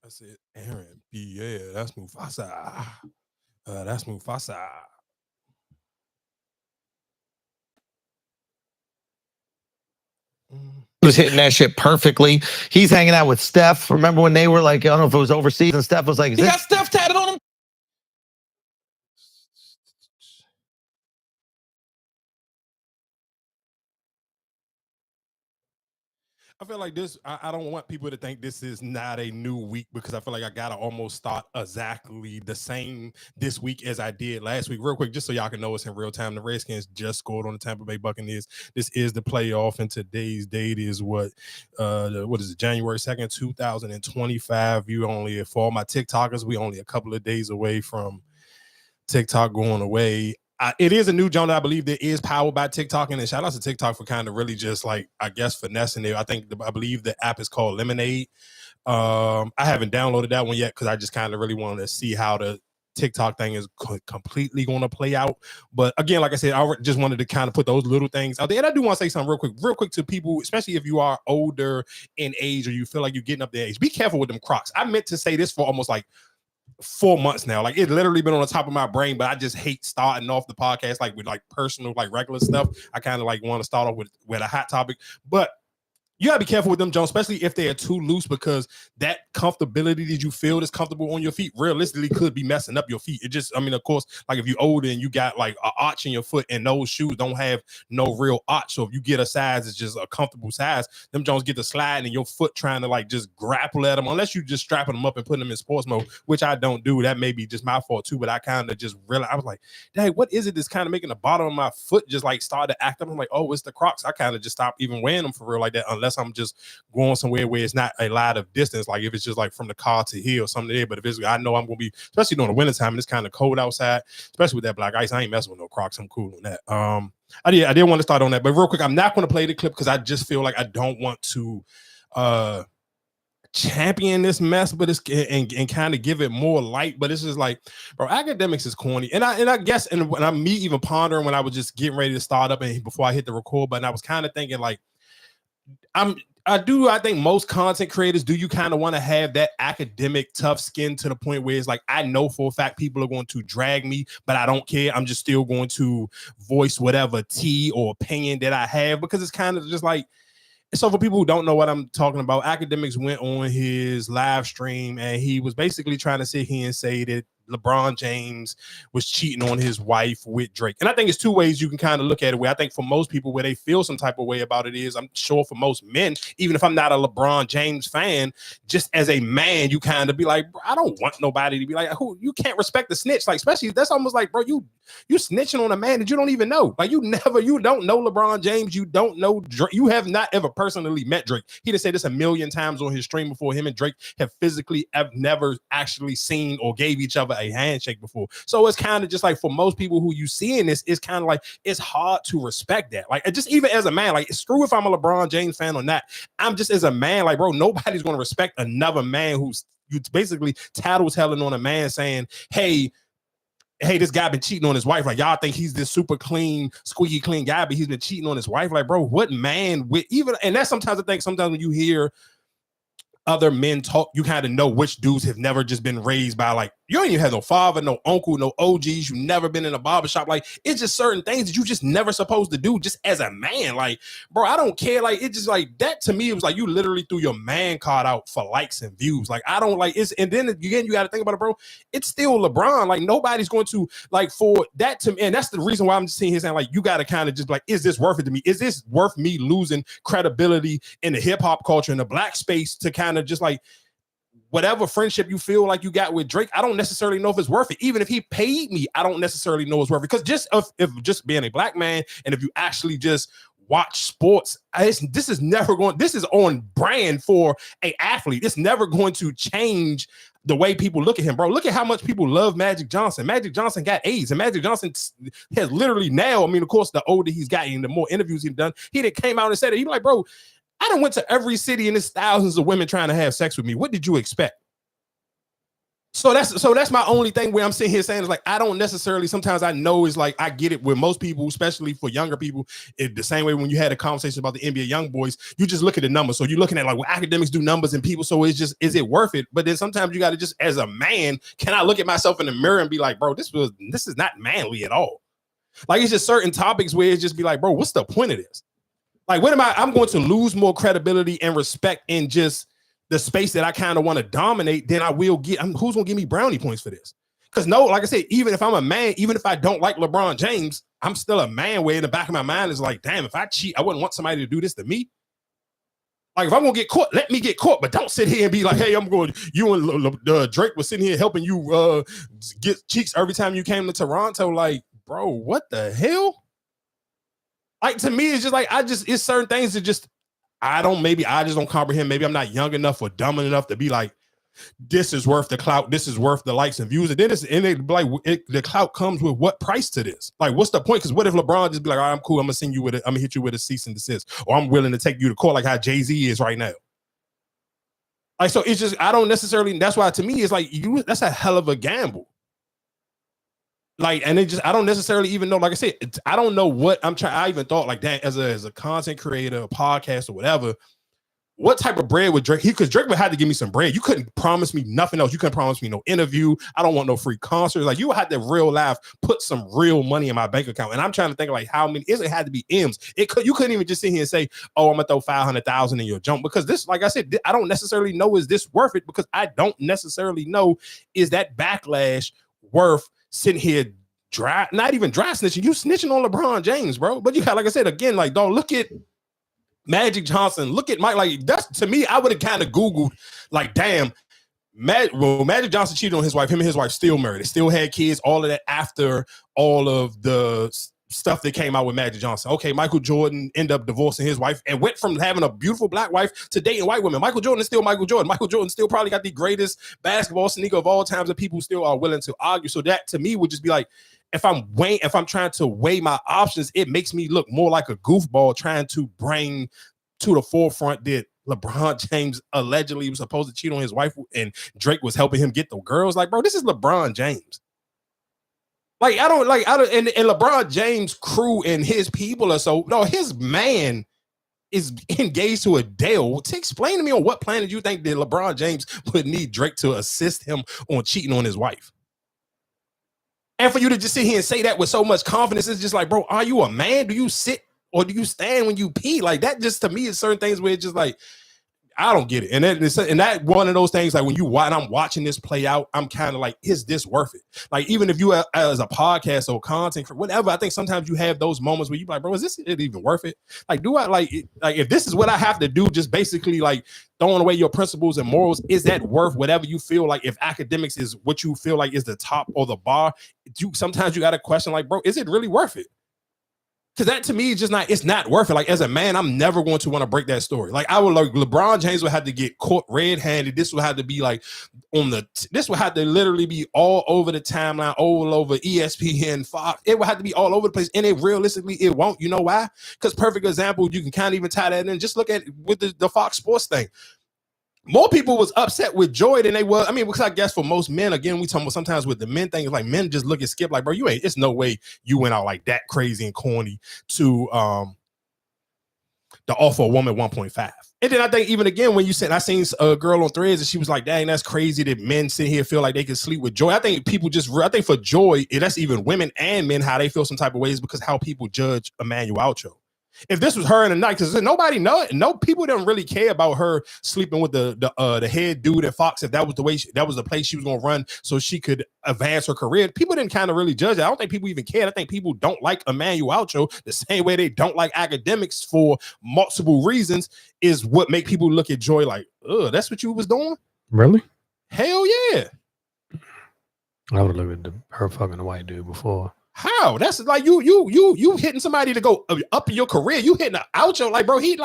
That's it. Aaron Pierre. That's Mufasa. That's Mufasa. Was hitting that shit perfectly. He's hanging out with Steph. Remember when they were like, I don't know if it was overseas, and Steph was like, he got Steph tatted on him. I feel like this, I don't want people to think this is not a new week because I feel like I got to almost start exactly the same this week as I did last week. Real quick, just so y'all can know it's in real time. The Redskins just scored on the Tampa Bay Buccaneers. This is the playoff, and today's date is what is it, January 2nd, 2025. You only, for all my TikTokers, we only a couple of days away from TikTok going away. It is a new joint that I believe that is powered by TikTok, and shout out to TikTok for kind of really just like, I guess, finessing it. I believe the app is called Lemonade. I haven't downloaded that one yet because I just kind of really wanted to see how the TikTok thing is completely going to play out. But again, like I said, I just wanted to kind of put those little things out there. And I do want to say something real quick to people, especially if you are older in age or you feel like you're getting up there age. Be careful with them Crocs. I meant to say this for almost like 4 months now. Like, it literally been on the top of my brain, but I just hate starting off the podcast like with like personal, like regular stuff. I kind of like want to start off with a hot topic, but you gotta be careful with them, Jones, especially if they are too loose, because that comfortability that you feel is comfortable on your feet realistically could be messing up your feet. It just, I mean, of course, like if you're older and you got like an arch in your foot and those shoes don't have no real arch, so if you get a size that's just a comfortable size, them Jones get to slide and your foot trying to like just grapple at them, unless you just strapping them up and putting them in sports mode, which I don't do. That may be just my fault too, but I kind of just realized, I was like, dang, what is it that's kind of making the bottom of my foot just like start to act up? I'm like, oh, it's the Crocs. I kind of just stopped even wearing them for real like that, unless I'm just going somewhere where it's not a lot of distance, like if it's just like from the car to here or something there. But if it's, I know I'm gonna be, especially during the wintertime and it's kind of cold outside, especially with that black ice, I ain't messing with no Crocs. I'm cool on that. I did want to start on that, but real quick, I'm not going to play the clip because I just feel like I don't want to champion this mess, but it's and kind of give it more light. But it's just like, bro, Akademiks is corny, and I guess, and when I'm me even pondering when I was just getting ready to start up and before I hit the record button, I was kind of thinking like, I think most content creators do, you kind of want to have that academic tough skin to the point where it's like, I know for a fact people are going to drag me, but I don't care. I'm just still going to voice whatever tea or opinion that I have, because it's kind of just like, so for people who don't know what I'm talking about, Akademiks went on his live stream and he was basically trying to sit here and say that LeBron James was cheating on his wife with Drake. And I think it's two ways you can kind of look at it. Where I think for most people, where they feel some type of way about it is, I'm sure for most men, even if I'm not a LeBron James fan, just as a man, you kind of be like, bro, I don't want nobody to be like, who, you can't respect the snitch. Like, especially, that's almost like, bro, you snitching on a man that you don't even know. Like, you don't know LeBron James. You don't know Drake. You have not ever personally met Drake. He done said this a million times on his stream before. Him and Drake have physically never actually seen or gave each other a handshake before. So it's kind of just like, for most people who you see in this, it's kind of like, it's hard to respect that. Like, just even as a man, like, screw if I'm a LeBron James fan or not, I'm just, as a man, like, bro, nobody's going to respect another man who's basically tattletelling on a man saying, hey, this guy been cheating on his wife. Like, y'all think he's this super clean, squeaky clean guy, but he's been cheating on his wife. Like, bro, what man with even, and that's sometimes I think sometimes when you hear other men talk, you kind of know which dudes have never just been raised by, like, you don't even have no father, no uncle, no OGs. You never been in a barbershop. Like, it's just certain things that you just never supposed to do just as a man. Like, bro, I don't care. Like, it's just like that to me. It was like you literally threw your man card out for likes and views. Like, I don't like it's, and then again, you got to think about it, bro. It's still LeBron. Like, nobody's going to, like, for that to me, and that's the reason why I'm just seeing his saying, like, you got to kind of just like, is this worth it to me? Is this worth me losing credibility in the hip hop culture, in the black space, to kind of just like, whatever friendship you feel like you got with Drake, I don't necessarily know if it's worth it. Even if he paid me, I don't necessarily know it's worth it. Because just if just being a black man, and if you actually just watch sports, this is on brand for an athlete. It's never going to change the way people look at him, bro. Look at how much people love Magic Johnson. Magic Johnson got AIDS, and Magic Johnson has literally now, I mean, of course, the older he's gotten, the more interviews he's done, he done came out and said it. He's like, bro, I done went to every city and there's thousands of women trying to have sex with me. What did you expect? So that's my only thing where I'm sitting here saying is like I don't necessarily. Sometimes I know is like I get it with most people, especially for younger people. The same way when you had a conversation about the NBA young boys, you just look at the numbers. So you're looking at like well, academics do numbers and people. So it's just is it worth it? But then sometimes you got to just as a man, can I look at myself in the mirror and be like, bro, this is not manly at all. Like it's just certain topics where it's just be like, bro, what's the point of this? Like, what am I? I'm going to lose more credibility and respect in just the space that I kind of want to dominate, then I will get. Who's gonna give me brownie points for this? Because no, like I said, even if I'm a man, even if I don't like LeBron James, I'm still a man. Where in the back of my mind is like, damn, if I cheat, I wouldn't want somebody to do this to me. Like if I'm gonna get caught, let me get caught, but don't sit here and be like, hey, I'm going. You and Drake was sitting here helping you get cheeks every time you came to Toronto. Like, bro, what the hell? Like to me, it's just like it's certain things that just. Maybe I just don't comprehend. Maybe I'm not young enough or dumb enough to be like, this is worth the clout. This is worth the likes and views. And then the clout comes with what price to this? Like, what's the point? Because what if LeBron just be like, all right, I'm cool. I'm gonna hit you with a cease and desist, or I'm willing to take you to court like how Jay-Z is right now. Like, so it's just, I don't necessarily, that's why to me, it's like, that's a hell of a gamble. Like, and I don't necessarily even know, like I said, I don't know what I'm trying. I even thought like that as a content creator, a podcast or whatever, what type of bread would Drake, because Drake would have to give me some bread. You couldn't promise me nothing else. You couldn't promise me no interview. I don't want no free concerts. Like you would have to real life, put some real money in my bank account. And I'm trying to think like how many, it had to be M's. You couldn't even just sit here and say, oh, I'm gonna throw 500,000 in your jump, because this, like I said, I don't necessarily know, is this worth it? Because I don't necessarily know, is that backlash worth sitting here not even dry snitching, you snitching on LeBron James, bro. But you got, like I said, again, like, don't look at Magic Johnson, look at Mike, like that's, to me, I would have kind of Googled, like, damn, Magic Johnson cheated on his wife, him and his wife still married, they still had kids, all of that after all of the stuff that came out with Magic Johnson. Okay, Michael Jordan ended up divorcing his wife and went from having a beautiful black wife to dating white women. Michael Jordan is still Michael Jordan. Michael Jordan still probably got the greatest basketball sneaker of all times that people still are willing to argue. So that to me would just be like, if I'm trying to weigh my options, it makes me look more like a goofball trying to bring to the forefront that LeBron James allegedly was supposed to cheat on his wife and Drake was helping him get the girls. Like, bro, this is LeBron James. Like, I don't, and LeBron James' crew and his people are so, no, his man is engaged to Adele. Explain to me on what planet you think that LeBron James would need Drake to assist him on cheating on his wife. And for you to just sit here and say that with so much confidence, it's just like, bro, are you a man? Do you sit or do you stand when you pee? Like that just to me is certain things where it's just like, I don't get it. And that one of those things, like when I'm watching this play out, I'm kind of like, is this worth it? Like, even if you as a podcast or content, whatever, I think sometimes you have those moments where you like, bro, is this even worth it? Like, do I like if this is what I have to do, just basically like throwing away your principles and morals, is that worth whatever you feel like? If academics is what you feel like is the top or the bar, sometimes you got to question like, bro, is it really worth it? Because that to me is just not, it's not worth it. Like as a man, I'm never going to want to break that story. Like I would like LeBron James would have to get caught red-handed. This would have to be like this would have to literally be all over the timeline, all over ESPN, Fox. It would have to be all over the place. And it realistically, it won't. You know why? Because perfect example, you can kind of even tie that in. Just look at it with the Fox Sports thing. More people was upset with Joy than they were. I mean, because I guess for most men, again, we talk about sometimes with the men thing, like men just look at Skip like, bro, it's no way you went out like that crazy and corny to the offer a woman 1.5. And then I think even again, when you said, I seen a girl on Threads and she was like, dang, that's crazy that men sit here feel like they can sleep with Joy. I think I think for Joy, that's even women and men, how they feel some type of ways because how people judge Emmanuel Acho. If this was her in the night, because nobody people don't really care about her sleeping with the head dude at Fox. If that was the way that was the place she was going to run, so she could advance her career, people didn't kind of really judge it. I don't think people even cared. I think people don't like Emmanuel Acho the same way they don't like Akademiks for multiple reasons. Is what make people look at Joy like, oh, that's what you was doing? Really? Hell yeah! I would have looked at her fucking the white dude before. How? That's like you hitting somebody to go up in your career. You hitting an outro like, bro. He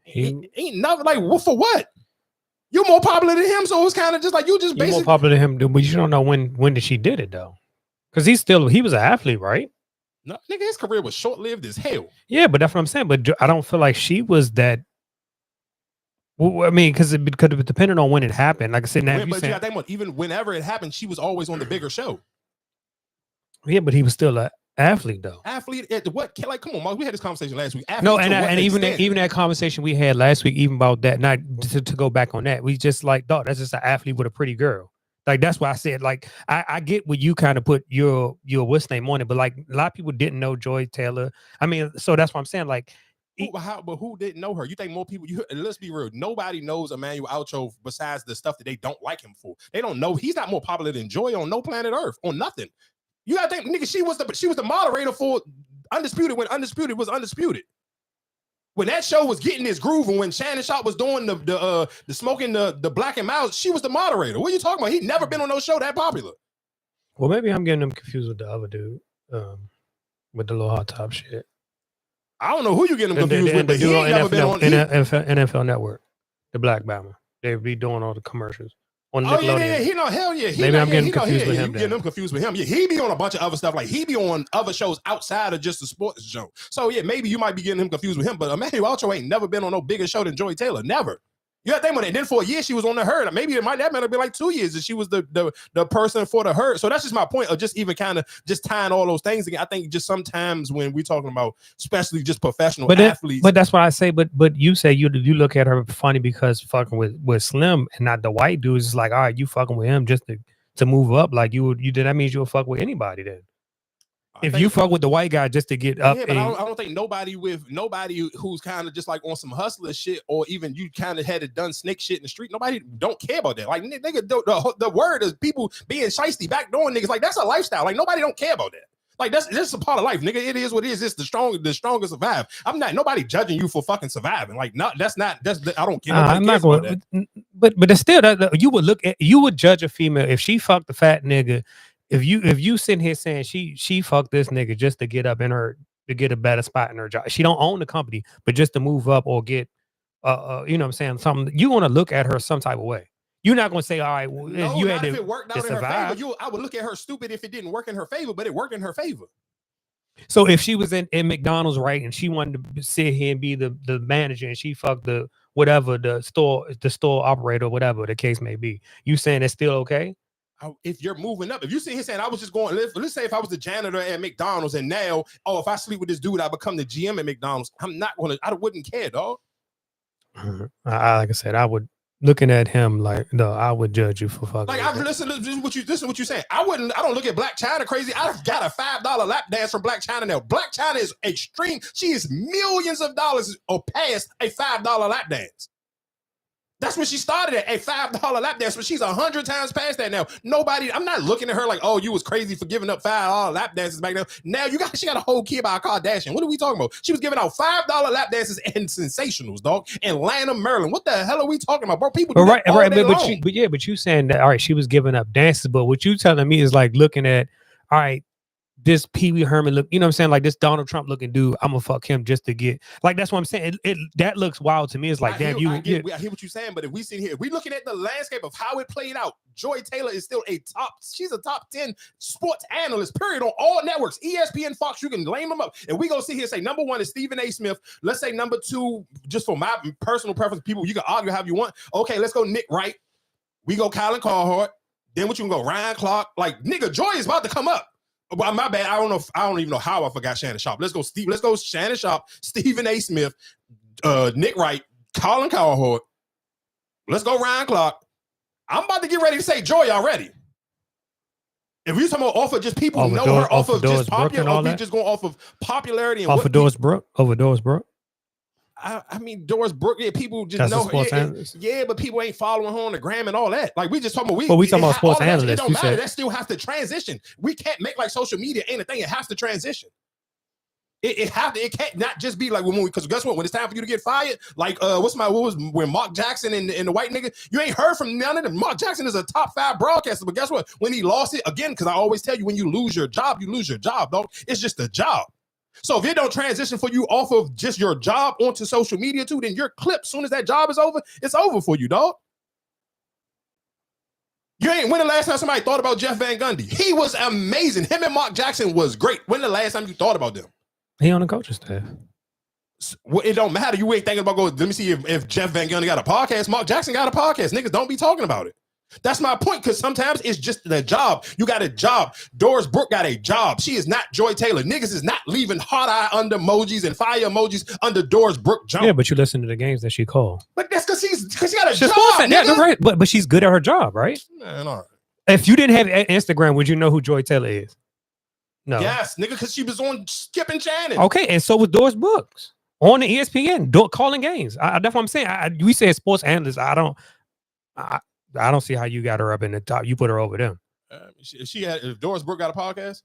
ain't nothing like for what? You're more popular than him, so it's kind of just like you just basically more popular than him, but you don't know when did she did it though? Because he was an athlete, right? No, nigga, his career was short lived as hell. Yeah, but that's what I'm saying. But I don't feel like she was that Well, I mean, because it depended on when it happened. Like I said, now But you got to think about, even whenever it happened, she was always on the bigger show. Yeah, but he was still an athlete, though. Athlete at what? Like, come on, Mark, we had this conversation last week. No, and even that conversation we had last week, even about that, not to go back on that, we just like thought that's just an athlete with a pretty girl. Like that's why I said, like, I get what you kind of put your what's name on it, but like a lot of people didn't know Joy Taylor. I mean, so that's what I'm saying. Like, but who didn't know her? You think more people? Let's be real. Nobody knows Emmanuel Ocho besides the stuff that they don't like him for. They don't know he's not more popular than Joy on no planet Earth, on nothing. You gotta think, nigga. She was the moderator for Undisputed when Undisputed was Undisputed. When that show was getting this groove, and when Shannon Sharp was doing the smoking the Black and Miles, she was the moderator. What are you talking about? He never been on no show that popular. Well, maybe I'm getting them confused with the other dude, with the little hot top shit. I don't know who you getting them confused with, but he ain't never been on NFL Network, the Black Bama. They be doing all the commercials. On yeah. He know, hell yeah. Maybe I'm getting confused with him. Getting them confused with him. Yeah, he be on a bunch of other stuff. Like he be on other shows outside of just the sports show. So yeah, maybe you might be getting him confused with him. But Emmanuel Ocho ain't never been on no bigger show than Joy Taylor. Never. You got to think about it. And then for a year she was on the Herd. Maybe that might have been like 2 years that she was the person for the Herd. So that's just my point of just even kind of just tying all those things again. I think just sometimes when we're talking about, especially just professional athletes. But that's what I say. But you say you look at her funny because fucking with Slim and not the white dudes. It's like, all right, you fucking with him just to move up. Like you did. That means you'll fuck with anybody then. If you fuck with the white guy just to get up, yeah, but I don't think nobody who's kind of just like on some hustler shit, or even you kind of had it done snake shit in the street. Nobody don't care about that. Like nigga, the word is people being shiesty, backdooring niggas. Like that's a lifestyle. Like nobody don't care about that. Like that's a part of life, nigga. It is what it is. It's the strongest survive. I'm not nobody judging you for fucking surviving. Like I don't care. I'm not going. But it's still that you would judge a female if she fucked the fat nigga. If you sitting here saying she fucked this nigga just to get up in her to get a better spot in her job, she don't own the company, but just to move up or get you know what I'm saying, something, you want to look at her some type of way. You're not going to say, all right, well, no, you had to if it worked out in her favor. I would look at her stupid if it didn't work in her favor, but it worked in her favor. So if she was in McDonald's, right, and she wanted to sit here and be the manager, and she fucked the whatever the store operator, whatever the case may be, you saying it's still okay? If you're moving up, if you sit here saying I was just going, let's say if I was the janitor at McDonald's and now, if I sleep with this dude, I become the GM at McDonald's. I wouldn't care, dog. Like I said, I would, looking at him like, no, I would judge you for fucking. Like I've listened to what you're saying. I don't look at Black China crazy. I've got a $5 lap dance from Black China now. Black China is extreme. She is millions of dollars or past a $5 lap dance. That's when she started at a $5 lap dance, but she's 100 times past that now. I'm not looking at her like, oh, you was crazy for giving up $5 lap dances back then. Now she got a whole kid by Kardashian. What are we talking about? She was giving out $5 lap dances and sensationals, dog. Atlanta, Maryland. What the hell are we talking about, bro? People do that all day long. But you saying that, all right, she was giving up dances, but what you telling me is like looking at, all right, this Pee Wee Herman look, you know what I'm saying? Like this Donald Trump looking dude, I'm gonna fuck him just to get, like, that's what I'm saying. That looks wild to me. It's like, damn, I hear what you're saying, but if we sit here, if we looking at the landscape of how it played out, Joy Taylor is still she's a top 10 sports analyst, period, on all networks, ESPN, Fox, you can lame them up. And we go sit here and say, number one is Stephen A. Smith. Let's say number two, just for my personal preference, people, you can argue however you want. Okay, let's go Nick Wright. We go Colin Carhart. Then what you can go Ryan Clark. Like, nigga, Joy is about to come up. Well, my bad. I don't even know how I forgot Shannon Sharp. Let's go Shannon Sharp, Stephen A. Smith, Nick Wright, Colin Cowherd. Let's go Ryan Clark. I'm about to get ready to say Joy already. If we're talking about off of just people know her off of just popularity, we just going off of popularity and off of Doris Brooke, over Doris Brooke. I mean, Doris Brooke, yeah, people just know her. Yeah, but people ain't following her on the gram and all that. Like, we just talking about we talking about sports analysts. It don't matter. That still has to transition. We can't make like social media ain't a thing. It has to transition. It can't not just be like because guess what? When it's time for you to get fired, like when Mark Jackson and the white nigga, you ain't heard from none of them. Mark Jackson is a top 5 broadcaster, but guess what? When he lost it again, because I always tell you, when you lose your job, dog. It's just a job. So if it don't transition for you off of just your job onto social media too, then your clip, as soon as that job is over, it's over for you, dog. When the last time somebody thought about Jeff Van Gundy? He was amazing. Him and Mark Jackson was great. When the last time you thought about them? He on the coaching staff. Well, it don't matter. You ain't thinking about let me see if Jeff Van Gundy got a podcast. Mark Jackson got a podcast. Niggas don't be talking about it. That's my point, because sometimes it's just the job. You got a job. Doris Brooke got a job. She is not Joy Taylor. Niggas is not leaving hot eye under emojis and fire emojis under Doris Brooke jump. Yeah, but you listen to the games that she called. But that's because she got a job. Yeah, right. But she's good at her job, right? Man, all right. If you didn't have Instagram, would you know who Joy Taylor is? No. Yes, nigga, because she was on Skip and Shannon. Okay, and so was Doris Brooks on the ESPN calling games. That's what I'm saying. We say sports analyst. I don't see how you got her up in the top. You put her over them. If Doris Brooke got a podcast,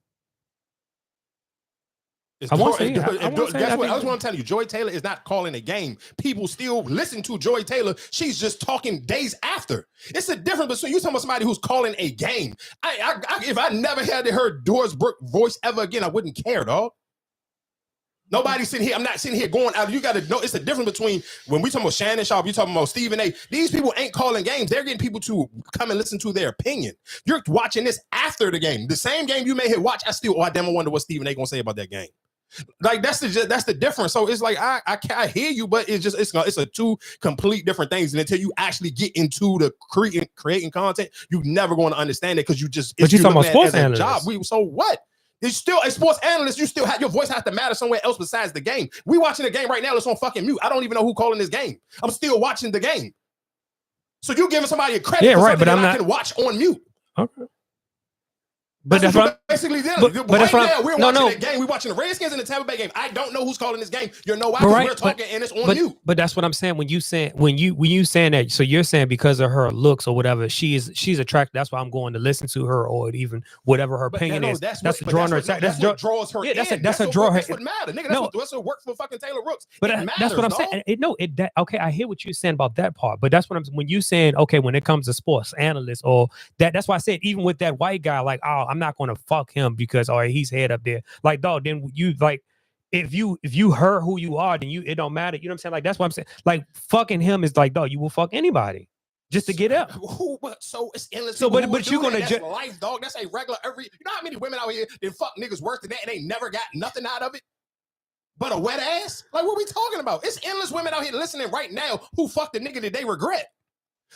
I just want to tell you, Joy Taylor is not calling a game. People still listen to Joy Taylor. She's just talking days after. It's a difference between you talking about somebody who's calling a game. If I never had heard Doris Brooke voice ever again, I wouldn't care, dog. Nobody's sitting here. I'm not sitting here going out. You got to know it's the difference between when we talking about Shannon Sharp, you talking about Stephen A. These people ain't calling games. They're getting people to come and listen to their opinion. You're watching this after the game. The same game you may have watched. I damn wonder what Stephen A. gonna say about that game. Like that's the difference. So it's like I hear you, but it's a two complete different things. And until you actually get into the creating content, you never going to understand it because you just. But you're talking about sports analysts. So what? It's still a sports analyst. You still have your voice has to matter somewhere else besides the game. We watching the game right now. It's on fucking mute. I don't even know who calling this game. I'm still watching the game. So you giving somebody a credit for something that I can watch on mute. Okay. But that's what basically did. But right now, we're watching the game. We're watching the Redskins and the Tampa Bay game. I don't know who's calling this game. You know why? Because we're talking and it's on mute. But that's what I'm saying. When you saying that, so you're saying because of her looks or whatever, she's attractive. That's why I'm going to listen to her, or even whatever her opinion is. That's what draws her. That's what draws her. Yeah, that's a draw. That's what matter, nigga. That's what works for fucking Taylor Rooks. But that's what I'm saying. Okay, I hear what you're saying about that part. But that's what when you saying, okay, when it comes to sports analysts or that's why I said even with that white guy, like, oh, I'm not going to fuck him because he's head up there. Like, dog, then you like if you heard who you are, then it don't matter. You know what I'm saying? Like, that's what I'm saying. Like, fucking him is like, dog, you will fuck anybody just to get up. So it's endless. So but you're gonna that's life, dog. That's a regular you know how many women out here that fuck niggas worse than that and they never got nothing out of it but a wet ass? Like, what we talking about? It's endless women out here listening right now who fucked the nigga that they regret.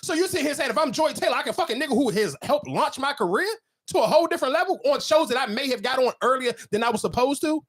So you sit here saying if I'm Joy Taylor, I can fuck a nigga who has helped launch my career to a whole different level on shows that I may have got on earlier than I was supposed to?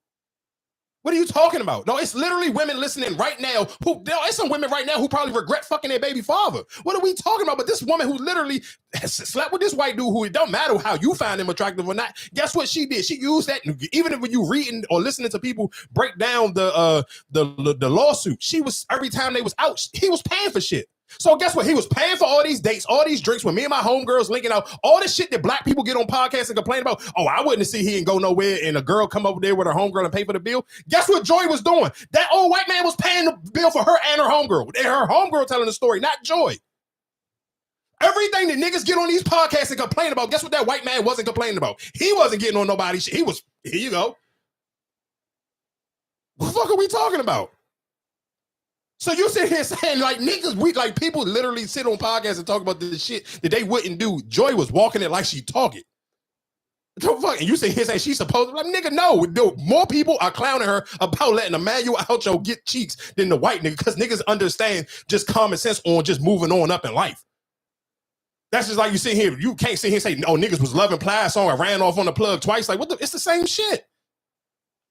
What are you talking about? No, it's literally women listening right now it's some women right now who probably regret fucking their baby father. What are we talking about? But this woman who literally slept with this white dude who it don't matter how you find him attractive or not. Guess what she did? She used that. Even when you reading or listening to people break down the lawsuit, she was every time they was out, he was paying for shit. So guess what? He was paying for all these dates, all these drinks when me and my homegirls linking out, all this shit that black people get on podcasts and complain about. Oh, I wouldn't see he and go nowhere and a girl come over there with her homegirl and pay for the bill. Guess what Joy was doing? That old white man was paying the bill for her and her homegirl. And her homegirl telling the story, not Joy. Everything that niggas get on these podcasts and complain about, guess what that white man wasn't complaining about? He wasn't getting on nobody's shit. He was, here you go. What the fuck are we talking about? So you sit here saying like niggas, like people literally sit on podcasts and talk about this shit that they wouldn't do. Joy was walking it like she talking. And you sit here saying she's supposed to, like, nigga, no. More people are clowning her about letting Emmanuel Alcho get cheeks than the white nigga because niggas understand just common sense on just moving on up in life. That's just like you sit here, you can't sit here and say, oh, niggas was loving Plies song, I ran off on the plug twice. Like, it's the same shit.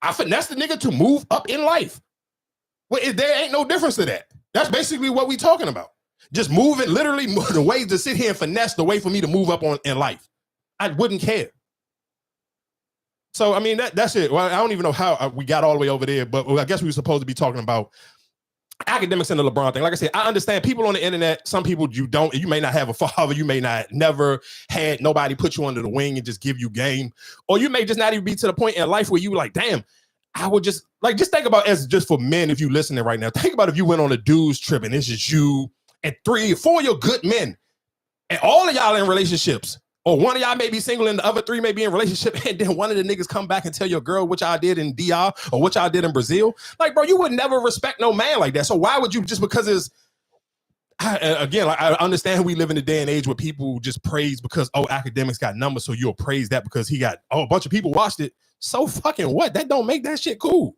I finesse the nigga to move up in life. Well, there ain't no difference to that. That's basically what we talking about. Just moving, literally the way to sit here and finesse the way for me to move up in life. I wouldn't care. So, I mean, that's it. Well, I don't even know how we got all the way over there, but I guess we were supposed to be talking about academics and the LeBron thing. Like I said, I understand people on the internet, some people you may not have a father, you may not never had nobody put you under the wing and just give you game, or you may just not even be to the point in life where you like, damn, I would just think about as just for men, if you listening right now, think about if you went on a dude's trip and it's just you and 3 or 4 of your good men and all of y'all in relationships, or one of y'all may be single and the other 3 may be in relationship, and then one of the niggas come back and tell your girl what y'all did in DR or what y'all did in Brazil. Like, bro, you would never respect no man like that. So why would you, just because it's, again, like, I understand we live in a day and age where people just praise because, oh, Academics got numbers, so you'll praise that because he got, a bunch of people watched it. So fucking what? That don't make that shit cool.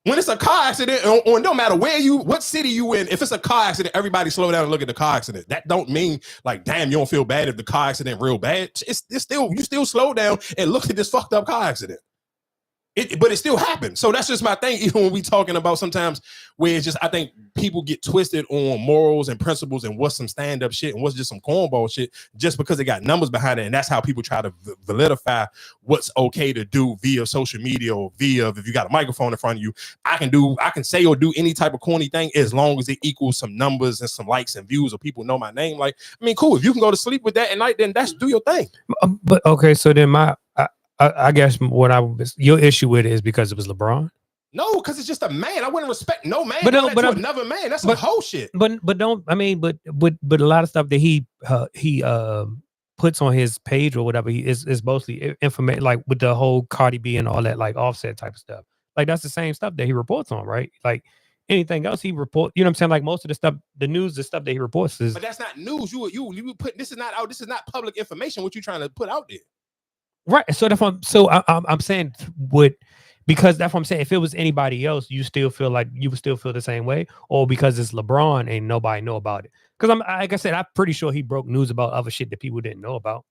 When it's a car accident, or no matter what city you in, if it's a car accident, everybody slow down and look at the car accident. That don't mean like, damn, you don't feel bad if the car accident real bad. It's still, you still slow down and look at this fucked up car accident. But it still happens. So that's just my thing. Even when we talking about sometimes where it's just, I think people get twisted on morals and principles and what's some stand-up shit and what's just some cornball shit just because they got numbers behind it. And that's how people try to validify what's okay to do via social media or via, if you got a microphone in front of you, I can say or do any type of corny thing as long as it equals some numbers and some likes and views or people know my name. Like, I mean, cool. If you can go to sleep with that at night, then do your thing. But okay, so then I guess your issue with it is because it was LeBron. No, because it's just a man. I wouldn't respect no man. But another man. That's some whole shit. But a lot of stuff that he puts on his page or whatever is mostly information, like with the whole Cardi B and all that, like Offset type of stuff. Like that's the same stuff that he reports on, right? Like anything else he report, you know what I'm saying? Like most of the stuff, the news, the stuff that he reports is. But that's not news. You put this is not out. This is not public information. What you trying to put out there? Right. So I'm saying because that's what I'm saying. If it was anybody else, you would still feel the same way, or because it's LeBron and nobody know about it. Because like I said, I'm pretty sure he broke news about other shit that people didn't know about.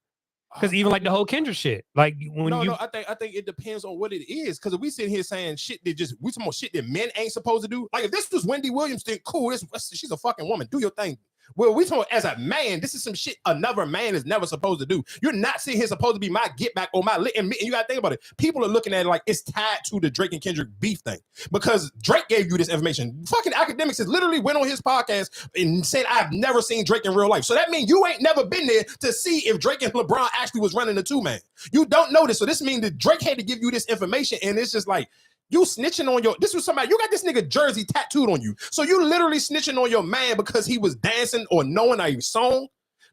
Because even like the whole Kendrick shit, like I think it depends on what it is. Because if we sit here saying shit that we talking about shit that men ain't supposed to do. Like if this was Wendy Williams, then cool. She's a fucking woman. Do your thing. Well, we talking as a man, this is some shit another man is never supposed to do. You're not sitting here supposed to be my get back or my lit. And you gotta think about it. People are looking at it like it's tied to the Drake and Kendrick beef thing because Drake gave you this information. Fucking Akademiks has literally went on his podcast and said, I've never seen Drake in real life. So that means you ain't never been there to see if Drake and LeBron actually was running the two man. You don't know this. So this means that Drake had to give you this information, and it's just like, you snitching on this was somebody, you got this nigga jersey tattooed on you. So you literally snitching on your man because he was dancing or knowing a song.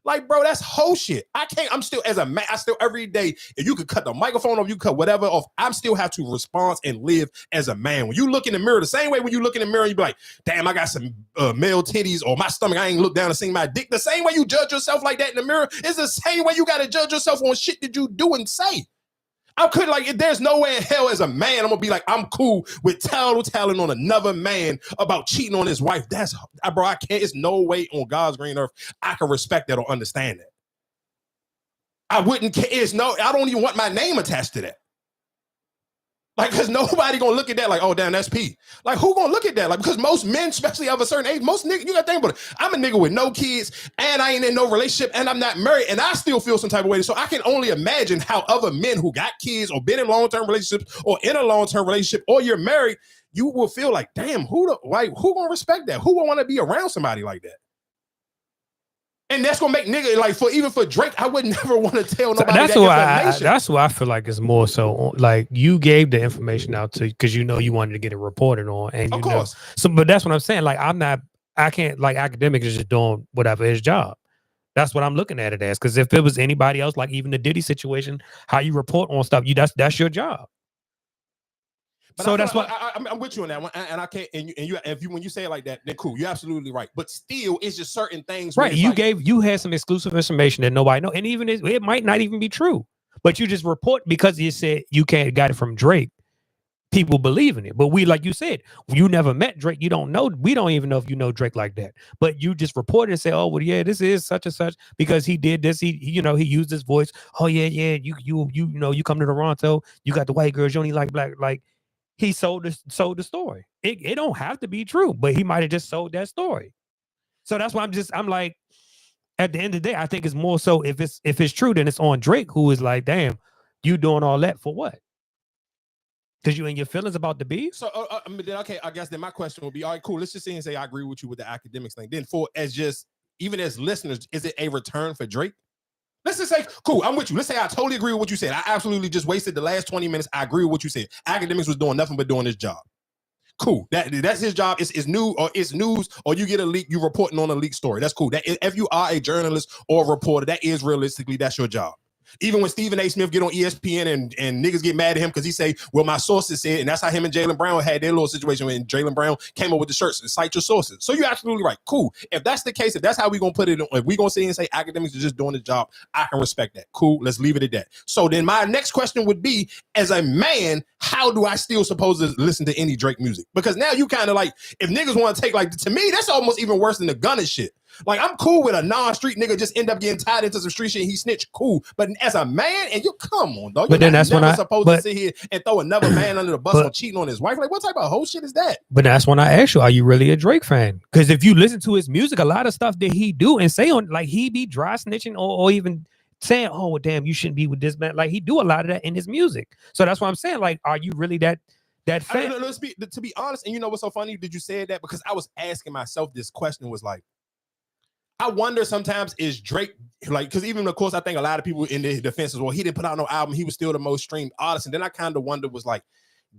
Like, bro, that's whole shit. I'm still, as a man, I still every day, if you could cut the microphone off, you cut whatever off, I still have to respond and live as a man. When you look in the mirror, the same way when you look in the mirror, you be like, damn, I got some male titties, or my stomach, I ain't look down and see my dick. The same way you judge yourself like that in the mirror is the same way you got to judge yourself on shit that you do and say. I could there's no way in hell as a man I'm gonna be like, I'm cool with telling on another man about cheating on his wife. That's, bro, I can't. It's no way on God's green earth I can respect that or understand that. I wouldn't care. I don't even want my name attached to that. Like, because nobody gonna look at that like, oh, damn, that's P. Like, who gonna look at that? Like, because most men, especially of a certain age, most niggas, you gotta think about it. I'm a nigga with no kids, and I ain't in no relationship, and I'm not married, and I still feel some type of way. So I can only imagine how other men who got kids or been in long-term relationships or in a long-term relationship or you're married, you will feel like, damn, who gonna respect that? Who will want to be around somebody like that? And that's gonna make nigga like even for Drake, I would never want to tell nobody. That's why I feel like it's more so like you gave the information out to because you wanted to get it reported on, and of course. So, but that's what I'm saying. Like I can't like Akademiks is just doing whatever his job. That's what I'm looking at it as. Because if it was anybody else, like even the Diddy situation, how you report on stuff, that's your job. But so that's what I'm with you on that one, and I can't. And when you say it like that, then cool, you're absolutely right. But still, it's just certain things. Right, you had some exclusive information that nobody know, and even it might not even be true. But you just report because you said you got it from Drake. People believe in it, but like you said, you never met Drake. You don't know. We don't even know if you know Drake like that. But you just reported and say, oh well, yeah, this is such and such because he did this. He used his voice. Oh yeah. You come to Toronto. You got the white girls. You only like black. Like. He sold the story. It don't have to be true, but he might have just sold that story. So that's why I'm like, at the end of the day, I think it's more so if it's true, then it's on Drake, who is like, damn, you doing all that for what? Because you in your feelings about the beef. So then okay, I guess then my question would be, all right, cool. Let's just say and say I agree with you with the Akademiks thing. Then even as listeners, is it a return for Drake? Let's just say, cool, I'm with you. Let's say I totally agree with what you said. I absolutely just wasted the last 20 minutes. I agree with what you said. Akademiks was doing nothing but doing his job. Cool. That's his job. It's news, or you get a leak, you're reporting on a leaked story. That's cool. If you are a journalist or a reporter, that is realistically, that's your job. Even when Stephen A. Smith get on ESPN and niggas get mad at him because he say, well, my sources said, and that's how him and Jaylen Brown had their little situation when Jaylen Brown came up with the shirts and cite your sources. So you're absolutely right. Cool. If that's the case, if that's how we gonna put it, if we gonna sit and say Akademiks are just doing the job, I can respect that. Cool. Let's leave it at that. So then my next question would be, as a man, how do I still supposed to listen to any Drake music? Because now you kind of like, if niggas want to take, like, to me, that's almost even worse than the Gunna shit. Like, I'm cool with a non-street nigga just end up getting tied into some street shit and he snitch, cool. But as a man, and you come on, dog. But then that's when I supposed to sit here and throw another man under the bus for cheating on his wife. Like, what type of whole shit is that? But that's when I ask you, are you really a Drake fan? Because if you listen to his music, a lot of stuff that he do and say on, like, he be dry snitching or even saying, oh, well, damn, you shouldn't be with this man. Like, he do a lot of that in his music. So that's why I'm saying, like, are you really that fan? I mean, to be honest, and you know what's so funny? Did you say that? Because I was asking myself this question, was like, I wonder sometimes, is Drake, like, because even, of course, I think a lot of people in the defense is, well, he didn't put out no album. He was still the most streamed artist. And then I kind of wonder, was like,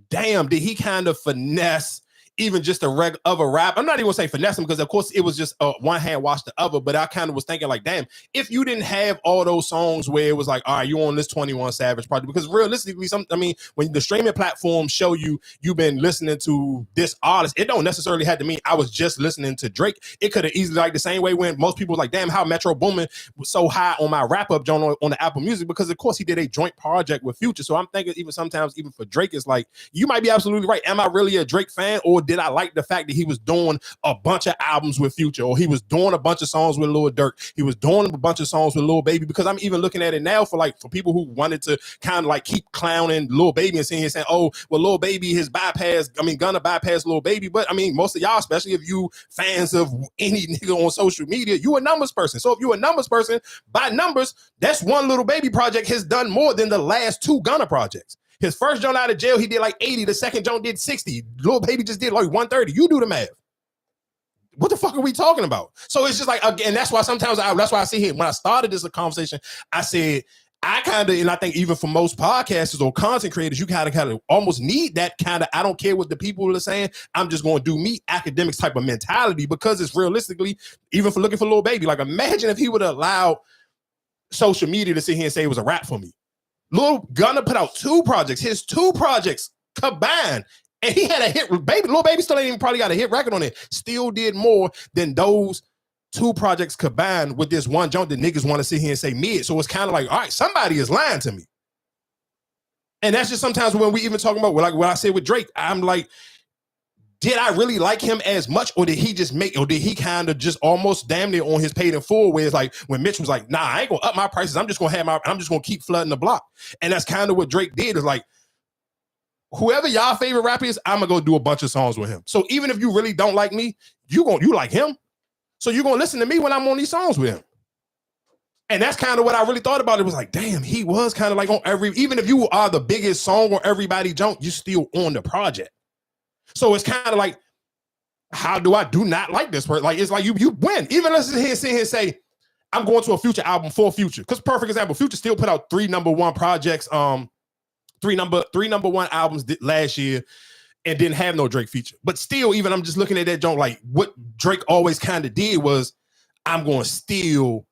damn, did he kind of finesse even just a other rap? I'm not even gonna say finesse him, because of course it was just one hand wash the other, but I kind of was thinking like, damn, if you didn't have all those songs where it was like, all right, you on this 21 Savage project, because realistically, I mean, when the streaming platforms show you've been listening to this artist, it don't necessarily have to mean I was just listening to Drake. It could have easily, like the same way when most people was like, damn, how Metro Boomin was so high on my wrap up joint on the Apple Music, because of course he did a joint project with Future. So I'm thinking even sometimes, even for Drake, it's like, you might be absolutely right. Am I really a Drake fan, or did I like the fact that he was doing a bunch of albums with Future, or he was doing a bunch of songs with Lil Durk, he was doing a bunch of songs with Lil Baby? Because I'm even looking at it now for people who wanted to kind of like keep clowning Lil Baby and saying, oh, well, Lil Baby Gunna bypass Lil Baby. But I mean, most of y'all, especially if you fans of any nigga on social media, you a numbers person. So if you a numbers person, by numbers, that's one Lil Baby project has done more than the last two Gunna projects. His first joint out of jail, he did like 80. The second joint did 60. Lil Baby just did like 130. You do the math. What the fuck are we talking about? So it's just like, again, that's why sometimes that's why I sit here. When I started this conversation, I said, I kind of, and I think even for most podcasters or content creators, you kind of almost need that kind of, I don't care what the people are saying, I'm just going to do me, Akademiks type of mentality, because it's realistically, even for looking for Lil Baby, like, imagine if he would have allowed social media to sit here and say it was a rap for me. Lil Gunna put out his two projects combined, and he had a hit. Lil Baby still ain't even probably got a hit record on it. Still did more than those two projects combined with this one joint that niggas want to sit here and say mid. So it's kind of like, all right, somebody is lying to me. And that's just sometimes when we even talking about, like what I said with Drake, I'm like, did I really like him as much, or did he just or did he kind of just almost damn near on his paid in full, where it's like when Mitch was like, nah, I ain't gonna up my prices, I'm just gonna keep flooding the block. And that's kind of what Drake did, is like, whoever y'all favorite rapper is, I'm gonna go do a bunch of songs with him. So even if you really don't like me, you like him. So you're gonna listen to me when I'm on these songs with him. And that's kind of what I really thought about. It was like, damn, he was kind of like on even if you are the biggest song or everybody joint, you still on the project. So it's kind of like, how do I do not like this person? Like, it's like you win. Even let's sit here and say, I'm going to a Future album for Future. Because perfect example, Future still put out 3 number one projects, 3 number one albums last year, and didn't have no Drake feature. But still, even I'm just looking at that joint, like what Drake always kind of did was, I'm going to steal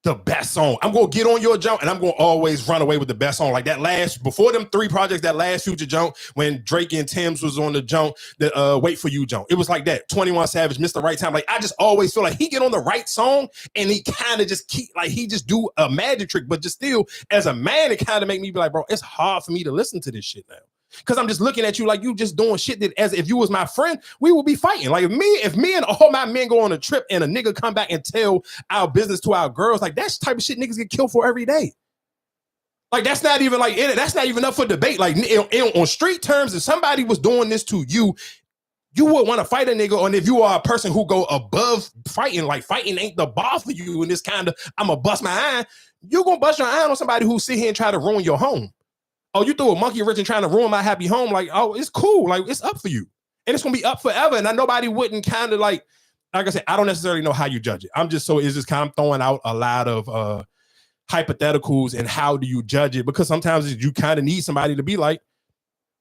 the best song. I'm going to get on your jump, and I'm going to always run away with the best song. Like that before them 3 projects, that last Future jump, when Drake and Tim's was on the jump, the Wait For You jump. It was like that. 21 Savage, Missed the Right Time. Like, I just always feel like he get on the right song, and he kind of just he just do a magic trick. But just still, as a man, it kind of make me be like, bro, it's hard for me to listen to this shit now. Because I'm just looking at you like you just doing shit that, as if you was my friend, we would be fighting. Like, if me and all my men go on a trip and a nigga come back and tell our business to our girls, like, that's the type of shit niggas get killed for every day. Like, that's not even up for debate. Like, on street terms, if somebody was doing this to you, you would want to fight a nigga. And if you are a person who go above fighting, like fighting ain't the bar for you, and this kind of, I'm gonna bust my iron, you gonna bust your iron on somebody who sit here and try to ruin your home. Oh, you threw a monkey wrench and trying to ruin my happy home. Like, oh, it's cool. Like, it's up for you. And it's going to be up forever. And nobody wouldn't kind of like I said, I don't necessarily know how you judge it. It's just kind of throwing out a lot of hypotheticals and how do you judge it? Because sometimes you kind of need somebody to be like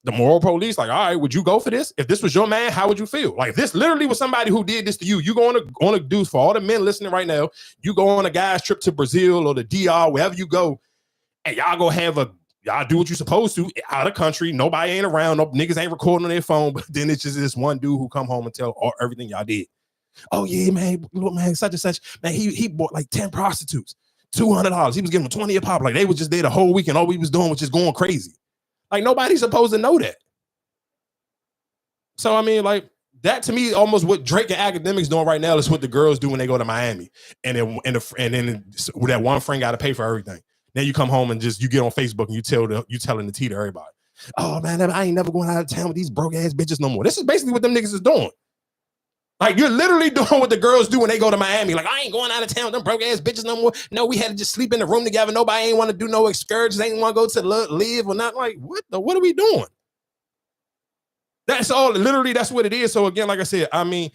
the moral police. Like, all right, would you go for this? If this was your man, how would you feel? Like, if this literally was somebody who did this to you, you go on a do for all the men listening right now, you go on a guy's trip to Brazil or the DR, wherever you go, and y'all go have y'all do what you're supposed to out of country. Nobody ain't around. No niggas ain't recording on their phone. But then it's just this one dude who come home and tell everything y'all did. Oh yeah, man, look, man, such and such. Man, he bought like 10 prostitutes, $200. He was giving them 20 a pop. Like they was just there the whole week, and all we was doing was just going crazy. Like nobody's supposed to know that. So I mean, like that to me, almost what Drake and Akademiks doing right now is what the girls do when they go to Miami, and then that one friend got to pay for everything. Then you come home and just you get on Facebook and you telling the tea to everybody. Oh man, I ain't never going out of town with these broke ass bitches no more. This is basically what them niggas is doing. Like you're literally doing what the girls do when they go to Miami. Like I ain't going out of town with them broke ass bitches no more. No, we had to just sleep in the room together. Nobody ain't want to do no excursions. Ain't want to go to live or not. Like what are we doing? That's all. Literally, that's what it is. So again, like I said, I mean,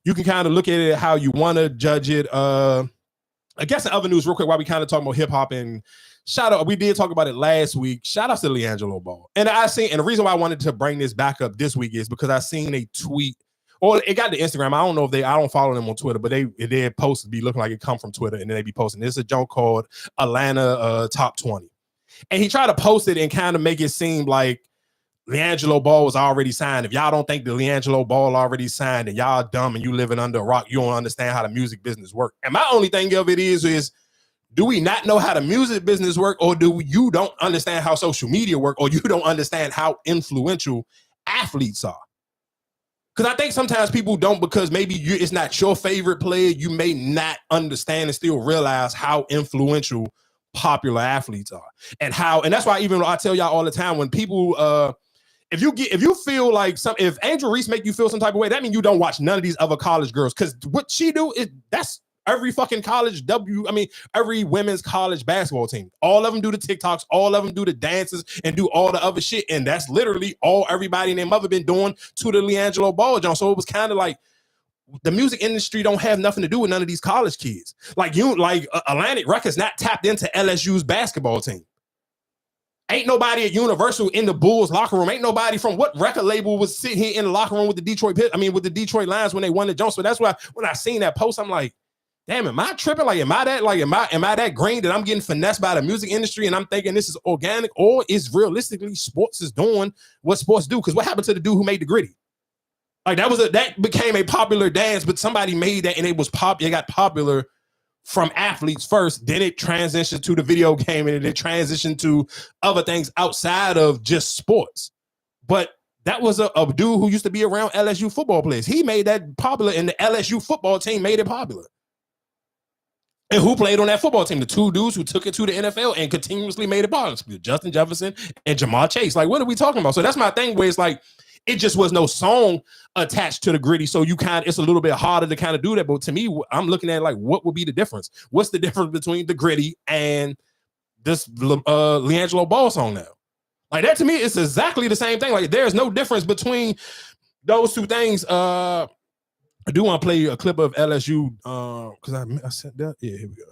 you can kind of look at it how you want to judge it. I guess in other news, real quick, while we kind of talk about hip hop and shout out, we did talk about it last week. Shout out to LeAngelo Ball. And the reason why I wanted to bring this back up this week is because I seen a tweet, or it got to Instagram. I don't know if I don't follow them on Twitter, but they posts be looking like it come from Twitter, and then they be posting. There's a joke called Atlanta Top 20. And he tried to post it and kind of make it seem like LeAngelo Ball was already signed. If y'all don't think that LeAngelo Ball already signed and y'all dumb and you living under a rock, you don't understand how the music business work. And my only thing of it is do we not know how the music business work, or do you don't understand how social media work, or you don't understand how influential athletes are? Because I think sometimes people don't, because maybe it's not your favorite player. You may not understand and still realize how influential popular athletes are, and that's why even I tell y'all all the time when people if you feel like if Angel Reese make you feel some type of way, that means you don't watch none of these other college girls, because what she do is that's every fucking every women's college basketball team. All of them do the TikToks, all of them do the dances and do all the other shit, and that's literally all everybody and their mother been doing to the LeAngelo Ball John. So it was kind of like the music industry don't have nothing to do with none of these college kids. Like Atlantic Records not tapped into LSU's basketball team. Ain't nobody at Universal in the Bulls locker room. Ain't nobody from what record label was sitting here in the locker room with the Detroit Lions when they won the Jones. So that's why when I seen that post, I'm like, damn, am I tripping? Like, am I that green that I'm getting finessed by the music industry and I'm thinking this is organic, or is realistically sports is doing what sports do? Because what happened to the dude who made the Gritty? Like that became a popular dance, but somebody made that and it got popular from athletes first, then it transitioned to the video game, and it transitioned to other things outside of just sports. But that was a dude who used to be around LSU football players. He made that popular, and the LSU football team made it popular. And who played on that football team? The two dudes who took it to the NFL and continuously made it popular, Justin Jefferson and Jamar Chase. Like, what are we talking about? So that's my thing, where it's like, it just was no song attached to the Gritty. So it's a little bit harder to kind of do that. But to me, I'm looking at like, what would be the difference? What's the difference between the Gritty and this LeAngelo Ball song now? Like that to me, it's exactly the same thing. Like there's no difference between those two things. I do want to play a clip of LSU because I said that. Yeah, here we go.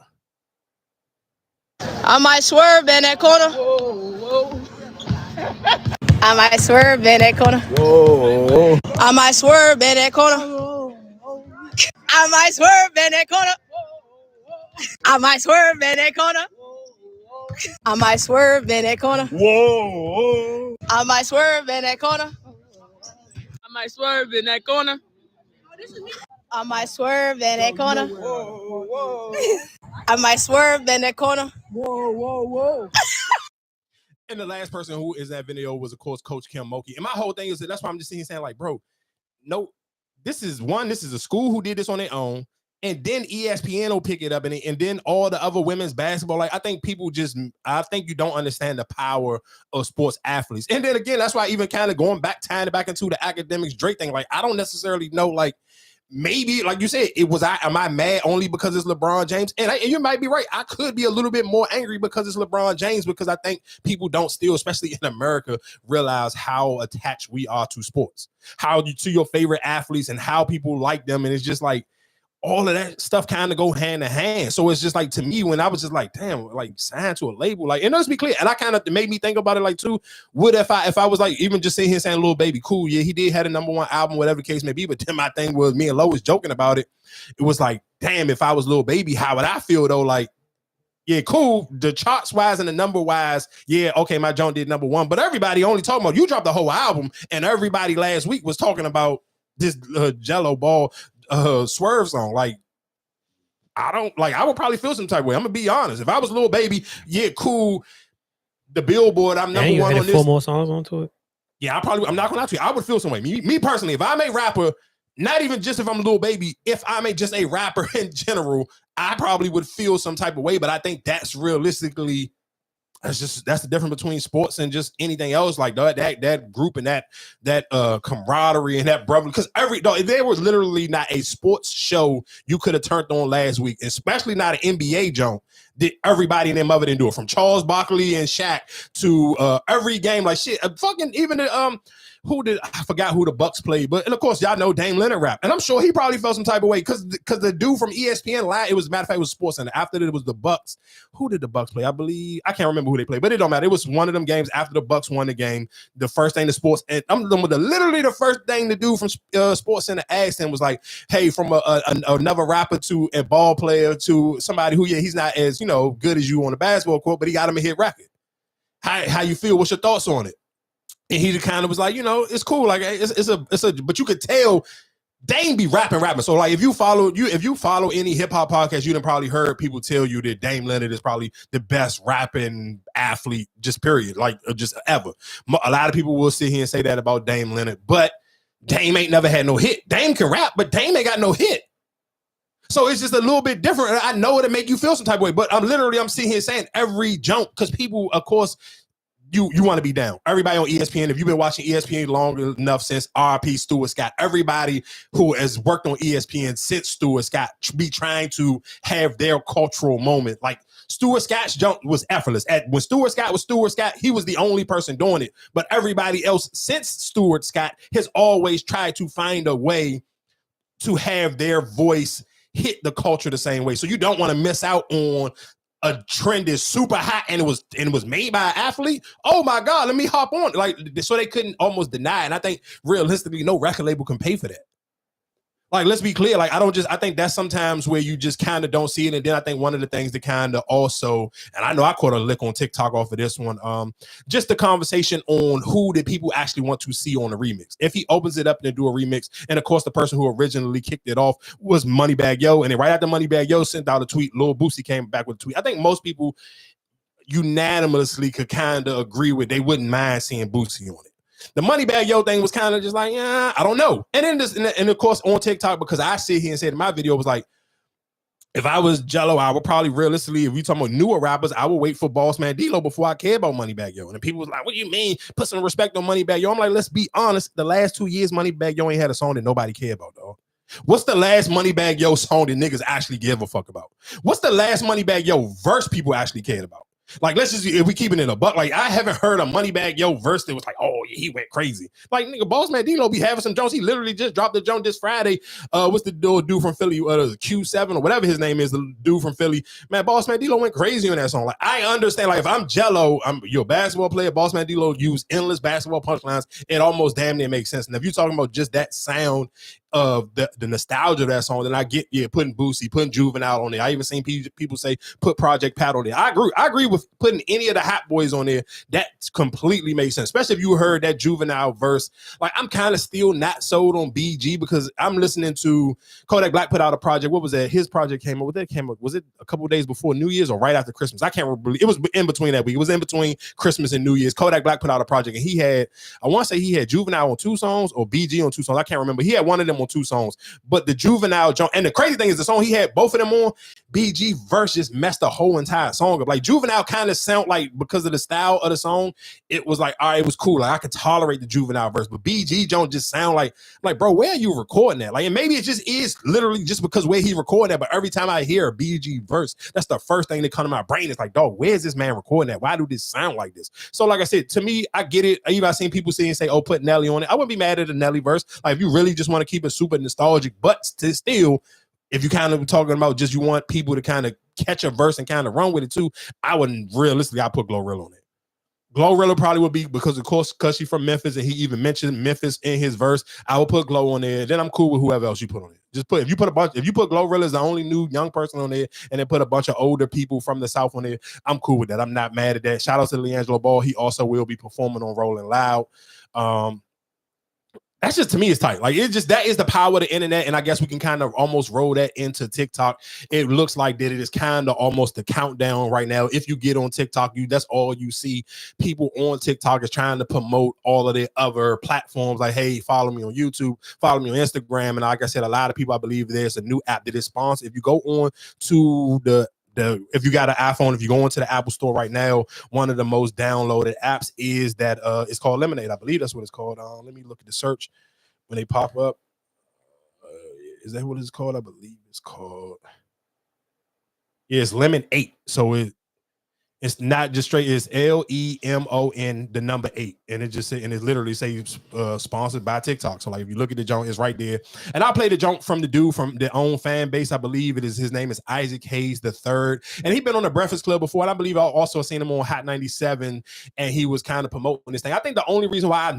I might swerve in that corner. Whoa, whoa. I might swerve in that corner. Whoa. I might swerve in that corner. I might swerve in that corner. I might swerve in that corner. I might swerve in that corner. Whoa. I might swerve in that corner. I might swerve in that corner. I might swerve in that corner. Whoa. I might swerve in that corner. Whoa. And the last person who is that video was, of course, Coach Kim Mulkey. And my whole thing is that's why I'm just sitting saying, like, bro, no, this is a school who did this on their own. And then ESPN will pick it up, and then all the other women's basketball. Like, I think you don't understand the power of sports athletes. And then again, that's why even kind of tying it back into the Akademiks Drake thing. Like, I don't necessarily know, like, maybe, like you said, am I mad only because it's LeBron James? And you might be right. I could be a little bit more angry because it's LeBron James, because I think people don't still, especially in America, realize how attached we are to sports, to your favorite athletes and how people like them. And it's just like, all of that stuff kind of go hand in hand. So it's just like, to me, when I was just like, damn, like signed to a label, like, and let's be clear. And I kind of made me think about it like too. What if I was like, even just sitting here saying Lil Baby, cool. Yeah, he did have a #1 album, whatever the case may be. But then my thing was, me and Lo was joking about it. It was like, damn, if I was Lil Baby, how would I feel though? Like, Yeah, cool. The charts wise and the number wise, yeah, okay, my joint did number 1, but everybody only talking about, you dropped the whole album, and everybody last week was talking about this Jello Ball Swerve song. Like, I would probably feel some type of way. I'm gonna be honest. If I was Lil Baby, yeah, cool. The Billboard, I'm number 1 on this. 4 more songs onto it. Yeah, I'm not gonna lie to you. I would feel some way. Me personally, if I'm a rapper, not even just if I'm a Lil Baby, if I'm just a rapper in general, I probably would feel some type of way. But I think that's realistically, that's the difference between sports and just anything else. Like that group and that camaraderie and that brother. Because there was literally not a sports show you could have turned on last week, especially not an NBA joint. Did everybody and their mother didn't do it, from Charles Barkley and Shaq to every game, like shit. Fucking even the I forgot who the Bucks played, but and of course y'all know Dame Leonard rap, and I'm sure he probably felt some type of way because the dude from ESPN lied. It was, matter of fact, it was Sports Center. After that, it was the Bucks. Who did the Bucks play? I believe, I can't remember who they played, but it don't matter. It was one of them games after the Bucks won the game. The first thing the Sports, and literally the first thing the dude from Sports Center asked him was like, "Hey, from another rapper to a ball player to somebody who, yeah, he's not as good as you on the basketball court, but he got him a hit record. How you feel? What's your thoughts on it?" And he just kind of was like, it's cool. Like it's a, but you could tell Dame be rapping. So like if you follow any hip hop podcast, you done probably heard people tell you that Dame Leonard is probably the best rapping athlete, just period, like just ever. A lot of people will sit here and say that about Dame Leonard, but Dame ain't never had no hit. Dame can rap, but Dame ain't got no hit. So it's just a little bit different. I know it'll make you feel some type of way, but I'm sitting here saying every jump, because people, of course, you want to be down. Everybody on ESPN, if you've been watching ESPN long enough since RP Stuart Scott, everybody who has worked on ESPN since Stuart Scott be trying to have their cultural moment. Like Stuart Scott's jump was effortless. When Stuart Scott was Stuart Scott, he was the only person doing it. But everybody else since Stuart Scott has always tried to find a way to have their voice hit the culture the same way. So you don't want to miss out on a trend is super hot and it was made by an athlete. Oh my God, let me hop on. Like, so they couldn't almost deny it. And I think realistically, no record label can pay for that. Like, let's be clear. Like, I think that's sometimes where you just kind of don't see it. And then I think one of the things that kind of also, and I know I caught a lick on TikTok off of this one, just the conversation on who did people actually want to see on the remix. If he opens it up and do a remix, and of course the person who originally kicked it off was Moneybagg Yo, and then right after Moneybagg Yo sent out a tweet, Lil Boosie came back with a tweet. I think most people unanimously could kind of agree with they wouldn't mind seeing Boosie on it. The Moneybagg Yo thing was kind of just like, yeah, I don't know. And then and of course on TikTok, because I sit here and said in my video, was like, if I was Jello, I would probably realistically, if we talking about newer rappers, I would wait for Boss Man D-Lo before I care about Moneybagg Yo. And people was like, what do you mean? Put some respect on Moneybagg Yo. I'm like, let's be honest. The last 2 years, Moneybagg Yo ain't had a song that nobody cared about, dog. What's the last Moneybagg Yo song that niggas actually give a fuck about? What's the last Moneybagg Yo verse people actually cared about? Like, let's just, if we keeping it a buck, like, I haven't heard a Moneybagg Yo verse that was like, oh, yeah, he went crazy. Like, nigga, Boss Man D-Lo be having some Jones. He literally just dropped the Jones this Friday. What's the dude from Philly? Q7 or whatever his name is, the dude from Philly. Man, Boss Man D-Lo went crazy on that song. Like, I understand, like, if I'm Jello, you're a basketball player, Boss Man D-Lo use endless basketball punchlines. It almost damn near makes sense. And if you're talking about just that sound of the nostalgia of that song, then I get, yeah, putting Boosie, putting Juvenile on there. I even seen people say put Project Pat on there. I agree with putting any of the Hot Boys on there. That completely makes sense, especially if you heard that Juvenile verse. Like, I'm kind of still not sold on BG because I'm listening to Kodak Black put out a project. What was that? His project came up. Was it a couple of days before New Year's or right after Christmas? I can't remember. It was in between that week. It was in between Christmas and New Year's. Kodak Black put out a project, and he had, I want to say he had Juvenile on 2 songs or BG on 2 songs. I can't remember. He had one of them on 2 songs, but the Juvenile Jones, and the crazy thing is the song he had both of them on, BG verse just messed the whole entire song up. Like, Juvenile kind of sound like, because of the style of the song, it was like, all right, it was cool. Like, I could tolerate the Juvenile verse, but BG Jones just sound like, bro, where are you recording that? Like, and maybe it just is literally just because where he recorded that, but every time I hear a BG verse, that's the first thing that comes to my brain. It's like, dog, where's this man recording that? Why do this sound like this? So like I said, to me, I get it. Even I've seen people say and say, oh, put Nelly on it. I wouldn't be mad at a Nelly verse. Like, if you really just want to keep it super nostalgic, but still, if you kind of talking about just you want people to kind of catch a verse and kind of run with it too, I wouldn't realistically, I put Glorilla on it. Glorilla probably would be, because of course, because she's from Memphis and he even mentioned Memphis in his verse, I would put Glow on there. Then I'm cool with whoever else you put on it. Just put if you put Glorilla as the only new young person on there, and then put a bunch of older people from the South on there, I'm cool with that. I'm not mad at that. Shout out to LeAngelo Ball. He also will be performing on Rolling Loud. That's just, to me, it's tight. Like, it's just, that is the power of the internet, and I guess we can kind of almost roll that into TikTok. It looks like that it is kind of almost the countdown right now. If you get on TikTok, that's all you see. People on TikTok is trying to promote all of their other platforms. Like, hey, follow me on YouTube, follow me on Instagram, and like I said, a lot of people, I believe there's a new app that is sponsored. If you go on to if you got an iPhone, if you go into the Apple Store right now, one of the most downloaded apps is that it's called Lemonade. I believe that's what it's called. Let me look at the search when they pop up. Is that what it's called? I believe it's called. Yeah, it's Lemon 8. So it's not just straight. It's LEMON, the number 8, and it literally says sponsored by TikTok. So like, if you look at the joint, it's right there. And I played the joint from the dude from their own fan base. I believe his name is Isaac Hayes III, and he's been on the Breakfast Club before. And I believe I also seen him on Hot 97, and he was kind of promoting this thing. I think the only reason why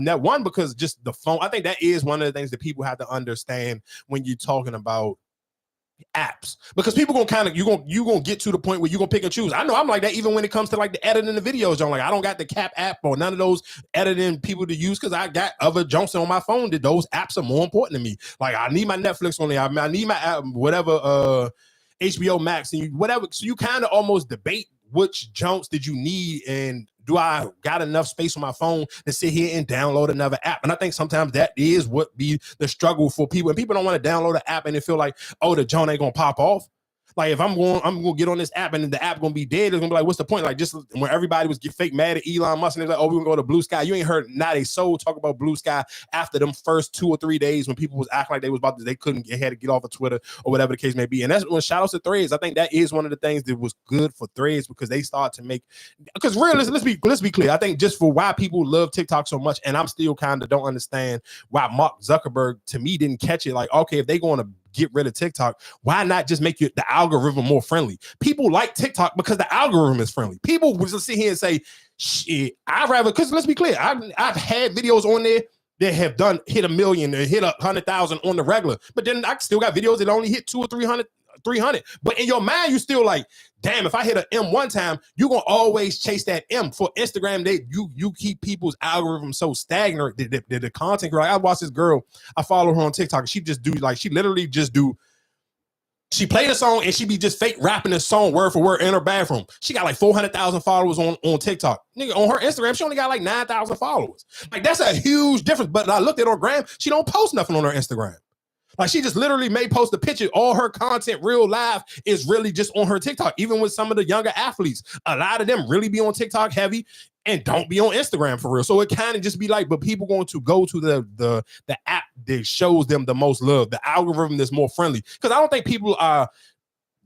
because just the phone. I think that is one of the things that people have to understand when you're talking about apps, because people you gonna get to the point where you're gonna pick and choose. I know I'm like that even when it comes to like the editing the videos. I'm like, I don't got the Cap app or none of those editing people to use, because I got other Johnson on my phone that those apps are more important to me. Like, I need my Netflix on there, I need my app, whatever, HBO Max and whatever. So you kind of almost debate which Jones did you need, and do I got enough space on my phone to sit here and download another app? And I think sometimes that is what be the struggle for people. And people don't want to download an app and they feel like, oh, the joint ain't gonna pop off. Like, if I'm gonna get on this app and the app gonna be dead, it's gonna be like, what's the point? Like, just when everybody was fake mad at Elon Musk and they're like, oh, we're gonna go to Blue Sky. You ain't heard not a soul talk about Blue Sky after them first 2 or 3 days when people was acting like they had to get off of Twitter or whatever the case may be. And that's when shout outs to Threads. I think that is one of the things that was good for Threads, because they start to make, because let's be clear. I think just for why people love TikTok so much, and I'm still kind of don't understand why Mark Zuckerberg, to me, didn't catch it. Like, okay, if they going to get rid of TikTok, why not just make the algorithm more friendly? People like TikTok because the algorithm is friendly. People will just sit here and say, shit, I'd rather, because let's be clear, I've had videos on there that have hit 1 million or hit 100,000 on the regular, but then I still got videos that only hit 200 or 300. But in your mind, you still like, damn, if I hit an M one time, you're gonna always chase that M. For Instagram, you keep people's algorithm so stagnant that the content girl. I watch this girl, I follow her on TikTok. She played a song and she be just fake rapping the song word for word in her bathroom. She got like 400,000 followers on TikTok. Nigga, on her Instagram, she only got like 9,000 followers. Like, that's a huge difference. But I looked at her gram, she don't post nothing on her Instagram. Like, she just literally may post a picture. All her content, real live, is really just on her TikTok. Even with some of the younger athletes, a lot of them really be on TikTok heavy and don't be on Instagram for real. So it kind of just be like, but people going to go to the app that shows them the most love, the algorithm that's more friendly. Because I don't think people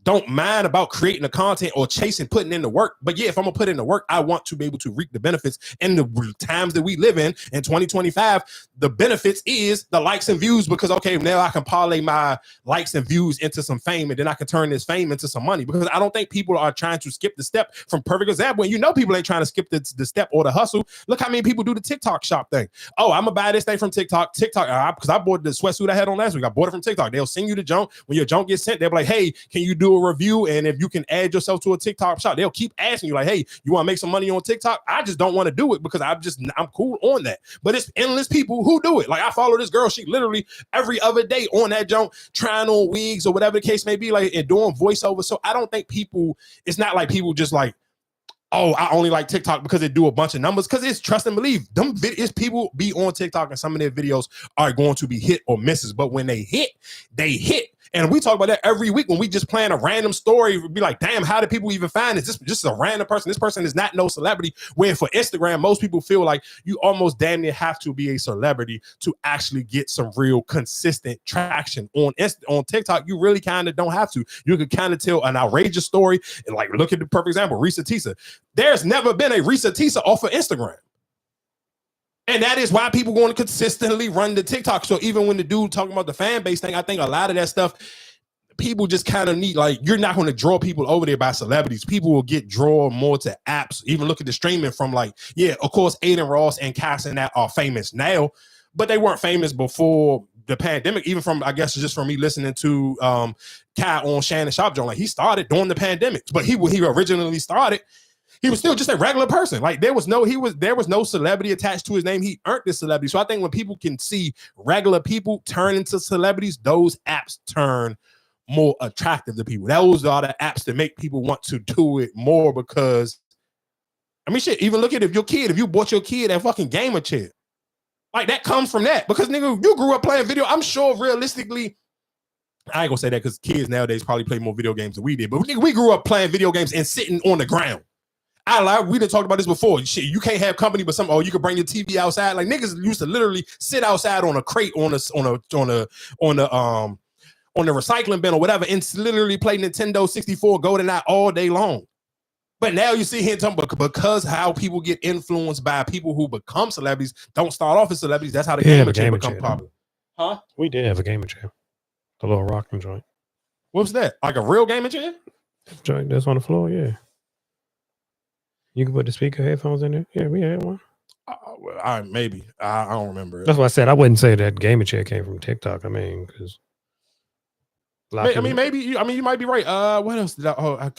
don't mind about creating the content or putting in the work. But yeah, if I'm gonna put in the work, I want to be able to reap the benefits. In the times that we live in 2025, the benefits is the likes and views, because okay, now I can parlay my likes and views into some fame, and then I can turn this fame into some money, because I don't think people are trying to skip the step. From perfect example, and people ain't trying to skip the step or the hustle. Look how many people do the TikTok shop thing. Oh, I'm gonna buy this thing from TikTok, because I bought the sweatsuit I had on last week. I bought it from TikTok. They'll send you the junk. When your junk gets sent, they'll be like, hey, can you do a review? And if you can add yourself to a TikTok shop, they'll keep asking you like, hey, you want to make some money on TikTok? I just don't want to do it, because I'm cool on that. But it's endless people who do it. Like, I follow this girl, she literally every other day on that junk trying on wigs or whatever the case may be, like, and doing voiceover. So I don't think it's not like people just like, oh, I only like TikTok because they do a bunch of numbers, because it's trust and believe. It's people be on TikTok and some of their videos are going to be hit or misses. But when they hit, they hit. And we talk about that every week when we just plan a random story. We'd be like, damn, how do people even find this? This just a random person. This person is not no celebrity. Where for Instagram, most people feel like you almost damn near have to be a celebrity to actually get some real consistent traction. On TikTok, you really kind of don't have to. You can kind of tell an outrageous story. And like, look at the perfect example, Risa Tisa. There's never been a Risa Tisa off of Instagram. And that is why people going to consistently run the TikTok. So even when the dude talking about the fan base thing, I think a lot of that stuff, people just kind of need, like, you're not going to draw people over there by celebrities. People will drawn more to apps. Even look at the streaming from, like, yeah, of course, Aiden Ross and Cass and that are famous now, but they weren't famous before the pandemic, even from, I guess, just from me listening to Kai on Shannon Sharp Joint, like he started during the pandemic, but he originally started, he was still just a regular person. Like there was no celebrity attached to his name. He earned this celebrity. So I think when people can see regular people turn into celebrities, those apps turn more attractive to people. Those are the apps that make people want to do it more because, I mean, shit, even look at if you bought your kid a fucking gamer chair, like that comes from that because nigga, you grew up playing video. I'm sure realistically, I ain't gonna say that because kids nowadays probably play more video games than we did, but nigga, we grew up playing video games and sitting on the ground. We done talked about this before. Shit, you can't have company, but you can bring your TV outside. Like niggas used to literally sit outside on a crate on the recycling bin or whatever, and literally play Nintendo 64 GoldenEye all day long. But now you see here because how people get influenced by people who become celebrities, don't start off as celebrities. That's how the gamer chair become popular. Huh? We did have a gamer chair, the little rocking joint. What's that? Like a real gamer chair? Joint that's on the floor, yeah. You can put the speaker headphones in there. Yeah, we had one. Maybe. I don't remember. That's why I said I wouldn't say that gamer chair came from TikTok. I mean, because maybe you might be right. What else did I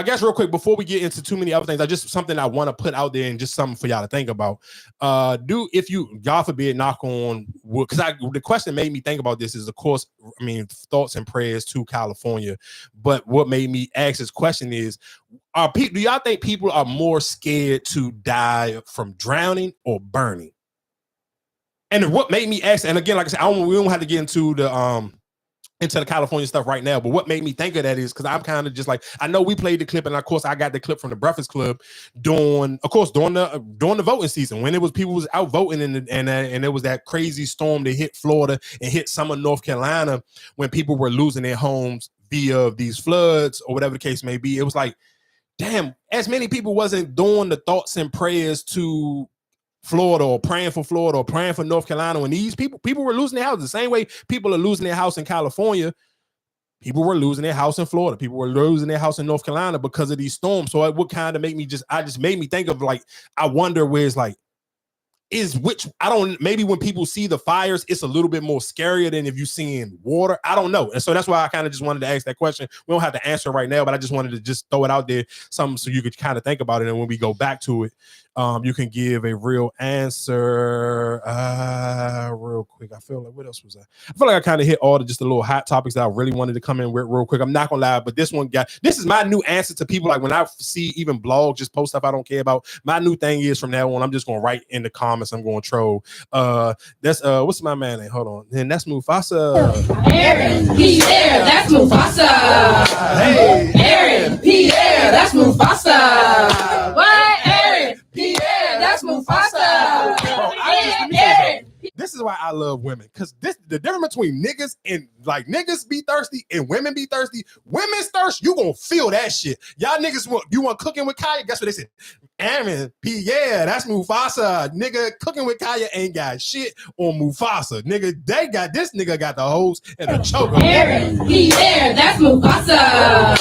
guess real quick before we get into too many other things, something I want to put out there and just something for y'all to think about. If you, God forbid, knock on wood, because the question made me think about this is, of course, I mean, thoughts and prayers to California. But what made me ask this question is, do y'all think people are more scared to die from drowning or burning? And what made me ask, and again, like I said, we don't have to get into the California stuff right now, but what made me think of that is because I'm kind of just like, I know we played the clip, and of course I got the clip from the Breakfast Club during the voting season when people was out voting and there was that crazy storm that hit Florida and hit some of North Carolina when people were losing their homes via these floods or whatever the case may be. It was like, damn, as many people wasn't doing the thoughts and prayers to Florida or praying for North Carolina when these people were losing their houses the same way people are losing their house in California. People were losing their house in Florida. People were losing their house in North Carolina because of these storms. So it would kind of make me made me think of like, I wonder where it's like, maybe when people see the fires, it's a little bit more scarier than if you're seeing water. I don't know. And so that's why I kind of just wanted to ask that question. We don't have to answer right now, but I just wanted to just throw it out there, something so you could kind of think about it. And when we go back to it, you can give a real answer real quick. I feel like, what else was that? I feel like I kind of hit all the little hot topics that I really wanted to come in with real quick. I'm not gonna lie, but this is my new answer to people. Like when I see even blogs just post stuff I don't care about, my new thing is from now on, I'm just gonna write in the comments. I'm going to troll. That's what's my man name? Hold on. And that's Mufasa. Aaron, Pierre, that's Mufasa. Hey, Aaron, Pierre, that's Mufasa. What? Aaron, Pierre, that's Mufasa. Aaron. This is why I love women, because the difference between niggas and like niggas be thirsty and women be thirsty. Women's thirst, you gonna feel that shit. Y'all niggas want cooking with Kaya? Guess what they said? Aaron, Pierre, that's Mufasa. Nigga, cooking with Kaya ain't got shit on Mufasa. Nigga, this nigga got the hose and the choker. Aaron, Pierre, that's Mufasa.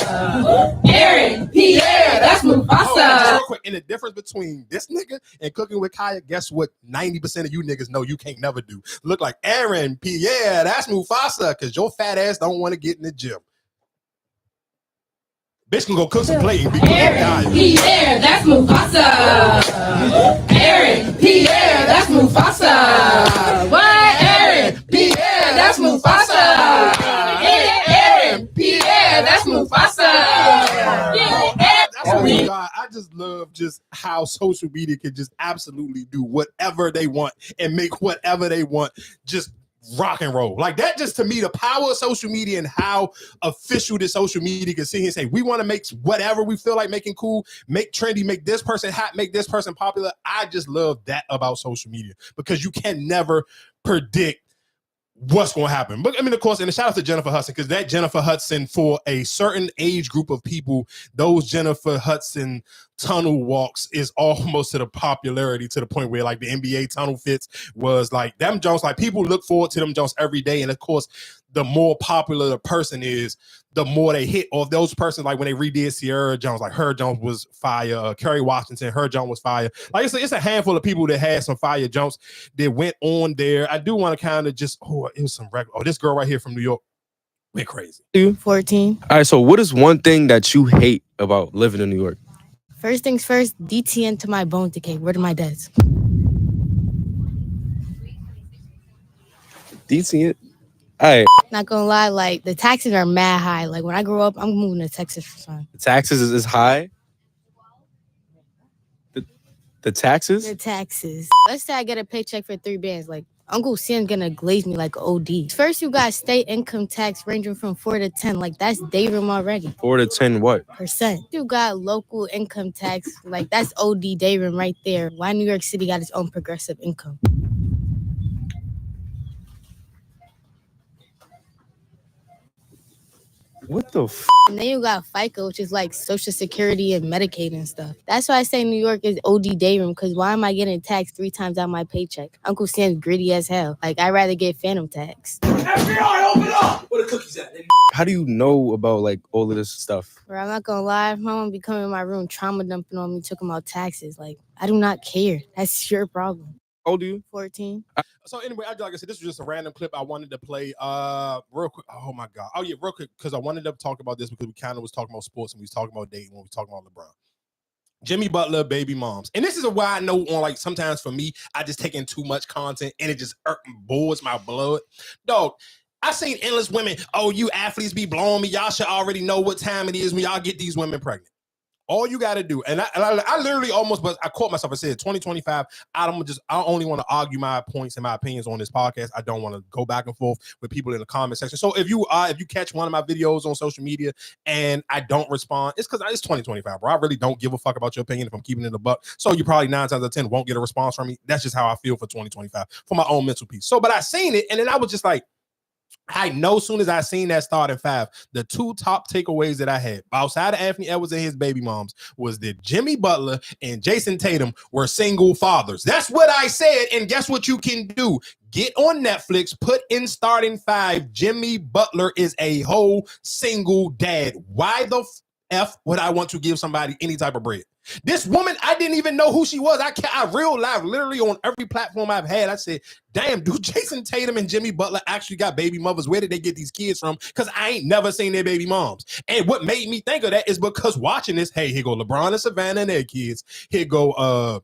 Aaron, Pierre, that's Mufasa. Real quick, and the difference between this nigga and cooking with Kaya, guess what 90% of you niggas know you can't never do? Look like Aaron, Pierre, that's Mufasa, because your fat ass don't want to get in the gym. Bitch can go cook some plate and be cooking with Kaya. Pierre, that's Mufasa. Aaron, Pierre, that's Mufasa. What? Aaron, Pierre, that's Mufasa. Aaron, Pierre, that's Mufasa. Oh my God, I just love just how social media can just absolutely do whatever they want and make whatever they want just rock and roll. Like that, just to me, the power of social media and how official this social media can sit here and say, we want to make whatever we feel like making cool, make trendy, make this person hot, make this person popular. I just love that about social media because you can never predict what's going to happen. But I mean, of course, and a shout out to Jennifer Hudson, because that Jennifer Hudson, for a certain age group of people, those Jennifer Hudson tunnel walks is almost to the popularity to the point where like the NBA tunnel fits was like them Jones, like people look forward to them Jones every day. And of course, the more popular the person is, the more they hit. Or those persons, like when they redid Sierra Jones, like her Jones was fire. Kerry Washington, her Jones was fire. Like it's a handful of people that had some fire jumps that went on there. I do want to kind of just, it was some record. This girl right here from New York went crazy. 14. All right, so what is one thing that you hate about living in New York? First things first, DTN to my bone decay. Where do my dads? DTN? All right. Not gonna lie, like the taxes are mad high. Like when I grow up, I'm moving to Texas for fun. The taxes is high? The taxes? The taxes. Let's say I get a paycheck for 3 bands. Like Uncle Sam's gonna glaze me like OD. First, you got state income tax ranging from 4 to 10. Like that's day room already. 4 to 10 what? %. You got local income tax. Like that's OD day room right there. Why New York City got its own progressive income? What the f? And then you got FICA, which is like Social Security and Medicaid and stuff. That's why I say New York is OD day room, because why am I getting taxed 3 times out my paycheck? Uncle Sam's gritty as hell. Like, I'd rather get phantom tax. FBI, open up! Where the cookies at? How do you know about like all of this stuff? Bro, I'm not gonna lie. My mom be coming in my room, trauma dumping on me, talking about taxes. Like, I do not care. That's your problem. How old are you? 14. So anyway, like I said, this was just a random clip I wanted to play real quick. Oh my God. Oh yeah, real quick, because I wanted to talk about this because we kind of was talking about sports and we was talking about dating when we was talking about LeBron. Jimmy Butler, baby moms. And this is why I know on like sometimes for me, I just take in too much content and it just bores my blood. Dog, I seen endless women. Oh, you athletes be blowing me. Y'all should already know what time it is when y'all get these women pregnant. All you got to do, and I literally almost, but I caught myself. I said 2025. I only want to argue my points and my opinions on this podcast. I don't want to go back and forth with people in the comment section. So if you catch one of my videos on social media and I don't respond, it's because it's 2025, bro. I really don't give a fuck about your opinion if I'm keeping it a buck. So you probably 9 times out of 10 won't get a response from me. That's just how I feel for 2025 for my own mental peace. So, but I seen it, and then I was just like, I know as soon as I seen that starting 5, the 2 top takeaways that I had outside of Anthony Edwards and his baby moms was that Jimmy Butler and Jason Tatum were single fathers. That's what I said. And guess what you can do? Get on Netflix, put in starting 5. Jimmy Butler is a whole single dad. Why the F would I want to give somebody any type of bread? This woman, I didn't even know who she was. I real live, literally on every platform I've had, I said, damn, dude, Jason Tatum and Jimmy Butler actually got baby mothers. Where did they get these kids from? Because I ain't never seen their baby moms. And what made me think of that is because watching this, hey, here go LeBron and Savannah and their kids. Here go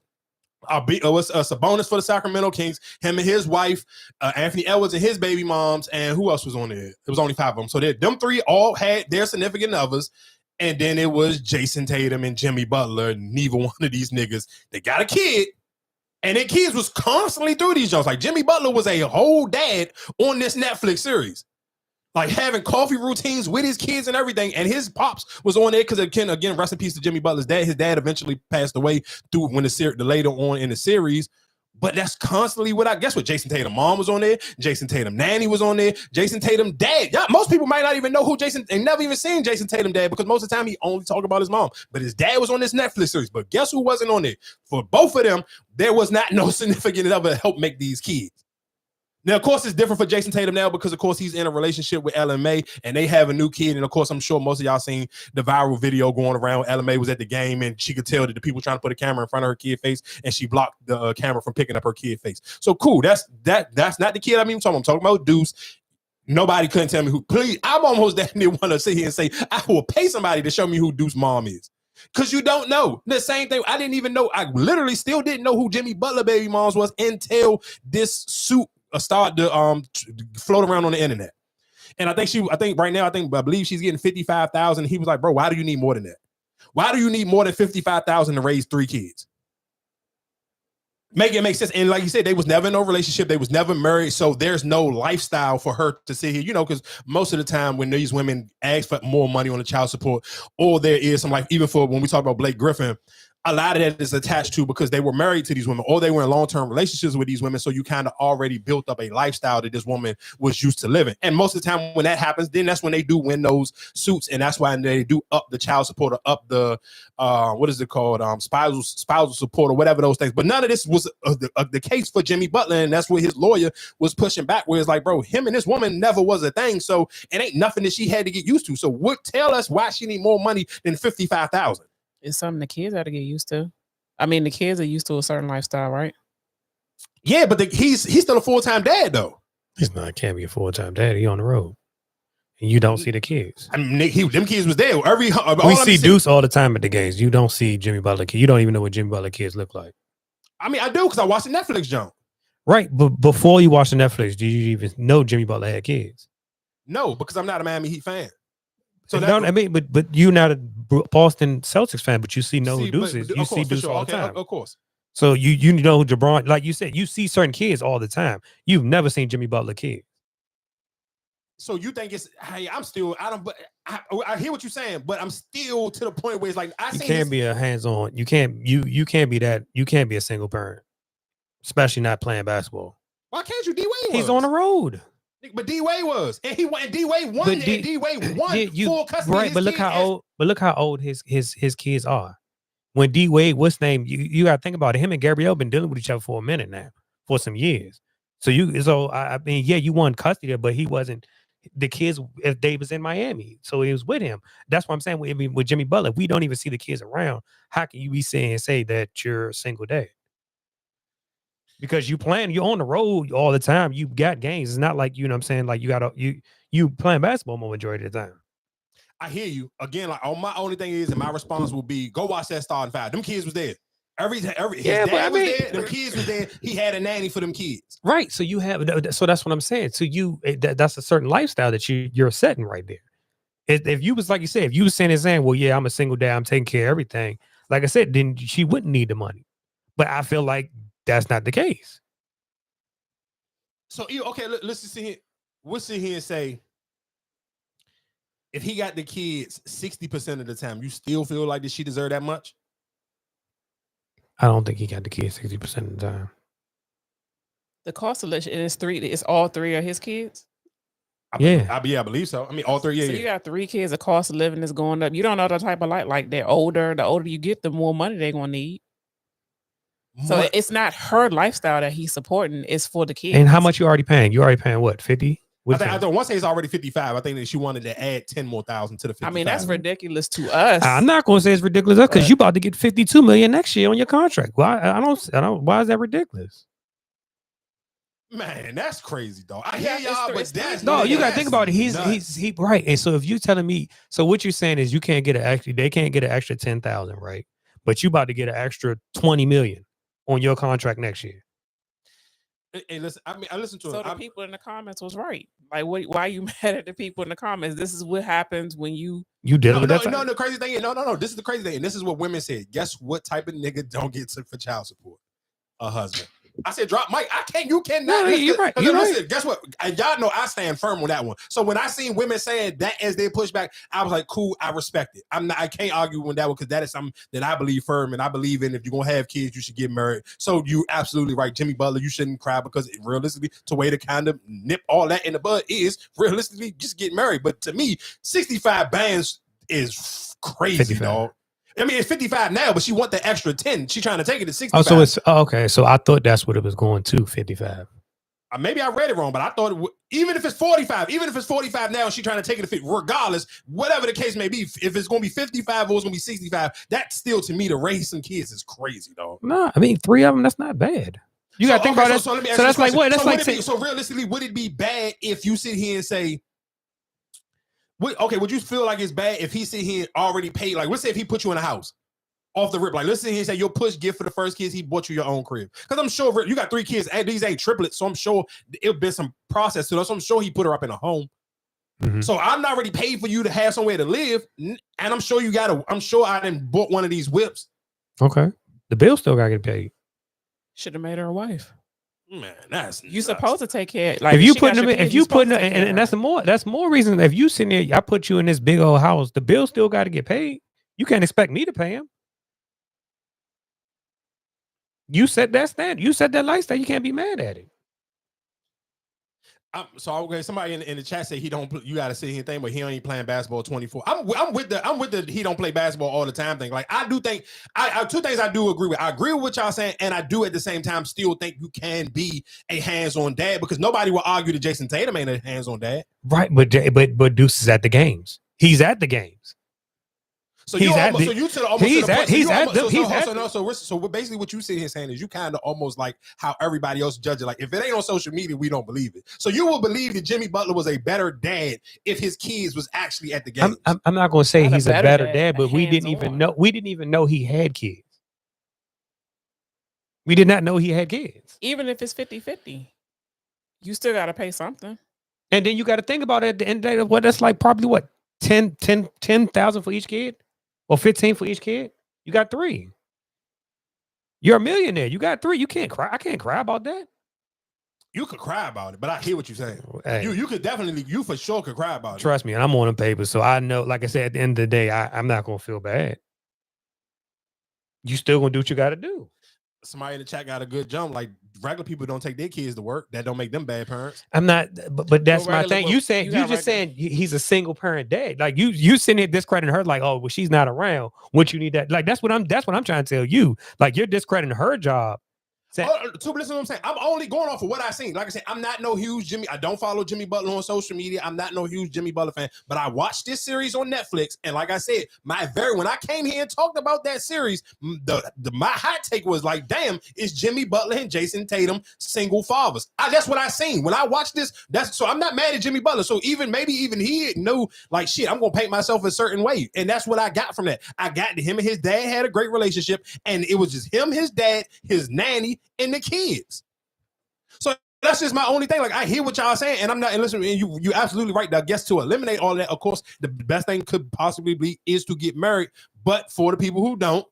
Sabonis for the Sacramento Kings, him and his wife, Anthony Edwards and his baby moms, and who else was on there? It was only 5 of them. So them 3 all had their significant others. And then it was Jason Tatum and Jimmy Butler. Neither one of these niggas, they got a kid. And their kids was constantly through these jobs. Like Jimmy Butler was a whole dad on this Netflix series. Like having coffee routines with his kids and everything. And his pops was on there because again, rest in peace to Jimmy Butler's dad. His dad eventually passed away through when the later on in the series. But that's constantly what I guess what Jason Tatum mom was on there. Jason Tatum nanny was on there. Jason Tatum dad. Yeah, most people might not even know who Jason, they never even seen Jason Tatum dad because most of the time he only talk about his mom. But his dad was on this Netflix series. But guess who wasn't on there? For both of them, there was not no significant other to help make these kids. Now, of course, it's different for Jason Tatum now because, of course, he's in a relationship with LMA and they have a new kid. And, of course, I'm sure most of y'all seen the viral video going around. LMA was at the game and she could tell that the people trying to put a camera in front of her kid face and she blocked the camera from picking up her kid face. So, cool. That's not the kid I'm even talking about. I'm talking about Deuce. Nobody couldn't tell me who. Please, I'm almost that near want to sit here and say, I will pay somebody to show me who Deuce's mom is. Because you don't know. The same thing. I didn't even know. I literally still didn't know who Jimmy Butler baby moms was until this suit started to float around on the internet. And I believe she's getting $55,000. He was like, bro, why do you need more than that? Why do you need more than $55,000 to raise 3 kids? Make it make sense. And like you said, they was never in no relationship. They was never married. So there's no lifestyle for her to sit here, because most of the time when these women ask for more money on the child support, or there is some, like, even for when we talk about Blake Griffin, a lot of that is attached to because they were married to these women or they were in long-term relationships with these women. So you kind of already built up a lifestyle that this woman was used to living. And most of the time when that happens, then that's when they do win those suits. And that's why they do up the child support or up the, what is it called? Spousal support or whatever those things. But none of this was the case for Jimmy Butler. And that's what his lawyer was pushing back where it's like, bro, him and this woman never was a thing. So it ain't nothing that she had to get used to. So what tell us why she need more money than $55,000? It's something the kids have to get used to. I mean, the kids are used to a certain lifestyle, right? Yeah, but he's still a full-time dad, though. He's not. Can't be a full-time dad. He on the road, and you don't see the kids. I mean, them kids was there. We see Deuce all the time at the games. You don't see Jimmy Butler kids. You don't even know what Jimmy Butler kids look like. I mean, I do because I watched the Netflix jump. Right, but before you watch the Netflix, did you even know Jimmy Butler had kids? No, because I'm not a Miami Heat fan. So no, I mean, but you're not a Boston Celtics fan, but you see Deuce is. You see Deuce all the time. Of course. So you know LeBron, like you said, you see certain kids all the time. You've never seen Jimmy Butler kids. So you think it's? Hey, I'm still. I hear what you're saying, but I'm still to the point where it's like you can't be a hands-on. You can't be that. You can't be a single parent, especially not playing basketball. Why can't you? D-Wade He's on the road. But D-Wade was, and D-Wade won, and D-Wade won full custody. Right, but look how old his kids are. When D-Wade, what's name? You got to think about it. Him and Gabrielle been dealing with each other for a minute now, for some years. So I mean, yeah, you won custody, but he wasn't. The kids, if they was in Miami, so he was with him. That's what I'm saying. With Jimmy Butler, we don't even see the kids around. How can you be say that you're a single dad? Because you're on the road all the time. You got games. It's not like, you know what I'm saying, like you playing basketball more majority of the time. I hear you. Again, like my only thing is, and my response will be, go watch that starting five. Them kids was there. His dad was there. Them kids was there. He had a nanny for them kids. Right. So so that's what I'm saying. So that's a certain lifestyle that you're setting right there. If you was, like you said, if you was saying, well, yeah, I'm a single dad, I'm taking care of everything. Like I said, then she wouldn't need the money. But I feel like that's not the case. So, okay, let's just sit here. We'll sit here and say, if he got the kids 60% of the time, you still feel like that she deserve that much? I don't think he got the kids 60% of the time. The cost of living is all three of his kids? I believe so. I mean, all three. So you got 3 kids, the cost of living is going up. You don't know the type of life, like they're older. The older you get, the more money they're going to need. So it's not her lifestyle that he's supporting. It's for the kids. And how much you already paying? You already paying what, 50? I don't want to say it's already 55. I think that she wanted to add 10 more thousand to the 55. I mean, that's ridiculous to us. I'm not going to say it's ridiculous because you about to get $52 million next year on your contract. Why? I don't. Why is that ridiculous? Man, that's crazy, dog. I hear y'all, but that's no. You got to think about it. He's right. And so if you telling me, so what you're saying is they can't get an extra 10,000, right? But you about to get an extra 20 million on your contract next year. Hey, listen, I mean, I listened to it. So the people in the comments was right. Like, why are you mad at the people in the comments? This is what happens when you deal with that. No, the crazy thing is, no. This is the crazy thing, and this is what women said. Guess what type of nigga don't get for child support? A husband. I said, drop Mike. You cannot. No, you're right. Listen, guess what? And y'all know I stand firm on that one. So when I seen women saying that as their pushback, I was like, cool, I respect it. I can't argue with that one because that is something that I believe firm and I believe in. If you're gonna have kids, you should get married. So you absolutely right. Jimmy Butler, you shouldn't cry because realistically, the way to kind of nip all that in the bud is realistically just get married. But to me, 65 bands is crazy, 55. Dog. I mean, it's 55 now, but she want the extra 10. She trying to take it to 65. Oh, so it's okay. So I thought that's what it was going to, 55. Maybe I read it wrong, but I thought even if it's 45 now, she trying to take it to 50. Regardless, whatever the case may be, if it's going to be 55 or it's going to be 65, that's still to me to raise some kids is crazy, dog. No, I mean 3 of them. That's not bad. You got to think about it. So that's like what? That's like so realistically, would it be bad if you sit here and say? Would you feel like it's bad if he sit here and already paid? Like, let's say if he put you in a house off the rip, like, let's sit here and say your push gift for the first kids, he bought you your own crib. Because I'm sure you got 3 kids, and these ain't triplets, so I'm sure it'll be some process to those. So I'm sure he put her up in a home. Mm-hmm. So I'm not already paid for you to have somewhere to live, and I'm sure I done bought one of these whips. Okay, the bill still gotta get paid. Should have made her a wife. Man, that's you supposed to take care. Like if you putting them, and that's more reason. If you sitting there, I put you in this big old house, the bill still got to get paid. You can't expect me to pay him. You set that standard. You set that lifestyle. You can't be mad at it. So okay, somebody in the chat say he don't. You got to sit here and think, but he ain't playing basketball 24. I'm with the he don't play basketball all the time thing. Like I do think I two things I do agree with. I agree with what y'all saying, and I do at the same time still think you can be a hands-on dad because nobody will argue that Jason Tatum ain't a hands-on dad. Right, but Deuce is at the games. He's at the games. So so basically what you sit here saying is you kind of almost like how everybody else judge it. Like if it ain't on social media, we don't believe it. So you will believe that Jimmy Butler was a better dad if his kids was actually at the game. I'm not going to say he's a better dad, but we didn't even know he had kids. We did not know he had kids. Even if it's 50-50, you still got to pay something. And then you got to think about it at the end of the day, what that's like probably what 10,000 for each kid. Or 15 for each kid. You got 3. You're a millionaire. You got 3. You can't cry. I can't cry about that. You could cry about it, but I hear what you're saying. Hey, you could definitely, you for sure could cry about it. Trust me, and I'm on the paper, so I know. Like I said, at the end of the day, I'm not gonna feel bad. You still gonna do what you got to do. Somebody in the chat got a good jump. Like regular people don't take their kids to work. That don't make them bad parents. I'm not, but that's my thing. You saying you just saying he's a single parent dad. Like you sitting here discrediting her. Like, oh, well, she's not around. What you need that? Like that's what I'm trying to tell you. Like you're discrediting her job. So listen to what I'm saying. I'm only going off of what I seen. Like I said, I'm not no huge Jimmy. I don't follow Jimmy Butler on social media. I'm not no huge Jimmy Butler fan. But I watched this series on Netflix, and like I said, when I came here and talked about that series, my hot take was like, damn, is Jimmy Butler and Jason Tatum single fathers? That's what I seen when I watched this. So I'm not mad at Jimmy Butler. So maybe even he knew like shit. I'm gonna paint myself a certain way, and that's what I got from that. I got him and his dad had a great relationship, and it was just him, his dad, his nanny, and the kids. So that's just my only thing. Like I hear what y'all saying, and I'm not. And listen, and you absolutely right. I guess to eliminate all that, of course, the best thing could possibly be is to get married. But for the people who don't,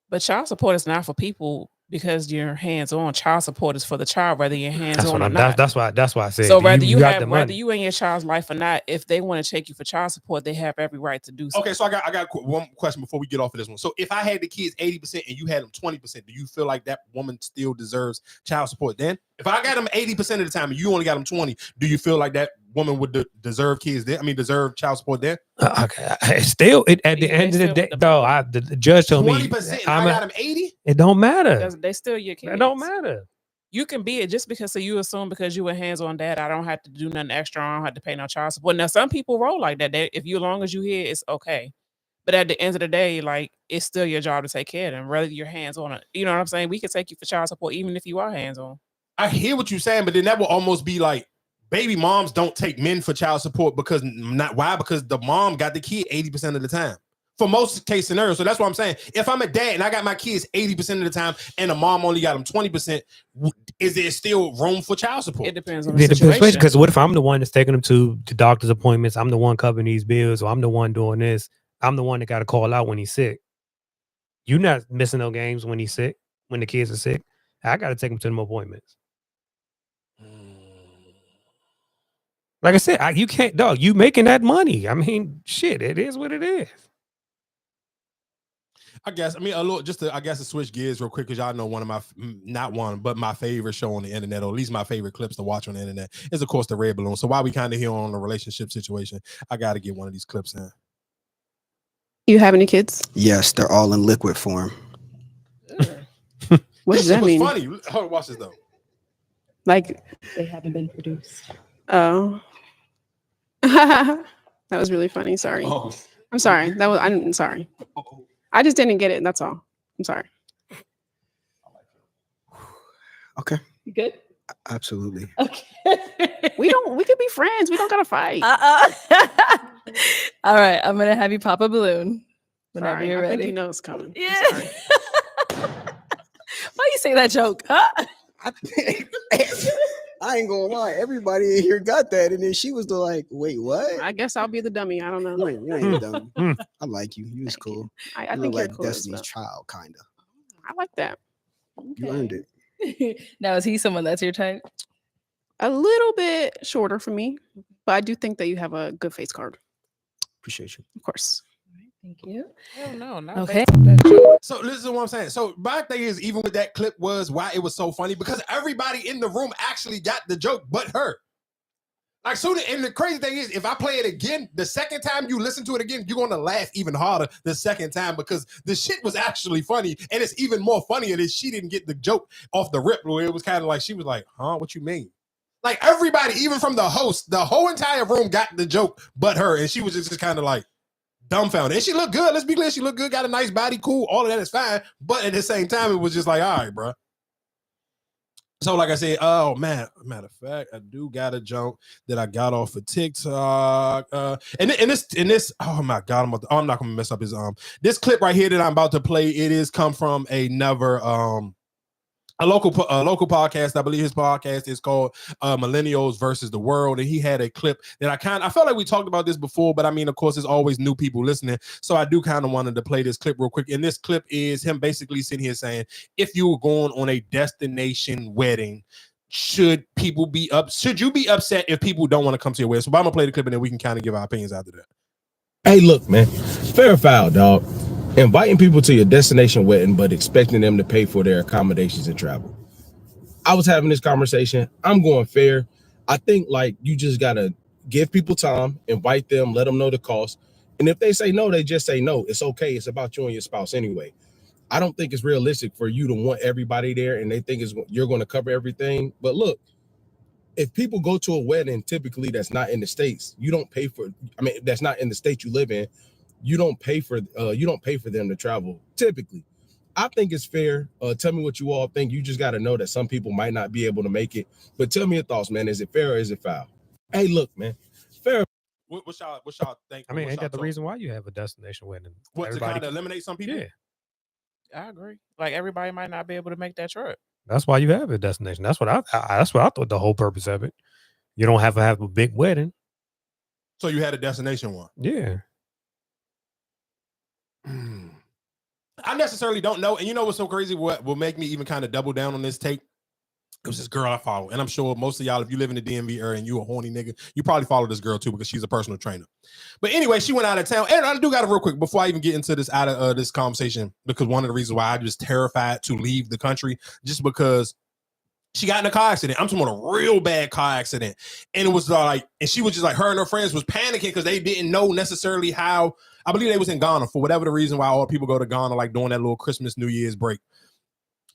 but child support is not for people because you're hands on. Child support is for the child, whether you're hands on or not. That's why I said. So whether you in your child's life or not, if they want to take you for child support, they have every right to do so. Okay, so I got one question before we get off of this one. So if I had the kids 80% and you had them 20%, do you feel like that woman still deserves child support? Then, if I got them 80% of the time and you only got them 20, do you feel like that woman would deserve kids there? I mean, deserve child support there? Okay, still, at the end of the day, though, the judge told me 20%. I got them 80. It don't matter. They still your kids. It don't matter. You can be it just because you assume because you a hands-on dad, I don't have to do nothing extra. I don't have to pay no child support. Now, some people roll like that. If you, as long as you here, it's okay. But at the end of the day, like it's still your job to take care of them, whether you're hands-on. You know what I'm saying? We could take you for child support even if you are hands-on. I hear what you're saying, but then that will almost be like baby moms don't take men for child support because the mom got the kid 80% of the time for most case scenarios. So that's what I'm saying. If I'm a dad and I got my kids 80% of the time and the mom only got them 20%, is there still room for child support? It depends on the situation. Because what if I'm the one that's taking them to doctor's appointments? I'm the one covering these bills, or I'm the one doing this. I'm the one that got to call out when he's sick. You're not missing no games when he's sick, when the kids are sick. I got to take them to them appointments. Like I said, you can't, dog. You making that money. I mean, shit, it is what it is. I guess, a little, to switch gears real quick, because y'all know my favorite show on the internet, or at least my favorite clips to watch on the internet is, of course, the Red Balloon. So while we kind of here on the relationship situation, I got to get one of these clips in. You have any kids? Yes, they're all in liquid form. What does that mean? Funny. Hold on, watch this though. Like they haven't been produced. Oh. That was really funny. Sorry. Oh. I'm sorry. I'm sorry. I just didn't get it. That's all. I'm sorry. Okay. You good? Absolutely. Okay. We could be friends. We don't gotta fight. All right. I'm gonna have you pop a balloon whenever Sorry, you're ready. I think you know it's coming. Yeah. Why you say that joke? Huh? I ain't gonna lie, everybody in here got that, and then she was like, "Wait, what?" I guess I'll be the dummy. I don't know. You ain't dumb. I like you. You was cool. I you think look you're like cool. Destiny's Child, kind of. I like that. You earned it. Now, is he someone that's your type? A little bit shorter for me, but I do think that you have a good face card. Appreciate you. Of course. Thank you. Hell no, not Okay. that joke. So listen to what I'm saying. So my thing is, even with that clip was why it was so funny because everybody in the room actually got the joke, but her. Like so, and the crazy thing is, if I play it again, the second time you listen to it again, you're gonna laugh even harder the second time because the shit was actually funny, and it's even more funnier that she didn't get the joke off the rip. Where it was kind of like she was like, "Huh? What you mean?" Like everybody, even from the host, the whole entire room got the joke, but her, and she was just kind of like dumbfounded. And she looked good. Let's be clear, she looked good, got a nice body, cool. All of that is fine, but at the same time, it was just like, all right, bro. So, like I said, oh man, matter of fact, I do got a joke that I got off of TikTok. And this, oh my god, I'm not gonna mess up his this clip right here that I'm about to play. It is come from another a local podcast. I believe his podcast is called Millennials versus the World, and he had a clip that I felt like we talked about this before, but I mean, of course, there's always new people listening, so I do kind of wanted to play this clip real quick. And this clip is him basically sitting here saying, if you were going on a destination wedding, should you be upset if people don't want to come to your wedding? So I'm gonna play the clip and then we can kind of give our opinions after that. Hey, look, man, fair or foul, dog. Inviting people to your destination wedding, but expecting them to pay for their accommodations and travel. I was having this conversation. I'm going fair. I think like you just gotta give people time, invite them, let them know the cost. And if they say no, they just say no. It's okay. It's about you and your spouse anyway. I don't think it's realistic for you to want everybody there and they think you're going to cover everything. But look, if people go to a wedding, typically that's not in the States, you don't pay for, I mean, that's not in the state you live in. You don't pay for them to travel. Typically, I think it's fair. Tell me what you all think. You just got to know that some people might not be able to make it. But tell me your thoughts, man. Is it fair or is it foul? Hey, look, man. Fair. What y'all think? I mean, ain't that the reason why you have a destination wedding? What, to kind of eliminate some people? Yeah, I agree. Like everybody might not be able to make that trip. that's why you have a destination. That's what I thought the whole purpose of it. You don't have to have a big wedding. So you had a destination one. Yeah. I necessarily don't know. And you know what's so crazy? What will make me even kind of double down on this take? It was this girl I follow. And I'm sure most of y'all, if you live in the DMV area and you a horny nigga, you probably follow this girl too because she's a personal trainer. But anyway, she went out of town. And I do got it real quick before I even get into this out of this conversation, because one of the reasons why I was terrified to leave the country, just because she got in a car accident. I'm talking about a real bad car accident. And it was like, and she was just like, her and her friends was panicking because they didn't know necessarily how. I believe they was in Ghana for whatever the reason why all people go to Ghana, like during that little Christmas, New Year's break.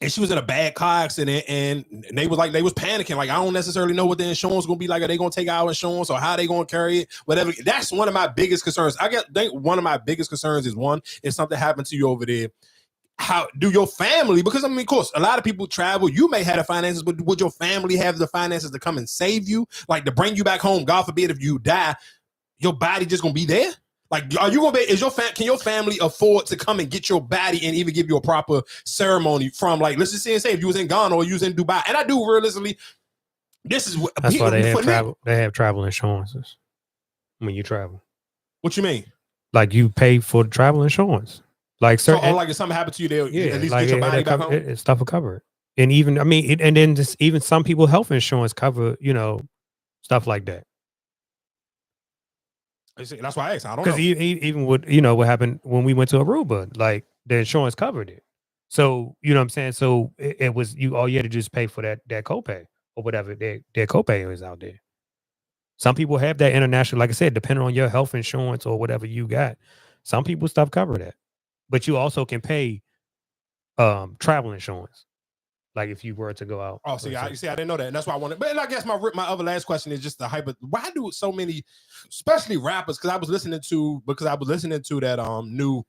And she was in a bad car accident, and they was panicking. Like, I don't necessarily know what the insurance is going to be like. Are they going to take our insurance or how they going to carry it? Whatever. That's one of my biggest concerns. Think one of my biggest concerns is, one, if something happened to you over there, how do your family, because I mean, of course, a lot of people travel. You may have the finances, but would your family have the finances to come and save you? Like to bring you back home? God forbid if you die, your body just going to be there? Like, are you gonna be? Can your family afford to come and get your body and even give you a proper ceremony from, like, let's just say if you was in Ghana or you was in Dubai? And I do realistically, this is that's why they have travel. They have travel insurances when you travel. What you mean? Like you pay for the travel insurance. Like certain, so, like if something happened to you, they'll at least get your body back home. Stuff will cover it. And even and then even some people health insurance cover stuff like that. That's why I asked. I don't know. Because even with what happened when we went to Aruba, like the insurance covered it. So you know what I'm saying. So it was all you had to just pay for that copay or whatever their copay is out there. Some people have that international, like I said, depending on your health insurance or whatever you got. Some people stuff cover that, but you also can pay travel insurance. Like if you were to go out. Oh, see, I didn't know that. And that's why I wanted. But I guess my other last question is just the hype. Why do so many, especially rappers? Because I was listening to that new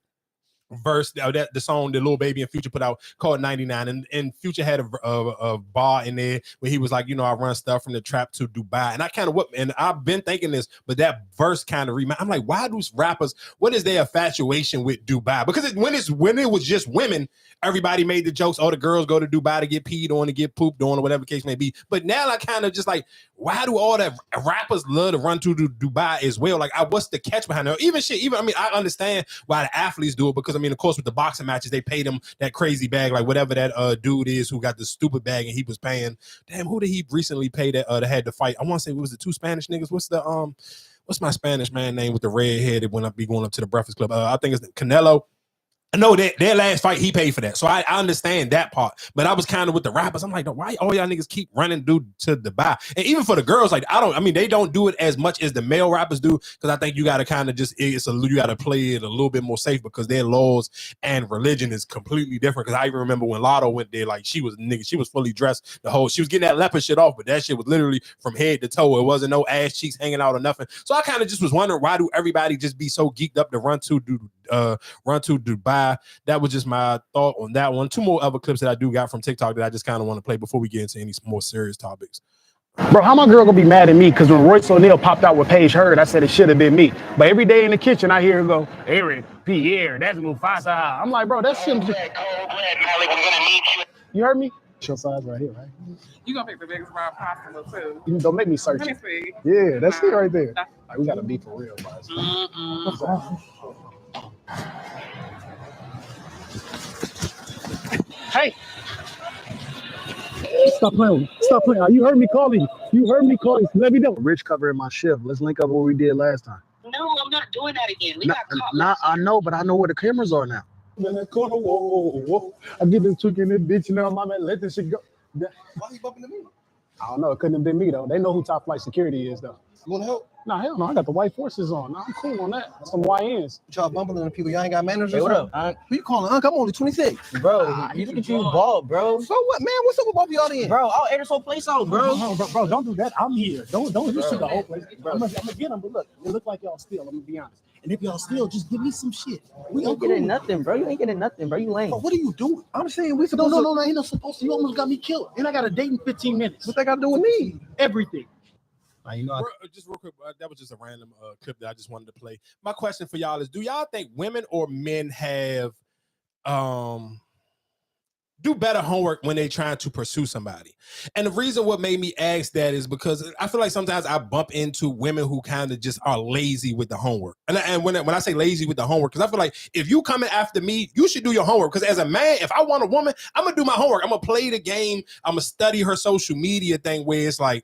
verse, that the song that Lil Baby and Future put out called 99, and Future had a bar in there where he was like, I run stuff from the trap to Dubai, and I kind of and I've been thinking this, but that verse kind of I'm like, why do rappers? What is their infatuation with Dubai? Because when it was just women, everybody made the jokes. Oh, the girls go to Dubai to get peed on, to get pooped on, or whatever the case may be. But now I kind of just like, why do all the rappers love to run to Dubai as well? Like, what's the catch behind it? I understand why the athletes do it, because of course, with the boxing matches, they paid them that crazy bag, like whatever that dude is who got the stupid bag, and he was paying. Damn, who did he recently pay that had to fight? I want to say, was it two Spanish niggas? what's my Spanish man name with the red head that when I be going up to the Breakfast Club? I think it's Canelo. No, their last fight, he paid for that. So I understand that part. But I was kind of with the rappers. I'm like, why all y'all niggas keep running to Dubai? And even for the girls, like, they don't do it as much as the male rappers do. Because I think you got to kind of just, you got to play it a little bit more safe because their laws and religion is completely different. Because I even remember when Lotto went there, like, she was fully dressed. She was getting that leopard shit off, but that shit was literally from head to toe. It wasn't no ass cheeks hanging out or nothing. So I kind of just was wondering, why do everybody just be so geeked up to run to Dubai? That was just my thought on that one. Two more other clips that I do got from TikTok that I just kind of want to play before we get into any more serious topics. Bro, how my girl gonna be mad at me? Because when Royce O'Neal popped out with Paige Heard, I said it should have been me. But every day in the kitchen, I hear her go, Aaron, Pierre, that's Mufasa. I'm like, bro, that's simple. You heard me? It's your size right here, right? You gonna pick the biggest round possible too. You don't make me search it. Yeah, that's it right there. Like, we gotta be for real, guys. Hey! Stop playing. Stop playing. You heard me calling. Let me know. Rich covering my shift. Let's link up what we did last time. No, I'm not doing that again. We got caught. Nah, I know, but I know where the cameras are now. In that corner, whoa. I get this trick in this bitch, and my man, let this shit go. Why you bumping to me? I don't know. It couldn't have been me, though. They know who top flight security is, though. You want to help? Nah, hell no. I got the white forces on. Nah, I'm cool on that. Some YNs. Y'all bumping into people. Y'all ain't got managers. Hey, what up? Who you calling? I'm only 26. Bro, you look at you bald, bro. So what, man? What's up with both of y'all then? Bro, I'll air this whole place out, bro. Bro, don't do that. I'm here. Don't you see the whole place. I'm gonna get them, but look, it look like y'all steal. I'm gonna be honest. And if y'all steal, just give me some shit. We ain't getting nothing, bro. You ain't getting nothing, bro. You lame. Bro, what are you doing? I'm saying we supposed to. No, ain't no supposed to. You almost got me killed. And I got a date in 15 minutes. What they got to do with me? Everything. Just real quick, that was just a random clip that I just wanted to play. My question for y'all is, do y'all think women or men have do better homework when they trying to pursue somebody? And the reason what made me ask that is because I feel like sometimes I bump into women who kind of just are lazy with the homework. And when I say lazy with the homework, because I feel like if you coming after me, you should do your homework. Because as a man, if I want a woman, I'm gonna do my homework. I'm gonna play the game. I'm gonna study her social media thing where it's like,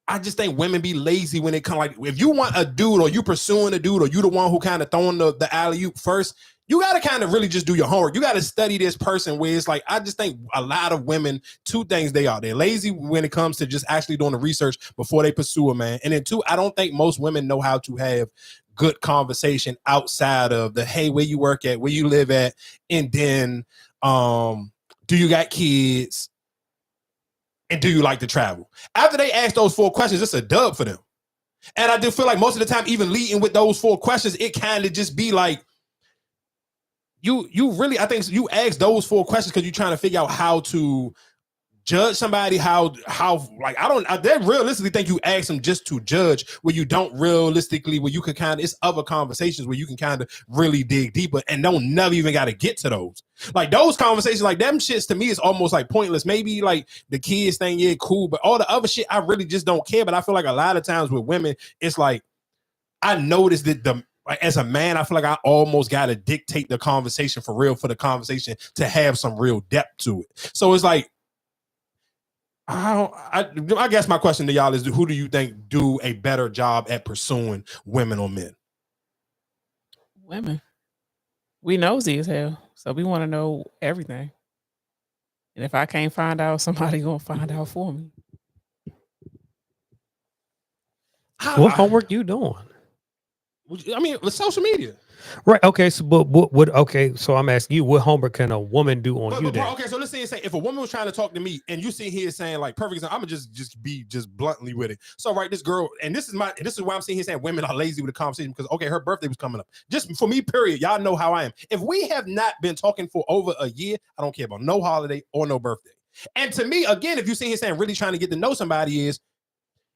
I just think women be lazy when it come, like, if you want a dude or you pursuing a dude or you the one who kind of throwing the alley-oop first, you got to kind of really just do your homework. You got to study this person where it's like, I just think a lot of women, two things they are. They're lazy when it comes to just actually doing the research before they pursue a man. And then two, I don't think most women know how to have good conversation outside of the, hey, where you work at, where you live at, and then do you got kids? And do you like to travel? After they ask those 4 questions, it's a dub for them. And I do feel like most of the time, even leading with those 4 questions, it kind of just be like, you really, I think you ask those 4 questions because you're trying to figure out how to judge somebody, how like, I realistically think you ask them just to judge, where you don't realistically, where you can kind of, it's other conversations where you can kind of really dig deeper and don't never even got to get to those. Like those conversations, like them shits to me is almost like pointless. Maybe like the kids thing, yeah, cool, but all the other shit, I really just don't care. But I feel like a lot of times with women, it's like, I noticed that as a man, I feel like I almost got to dictate the conversation for real, for the conversation to have some real depth to it. So it's like, I guess my question to y'all is, who do you think do a better job at pursuing women or men? Women. We nosy as hell, so we want to know everything. And if I can't find out, somebody gonna find out for me. What homework you doing? I mean, with social media. Right. Okay. So, but what? Okay. So I'm asking you, what homework can a woman do on you? Then? Okay. So let's say if a woman was trying to talk to me, and you sit here saying like, perfect example, I'm gonna just be bluntly with it. So right, this girl, and this is why I'm sitting here saying women are lazy with the conversation because okay, her birthday was coming up. Just for me, period. Y'all know how I am. If we have not been talking for over a year, I don't care about no holiday or no birthday. And to me, again, if you sit here saying really trying to get to know somebody is,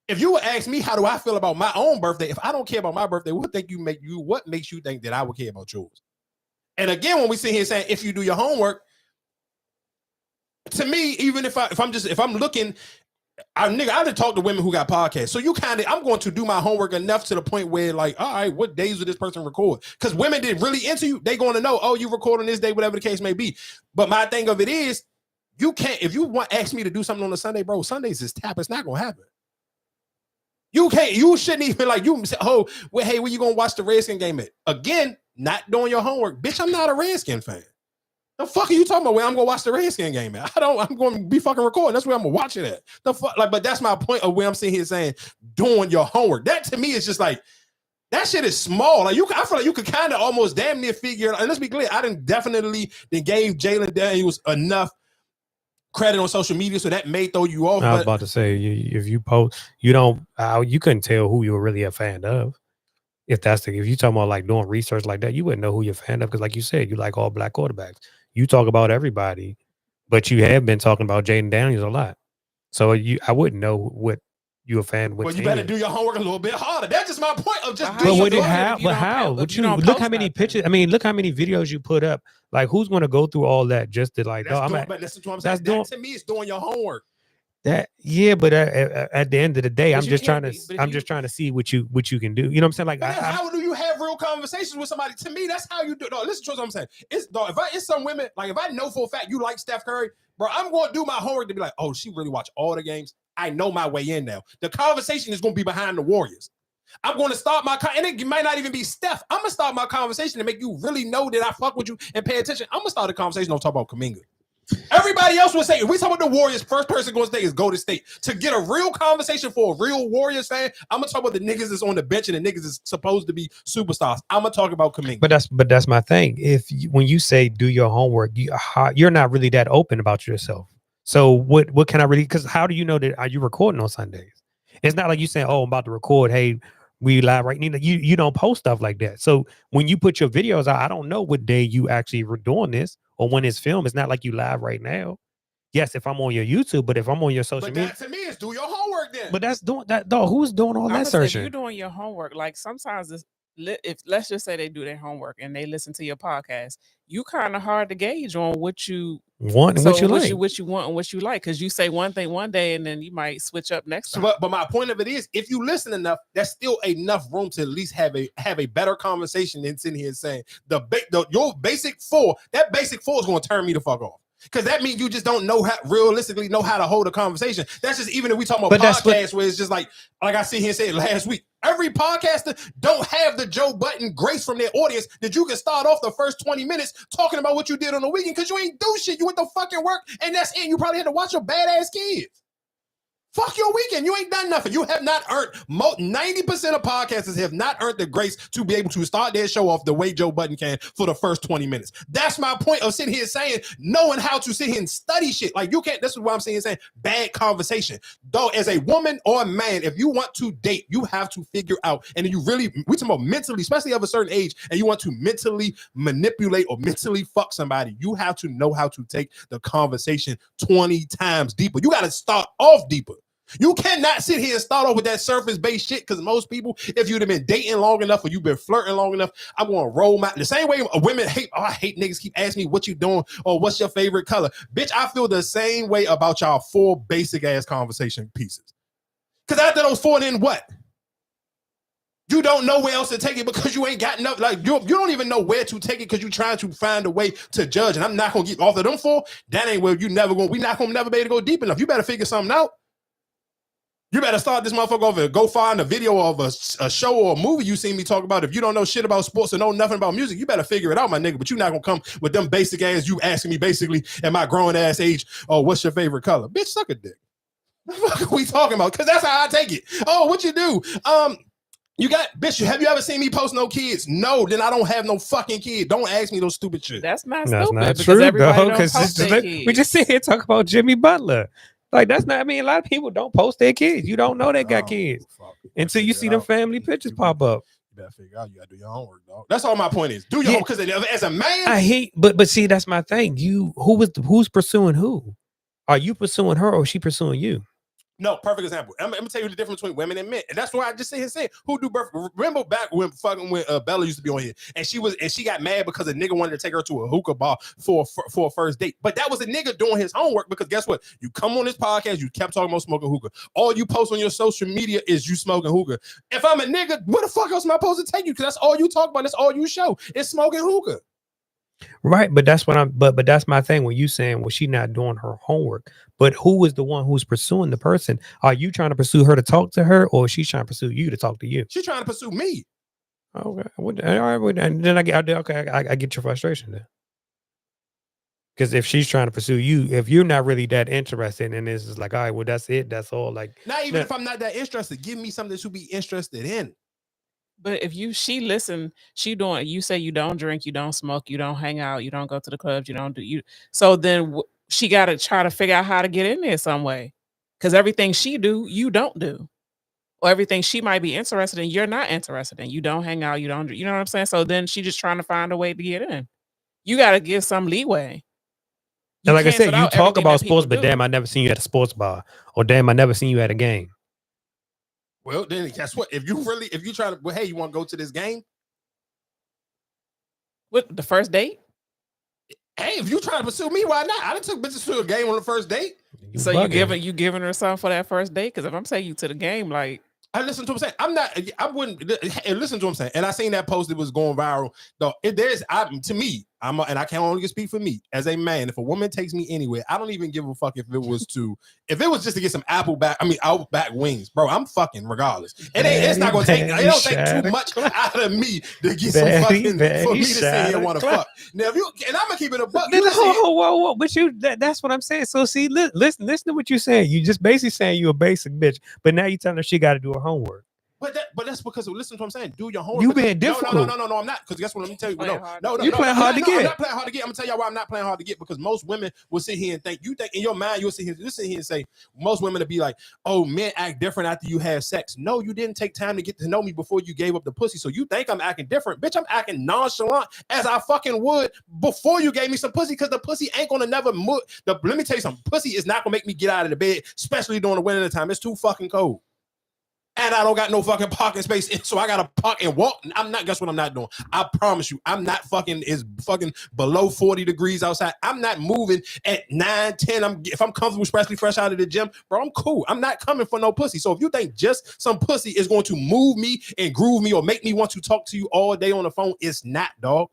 if you would ask me how do I feel about my own birthday, if I don't care about my birthday, what makes you think that I would care about yours? And again, when we sit here saying if you do your homework, to me, even if I'm looking, I done talked to women who got podcasts. So I'm going to do my homework enough to the point where like, all right, what days will this person record? Because women did really into you, they going to know, oh, you record on this day, whatever the case may be. But my thing of it is, you can't, if you ask me to do something on a Sunday, bro, Sundays is tap, it's not going to happen. You can't. You shouldn't even like you say, oh, well, hey, where you gonna watch the Redskin game at? Again, not doing your homework, bitch. I'm not a Redskin fan. The fuck are you talking about? Where I'm gonna watch the Redskin game at? I'm going to be fucking recording. That's where I'm gonna watch it at. The fuck, like, but that's my point of where I'm sitting here saying doing your homework. That to me is just like that shit is small. Like I feel like you could kind of almost damn near figure. And let's be clear, I didn't definitely gave Jalen Daniels enough credit on social media, so that may throw you off. I was about to say, if you post, you don't, you couldn't tell who you were really a fan of. If you talking about like doing research like that, you wouldn't know who you're a fan of because, like you said, you like all black quarterbacks. You talk about everybody, but you have been talking about Jayden Daniels a lot. So I wouldn't know what you a fan with. Well, you better do your homework a little bit harder. That's just my point of just. How? Look how many pictures. I mean, look how many videos you put up. Like, who's going to go through all that just to like? But listen to what I'm saying. That to me is doing your homework. But at the end of the day, I'm just trying to see what you can do. You know what I'm saying? Like, how do you have real conversations with somebody? To me, that's how you do. No, listen to what I'm saying. It's some women, like if I know for a fact you like Steph Curry, bro, I'm going to do my homework to be like, oh, she really watched all the games. I know my way in now. The conversation is going to be behind the Warriors. I'm going to start and it might not even be Steph. I'm going to start my conversation to make you really know that I fuck with you and pay attention. I'm going to start a conversation on talk about Kuminga. Everybody else would say, if we talk about the Warriors, first person going to stay is Golden State. To get a real conversation for a real Warriors fan, I'm going to talk about the niggas that's on the bench and the niggas that's supposed to be superstars. I'm going to talk about Kuminga. But that's my thing. When you say do your homework, you're not really that open about yourself. So what can I really, because how do you know that, are you recording on Sundays? It's not like you saying, oh, I'm about to record. Hey, we live right now. You don't post stuff like that. So when you put your videos out, I don't know what day you actually were doing this or when it's filmed. It's not like you live right now. Yes, if I'm on your YouTube, but if I'm on your social media. But that to me is do your homework then. But that's doing that, dog. Who's doing all that searching? You're doing your homework. Like sometimes if let's just say they do their homework and they listen to your podcast, you kind of hard to gauge on what you want and what you like. What you want and what you like, because you say one thing one day and then you might switch up next time. But my point of it is, if you listen enough, there's still enough room to at least have a better conversation than sitting here saying your basic four. That basic four is going to turn me the fuck off. Because that means you just don't realistically know how to hold a conversation. That's just even if we talk about podcasts where it's just like I sit here and said last week, every podcaster don't have the Joe Budden grace from their audience that you can start off the first 20 minutes talking about what you did on the weekend because you ain't do shit. You went to fucking work and that's it. You probably had to watch your badass kids. Fuck your weekend. You ain't done nothing. You have not earned 90% of podcasters have not earned the grace to be able to start their show off the way Joe Budden can for the first 20 minutes. That's my point of sitting here saying, knowing how to sit here and study shit. Like you can't, this is what I'm saying, bad conversation. Though as a woman or a man, if you want to date, you have to figure out, and you really, we talking about mentally, especially of a certain age, and you want to mentally manipulate or mentally fuck somebody, you have to know how to take the conversation 20 times deeper. You got to start off deeper. You cannot sit here and start off with that surface-based shit because most people, if you'd have been dating long enough or you've been flirting long enough, I'm going to roll the same way women hate, I hate niggas keep asking me what you doing or what's your favorite color. Bitch, I feel the same way about y'all 4 basic-ass conversation pieces. Because after those 4, then what? You don't know where else to take it because you ain't got enough. Like you don't even know where to take it because you're trying to find a way to judge. And I'm not going to get off of them 4. That ain't where we're not going to be able to go deep enough. You better figure something out. You better start this motherfucker over and go find a video of a show or a movie you seen me talk about. If you don't know shit about sports or know nothing about music, you better figure it out, my nigga. But you're not going to come with them basic ass, you asking me basically at my grown ass age, oh, what's your favorite color? Bitch, suck a dick. What the fuck are we talking about? Because that's how I take it. Oh, what you do? You got, bitch, have you ever seen me post no kids? No, then I don't have no fucking kid. Don't ask me those stupid shit. That's not That's stupid. not because true, everybody though. don't post their kids. We just sit here and talk about Jimmy Butler. Like, that's not, I mean, a lot of people don't post their kids. You don't know they got kids until you see them family pictures pop up. You better figure out, you got to do your homework, dog. That's all my point is. Do your homework, because as a man. I hate, but see, that's my thing. Who's pursuing who? Are you pursuing her or is she pursuing you? No, perfect example. I'm gonna tell you the difference between women and men, and that's why I just sit here and say, who do birth? Remember back when fucking when Bella used to be on here, and she got mad because a nigga wanted to take her to a hookah bar for a first date, but that was a nigga doing his homework because guess what? You come on this podcast, you kept talking about smoking hookah. All you post on your social media is you smoking hookah. If I'm a nigga, where the fuck else am I supposed to take you? Because that's all you talk about. That's all you show. It's smoking hookah. Right, but that's what I'm. But that's my thing. When you saying, well, she not doing her homework, but who is the one who's pursuing the person? Are you trying to pursue her to talk to her, or is she trying to pursue you to talk to you? She's trying to pursue me. Okay, all right, and then I get your frustration then. Because if she's trying to pursue you, if you're not really that interested, and it's just like, all right, well, that's it, that's all. Like, not even if I'm not that interested, give me something to be interested in. But if she listen, you say you don't drink, you don't smoke, you don't hang out, you don't go to the clubs, you don't do you. So then she got to try to figure out how to get in there some way, because everything she do, you don't do, or everything she might be interested in, you're not interested in. You don't hang out, you don't, you know what I'm saying? So then she just trying to find a way to get in. You got to give some leeway. And like I said, you talk about sports, but damn, I never seen you at a sports bar, or damn, I never seen you at a game. Well, then guess what? If you try to, well, hey, you want to go to this game? What, the first date? Hey, if you try to pursue me, why not? I done took bitches to a game on the first date. So you giving her something for that first date? Because if I'm taking you to the game, like, I listen to what I'm saying. I wouldn't listen to what I'm saying. And I seen that post that was going viral. Though to me, and I can only speak for me as a man. If a woman takes me anywhere, I don't even give a fuck if it was just to get some Outback wings, bro. I'm fucking regardless. It's not gonna take. It don't take too much out of me to get some fucking for me to sit here and want to fuck. Now, and I'm gonna keep it a buck. Whoa. But that's what I'm saying. So see, listen to what you're saying. You just basically saying you a basic bitch, but now you telling her she got to do her homework. But that's because listen to what I'm saying. Do your homework. You being difficult. No, I'm not. Because guess what? Let me tell you. No, you playing hard to get. I'm not playing hard to get. I'm gonna tell you why I'm not playing hard to get. Because most women will sit here and think in your mind you'll sit here and say most women will be like, oh, men act different after you have sex. No, you didn't take time to get to know me before you gave up the pussy. So you think I'm acting different, bitch? I'm acting nonchalant as I fucking would before you gave me some pussy. Because the pussy ain't gonna never move. Let me tell you something. Pussy is not gonna make me get out of the bed, especially during the winter time. It's too fucking cold. And I don't got no fucking parking space, so I gotta park and walk. Guess what I'm not doing? I promise you, I'm not fucking. It's fucking below 40 degrees outside. I'm not moving at 9, 10. If I'm comfortable, especially fresh out of the gym, bro, I'm cool. I'm not coming for no pussy. So if you think just some pussy is going to move me and groove me or make me want to talk to you all day on the phone, it's not, dog.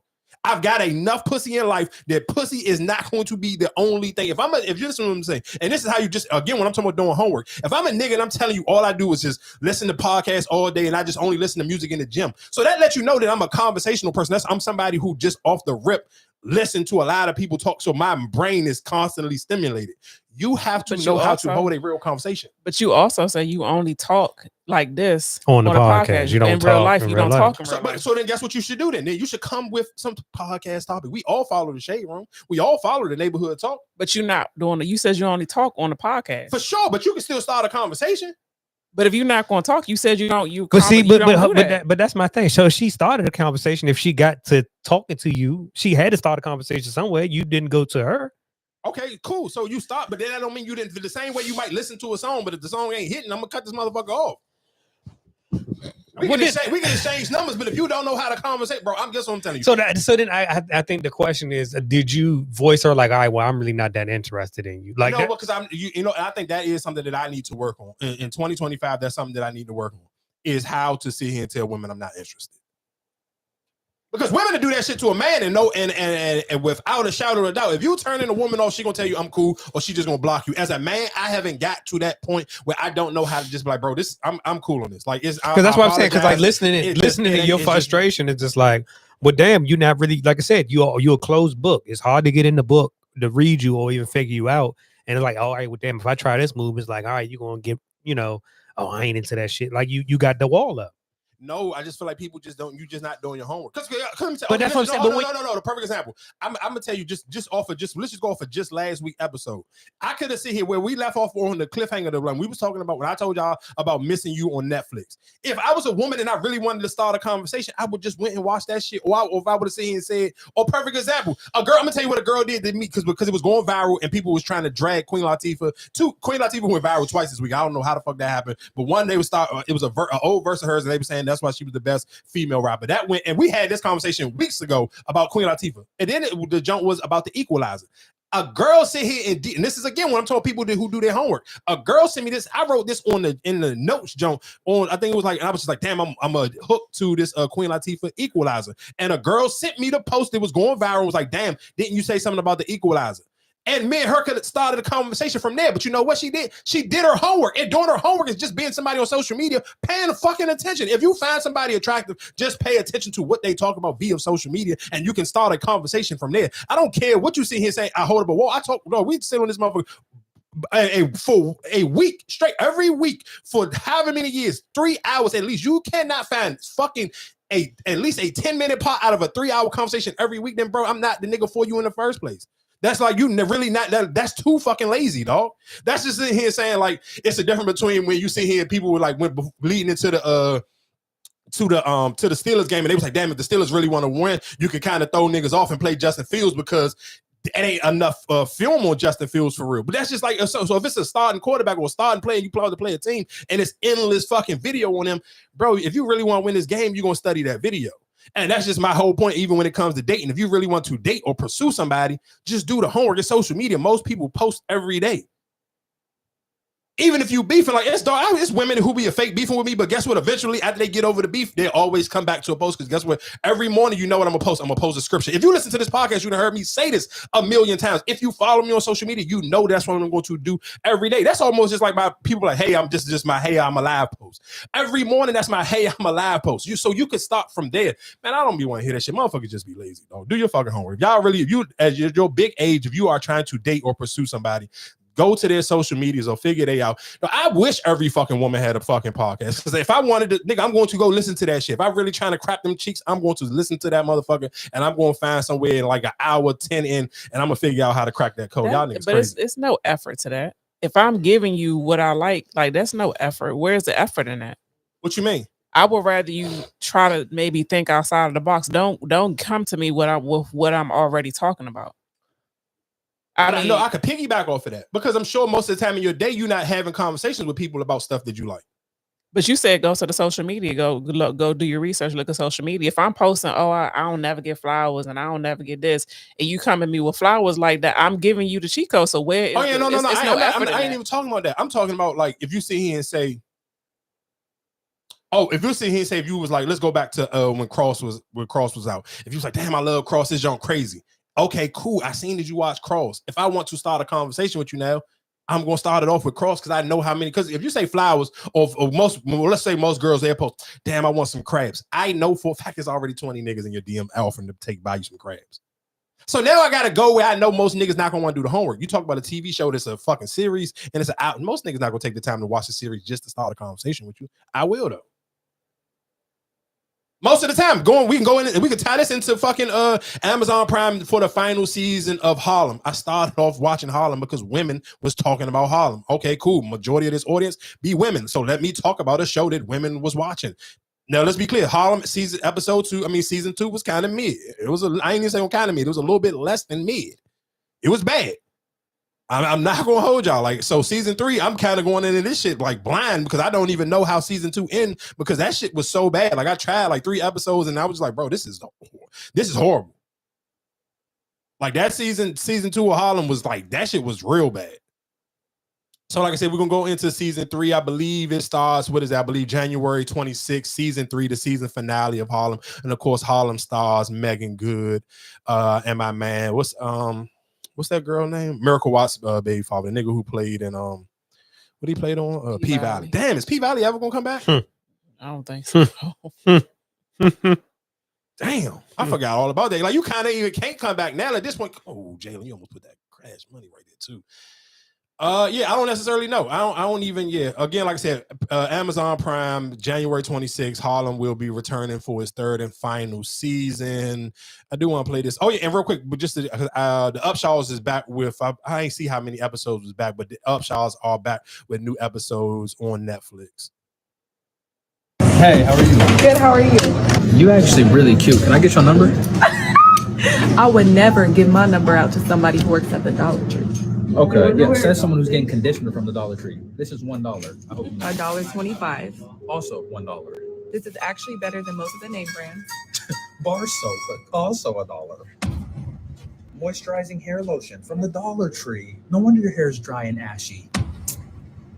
I've got enough pussy in life that pussy is not going to be the only thing. If you listen to what I'm saying, and this is how you just, again, when I'm talking about doing homework, if I'm a nigga and I'm telling you all I do is just listen to podcasts all day and I just only listen to music in the gym. So that lets you know that I'm a conversational person. I'm somebody who just off the rip listen to a lot of people talk. So my brain is constantly stimulated. You have to know how to hold a real conversation. But you also say you only talk like this on the podcast. You don't in talk real life. In you real don't life. talk in real life. So then guess what you should do then? Then you should come with some podcast topic. We all follow the Shade Room. We all follow the Neighborhood Talk. But you're not doing it. You said you only talk on the podcast. For sure, but you can still start a conversation. But if you're not going to talk, you said you don't. But that's my thing. So she started a conversation. If she got to talking to you, she had to start a conversation somewhere. You didn't go to her. Okay, cool. So you start, but then that don't mean you didn't. The same way you might listen to a song, but if the song ain't hitting, I'm gonna cut this motherfucker off. We can exchange numbers, but if you don't know how to conversate, bro, I'm just what I'm telling you. So then I think the question is, did you voice her like, all right, well, I'm really not that interested in you, like no, because I think that is something that I need to work on in 2025. That's something that I need to work on is how to sit here and tell women I'm not interested. Because women to do that shit to a man and without a shadow of a doubt, if you turn in a woman off, she gonna tell you I'm cool, or she just gonna block you. As a man, I haven't got to that point where I don't know how to just be like, bro, I'm cool on this. Like, it's because that's what I'm saying. Because like listening to your frustration, it's just like, well, damn, you're not really, like I said, you're a closed book. It's hard to get in the book to read you or even figure you out. And it's like, all right, well, damn, if I try this move, it's like, all right, you're gonna get, oh, I ain't into that shit. Like you got the wall up. No, I just feel like people just don't. You just not doing your homework. But that's what I'm saying. No. The perfect example. I'm gonna tell you let's just go off of just last week episode. I could have sit here where we left off on the cliffhanger. We was talking about when I told y'all about Missing You on Netflix. If I was a woman and I really wanted to start a conversation, I would just went and watch that shit. Or if I would have sat here and said, perfect example, a girl. I'm gonna tell you what a girl did to me because it was going viral and people was trying to drag Queen Latifah. Queen Latifah went viral twice this week. I don't know how the fuck that happened, but one day it was an old verse of hers, and they were saying that's why she was the best female rapper. That went, and we had this conversation weeks ago about Queen Latifah, and then the jump was about the Equalizer. A girl sit here and this is again when I'm talking people who do their homework. A girl sent me this. I wrote this in the notes, Joan. On I think it was like, and I was just like, damn, I'm a hook to this Queen Latifah Equalizer. And a girl sent me the post that was going viral. Was like, damn, didn't you say something about the Equalizer? And me and her could have started a conversation from there. But you know what she did? She did her homework. And doing her homework is just being somebody on social media, paying fucking attention. If you find somebody attractive, just pay attention to what they talk about via social media, and you can start a conversation from there. I don't care what you see here saying, I hold up a wall. We sit on this motherfucker for a week straight, every week for however many years, 3 hours at least. You cannot find fucking at least a 10-minute part out of a 3-hour conversation every week. Then, bro, I'm not the nigga for you in the first place. That's like you really not that's too fucking lazy, dog. That's just sitting here saying like it's a difference between when you see here people were like went leading into the Steelers game and they was like, damn, if the Steelers really want to win, you can kind of throw niggas off and play Justin Fields because it ain't enough film on Justin Fields for real. But that's just like so if it's a starting quarterback or a starting player, you play to play a team and it's endless fucking video on them, bro. If you really want to win this game, you're gonna study that video. And that's just my whole point, even when it comes to dating. If you really want to date or pursue somebody, just do the homework. It's social media. Most people post every day. Even if you beefing, like it's women who be a fake beefing with me, but guess what? Eventually, after they get over the beef, they always come back to a post. Because guess what? Every morning, you know what I'm gonna post. I'm gonna post a scripture. If you listen to this podcast, you done heard me say this a million times. If you follow me on social media, you know that's what I'm going to do every day. That's almost just like my people like, hey, I'm just my hey, I'm alive post. Every morning, that's my hey, I'm alive post. So you can start from there. Man, I don't be want to hear that shit. Motherfuckers just be lazy, dog. Do your fucking homework. Y'all really, if you at your big age, if you are trying to date or pursue somebody, go to their social medias or figure they out. Now, I wish every fucking woman had a fucking podcast. Because if I wanted to, nigga, I'm going to go listen to that shit. If I'm really trying to crap them cheeks, I'm going to listen to that motherfucker and I'm going to find somewhere in like an hour, 10 in, and I'm going to figure out how to crack that code. Y'all niggas crazy. But it's no effort to that. If I'm giving you what I like that's no effort. Where's the effort in that? What you mean? I would rather you try to maybe think outside of the box. Don't come to me with what I'm already talking about. I mean, I could piggyback off of that because I'm sure most of the time in your day you're not having conversations with people about stuff that you like. But you said go to the social media, go do your research, look at social media. If I'm posting, I don't never get flowers and I don't never get this, and you come at me with flowers like that, I'm giving you the cheat code. So where? No. I ain't even talking about that. I'm talking about like if you sit here and say, if you sit here and say if you was like, let's go back to when Cross was out. If you was like, damn, I love Cross, this young crazy. Okay, cool. I seen that you watch Cross. If I want to start a conversation with you now, I'm gonna start it off with Cross because I know how many. Because if you say flowers, or let's say most girls they post, damn, I want some crabs. I know for a fact there's already 20 niggas in your DM offering to buy you some crabs. So now I gotta go where I know most niggas not gonna want to do the homework. You talk about a TV show that's a fucking series and it's out. Most niggas not gonna take the time to watch the series just to start a conversation with you. I will though. Most of the time, we can go in and we can tie this into fucking Amazon Prime for the final season of Harlem. I started off watching Harlem because women was talking about Harlem. Okay, cool. Majority of this audience be women. So let me talk about a show that women was watching. Now let's be clear. Harlem season 2 was kind of mid. It was I ain't even saying kind of mid. It was a little bit less than mid. It was bad. I'm not gonna hold y'all like so. Season 3, I'm kind of going into this shit like blind because I don't even know how season 2 end because that shit was so bad. Like I tried like 3 episodes and I was like, bro, this is horrible. Like that season 2 of Harlem was like that shit was real bad. So like I said, we're gonna go into season 3. I believe it starts. What is that? I believe January 26th, season 3, the season finale of Harlem, and of course Harlem stars Megan Good and my man. What's that girl name? Miracle Watts' baby father, the nigga who played in what he played on P Valley. Damn, is P Valley ever gonna come back? I don't think so. Damn, I forgot all about that. Like you kind of even can't come back now at this point. Oh, Jalen, you almost put that crash money right there too. Yeah, I don't necessarily know. I don't even. Yeah, again, like I said, Amazon Prime, January 26th, Harlem will be returning for its 3rd and final season. I do want to play this. Oh yeah, and real quick, but just the Upshaws is back with. I ain't see how many episodes was back, but the Upshaws are back with new episodes on Netflix. Hey, how are you? Good, how are you? You actually really cute. Can I get your number? I would never give my number out to somebody who works at the Dollar Tree. Okay, yeah, says someone who's getting conditioner from the Dollar Tree. This is $1. I hope you know. $1.25. Also $1. This is actually better than most of the name brands. Bar soap, but also $1. Moisturizing hair lotion from the Dollar Tree. No wonder your hair's dry and ashy.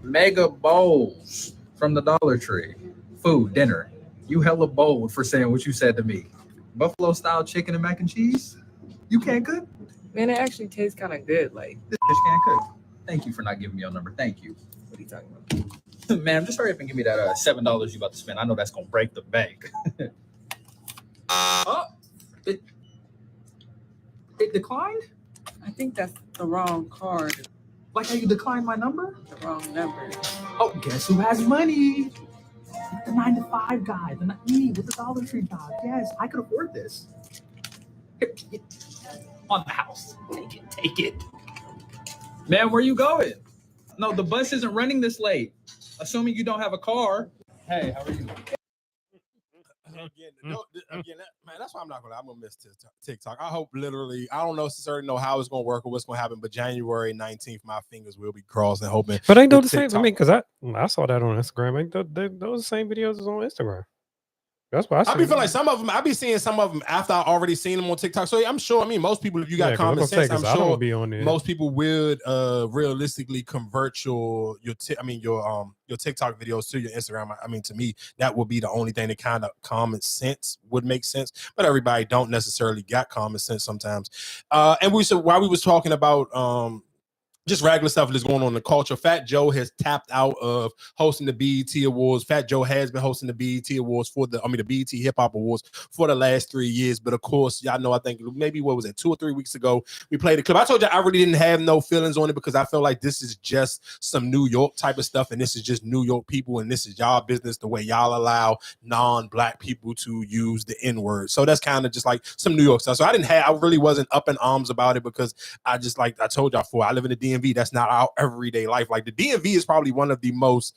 Mega bowls from the Dollar Tree. Food, dinner. You hella bold for saying what you said to me. Buffalo style chicken and mac and cheese? You can't cook? Man, it actually tastes kind of good. Like, This bitch can't cook. Thank you for not giving me your number. Thank you. what are you talking about? Man, just hurry up and give me that $7 you about to spend. I know that's gonna break the bank. Oh, it declined? I think that's the wrong card, Like how you declined my number? the wrong number. Oh, guess who has money? The 9-to-5 guy, me with the Dollar Tree job. Yes, I could afford this. Here, on the house. Take it. Man, where you going? No, the bus isn't running this late. Assuming you don't have a car. Hey, how are you? Man, that's why I'm not gonna. I'm gonna miss TikTok. I hope literally. I don't necessarily know how it's gonna work or what's gonna happen, but January 19th, my fingers will be crossed and hoping. But ain't those the TikTok- same? I mean, because I saw that on Instagram. Ain't those the same videos as on Instagram? That's why I be feeling like some of them. I be seeing some of them after I already seen them on TikTok. So I'm sure. I mean, most people, if you got common sense, I'm sure most people would realistically convert your TikTok videos to your Instagram. I mean, to me, that would be the only thing that kind of common sense would make sense. But everybody don't necessarily got common sense sometimes. And while we was talking about just regular stuff that's going on in the culture, Fat Joe has tapped out of hosting the BET Awards. Fat Joe has been hosting the BET Awards the BET Hip Hop Awards for the last 3 years. But of course, y'all know, I think maybe 2 or 3 weeks ago, we played a clip. I told you I really didn't have no feelings on it because I feel like this is just some New York type of stuff. And this is just New York people. And this is y'all business, the way y'all allow non-black people to use the N-word. So that's kind of just like some New York stuff. So I really wasn't up in arms about it because I just, like I told y'all before, I live in the DMV. That's not our everyday life. Like the DMV is probably one of the most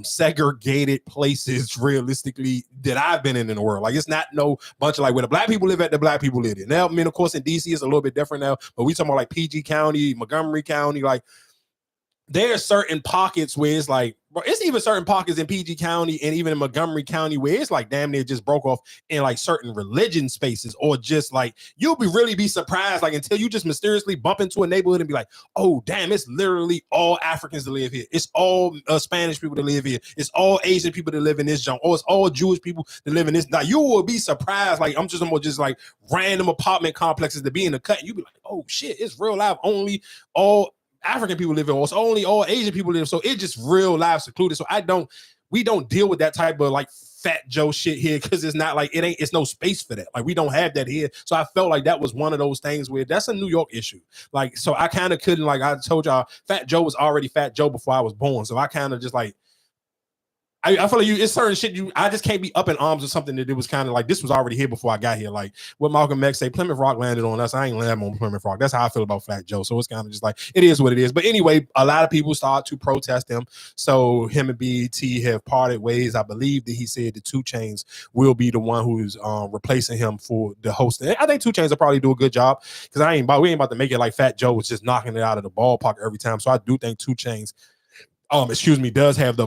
segregated places realistically that I've been in the world. Like it's not no bunch of like where the black people live at, the black people live in. Now, I mean, of course, in DC it's a little bit different now, but we talking about like PG County, Montgomery County, like there are certain pockets where it's like, bro, it's even certain pockets in PG County and even in Montgomery County where it's like damn near just broke off in like certain religion spaces, or just like you'll really be surprised like until you just mysteriously bump into a neighborhood and be like, oh damn, it's literally all Africans that live here, it's all Spanish people that live here, it's all Asian people that live in this zone, or it's all Jewish people that live in this. Now you will be surprised, like I'm just like random apartment complexes to be in the cut and you be like, oh shit, it's real life, only all African people live in, or it's only all Asian people live. So it just real life secluded. So we don't deal with that type of like Fat Joe shit here because it's not like it's no space for that. Like we don't have that here. So I felt like that was one of those things where that's a New York issue. Like, so I kind of couldn't, like I told y'all, Fat Joe was already Fat Joe before I was born. So I kind of just like, I feel like it's certain shit I just can't be up in arms with something that it was kind of like this was already here before I got here. Like what Malcolm X say, Plymouth Rock landed on us. I ain't landing on Plymouth Rock. That's how I feel about Fat Joe. So it's kind of just like it is what it is. But anyway, a lot of people start to protest him. So him and BET have parted ways. I believe that he said the 2 Chainz will be the one who's replacing him for the host. And I think 2 Chainz will probably do a good job because we ain't about to make it like Fat Joe was just knocking it out of the ballpark every time. So I do think 2 Chainz, does have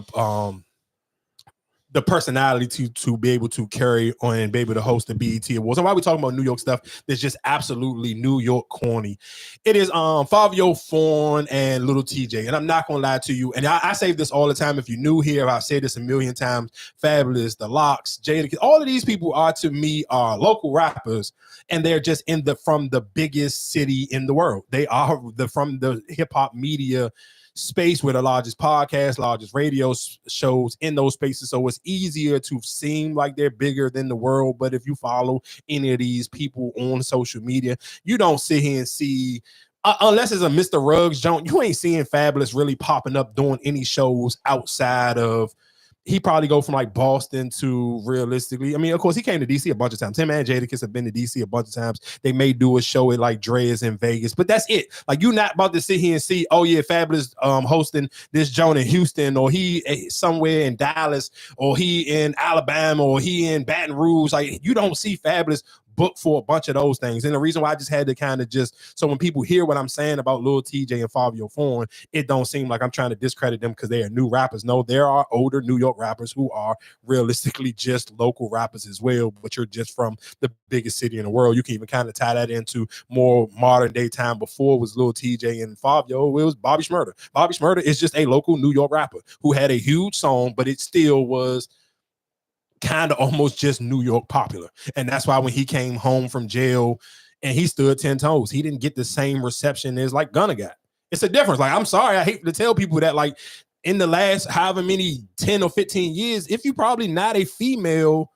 the personality to be able to carry on and be able to host the BET Awards. And why we talking about New York stuff that's just absolutely New York corny. It is Fabio Foreign and Little TJ. And I'm not gonna lie to you. And I say this all the time. If you're new here, I've said this a million times. Fabulous, The Locks, Jayda, all of these people are to me local rappers, and they're just from the biggest city in the world. They are from the hip hop media space with the largest podcasts, largest radio shows in those spaces. So it's easier to seem like they're bigger than the world. But if you follow any of these people on social media, you don't sit here and see, unless it's a Mr. Ruggs joint, you ain't seeing Fabulous really popping up doing any shows outside of, he probably go from like Boston to realistically. I mean, of course, he came to DC a bunch of times. Him and Jadakiss have been to DC a bunch of times. They may do a show at like Dre's in Vegas, but that's it. Like you're not about to sit here and see, oh yeah, Fabulous hosting this joint in Houston, or he somewhere in Dallas, or he in Alabama, or he in Baton Rouge. Like you don't see Fabulous booked for a bunch of those things. And the reason why I just had to kind of just, so when people hear what I'm saying about Lil TJ and Fabio Foreign, it don't seem like I'm trying to discredit them because they are new rappers. No, there are older New York rappers who are realistically just local rappers as well, but you're just from the biggest city in the world. You can even kind of tie that into more modern day time. Before it was Lil TJ and Fabio, it was Bobby Shmurda. Bobby Shmurda is just a local New York rapper who had a huge song, but it still was kind of almost just New York popular. And that's why when he came home from jail and he stood 10 toes, he didn't get the same reception as like Gunna got. It's a difference. Like, I'm sorry, I hate to tell people that, like, in the last however many 10 or 15 years, if you probably not a female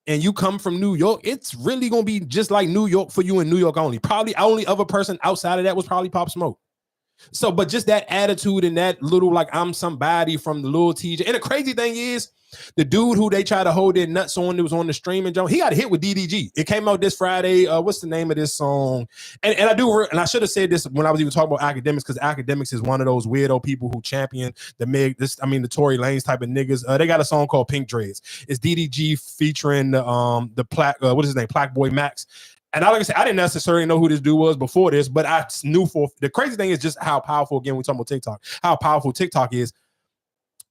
and you come from New York, it's really gonna be just like New York for you and New York only. Probably only other person outside of that was probably Pop Smoke. So, but just that attitude and that little, like, I'm somebody from the Lil TJ. And the crazy thing is, the dude who they try to hold their nuts on that was on the streaming joint, he got a hit with DDG. It came out this Friday. What's the name of this song? And I should have said this when I was even talking about Akademiks, because Akademiks is one of those weirdo people who champion the Tory Lanez type of niggas. They got a song called Pink Dreads. It's DDG featuring what is his name? Plaque Boy Max. And like I said, I didn't necessarily know who this dude was before this, but I knew the crazy thing is just how powerful, again, we talking about TikTok, how powerful TikTok is.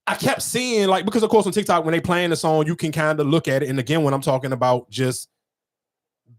I kept seeing, like, because of course on TikTok, when they playing the song, you can kind of look at it. And again, when I'm talking about just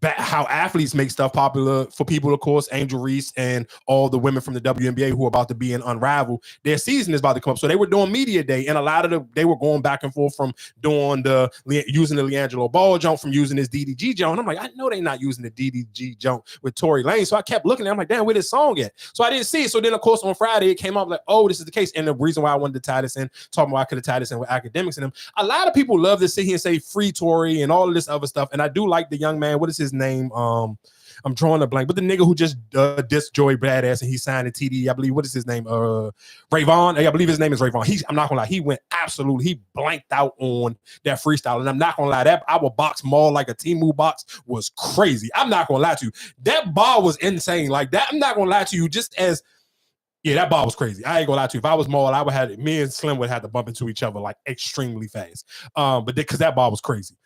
how athletes make stuff popular for people, of course, Angel Reese and all the women from the WNBA who are about to be in Unravel, their season is about to come up. So they were doing media day, and a lot of they were going back and forth from doing using the Leangelo Ball jump, from using this DDG jump. I'm like, I know they're not using the DDG jump with Tory Lanez. So I kept looking at it. I'm like, damn, where this song at? So I didn't see it. So then, of course, on Friday, it came up like, oh, this is the case. And the reason why I wanted to tie this in, talking about I could have tied this in with Akademiks and them. A lot of people love to sit here and say free Tory and all of this other stuff. And I do like the young man. What is his name? I'm drawing a blank, but the nigga who just dissed Joey Badass and he signed a TD, I believe, what is his name? Rayvon. I believe his name is Rayvon. I'm not gonna lie, he went absolutely, he blanked out on that freestyle. And I'm not gonna lie, that our box mall, like a Temu box, was crazy. I'm not gonna lie to you. That bar was insane. Like that, I'm not gonna lie to you, yeah, that bar was crazy. I ain't gonna lie to you. If I was Maul, I would have, me and Slim would have to bump into each other like extremely fast. But because that bar was crazy.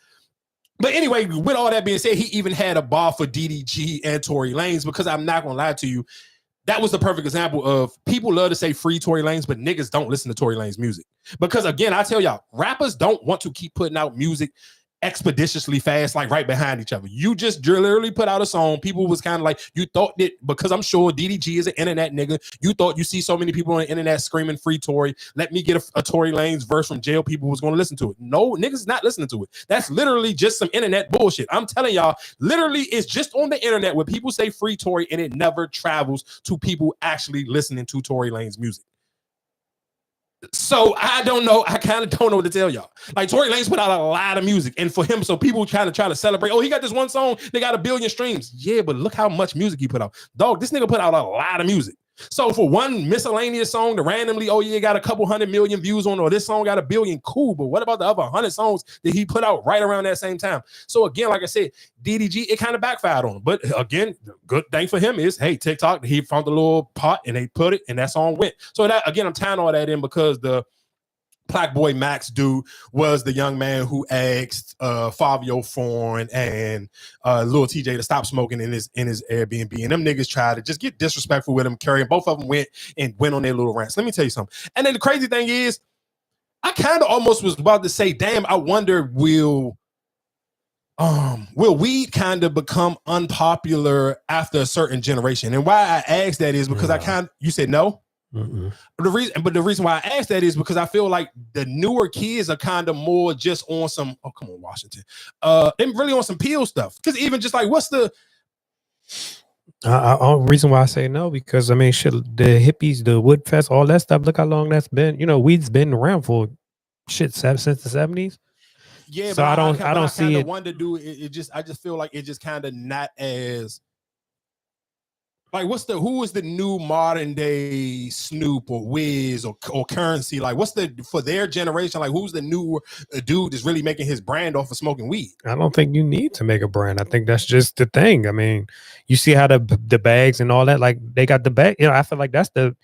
But anyway, with all that being said, he even had a bar for DDG and Tory Lanez, because I'm not gonna lie to you, that was the perfect example of people love to say free Tory Lanez, but niggas don't listen to Tory Lanez music. Because again, I tell y'all, rappers don't want to keep putting out music expeditiously fast, like right behind each other. You just literally put out a song. People was kind of like, you thought that because I'm sure DDG is an internet nigga, you thought you see so many people on the internet screaming free Tory, let me get a Tory Lanez verse from jail, people was going to listen to it. No, niggas not listening to it. That's literally just some internet bullshit. I'm telling y'all, literally it's just on the internet where people say free Tory and it never travels to people actually listening to Tory Lanez music. So I don't know. I kind of don't know what to tell y'all. Like, Tory Lanez put out a lot of music, and for him, so people try to celebrate. Oh, he got this one song, they got 1 billion streams. Yeah, but look how much music he put out. Dog, this nigga put out a lot of music. So for one miscellaneous song to randomly, oh yeah, got a couple 100 million views on, or this song got 1 billion, cool. But what about the other 100 songs that he put out right around that same time? So again, like I said, DDG, it kind of backfired on him. But again, the good thing for him is, hey, TikTok, he found the little pot and they put it, and that song went. So that, again, I'm tying all that in because the Plaque Boy Max dude was the young man who asked Fabio Foreign and Lil TJ to stop smoking in his Airbnb, and them niggas tried to just get disrespectful with him, carrying. Both of them went on their little rants. Let me tell you something. And then the crazy thing is, I kind of almost was about to say, damn, I wonder will weed kind of become unpopular after a certain generation? And why I asked that is because you said no. The reason why I asked that is because I feel like the newer kids are kind of more just on some, oh, come on, Washington. They're really on some peel stuff. Because even just like, what's the reason why I say no, because I mean, shit, the hippies, the wood fest, all that stuff, look how long that's been. You know, weed's been around for since the 70s. Yeah, so but I don't see it. Want to do it. I just feel like it just kind of not as like, who is the new modern day Snoop or Wiz or Currency? Like, for their generation, like, who's the new dude that's really making his brand off of smoking weed? I don't think you need to make a brand. I think that's just the thing. I mean, you see how the bags and all that, like, they got the bag. You know, I feel like that's the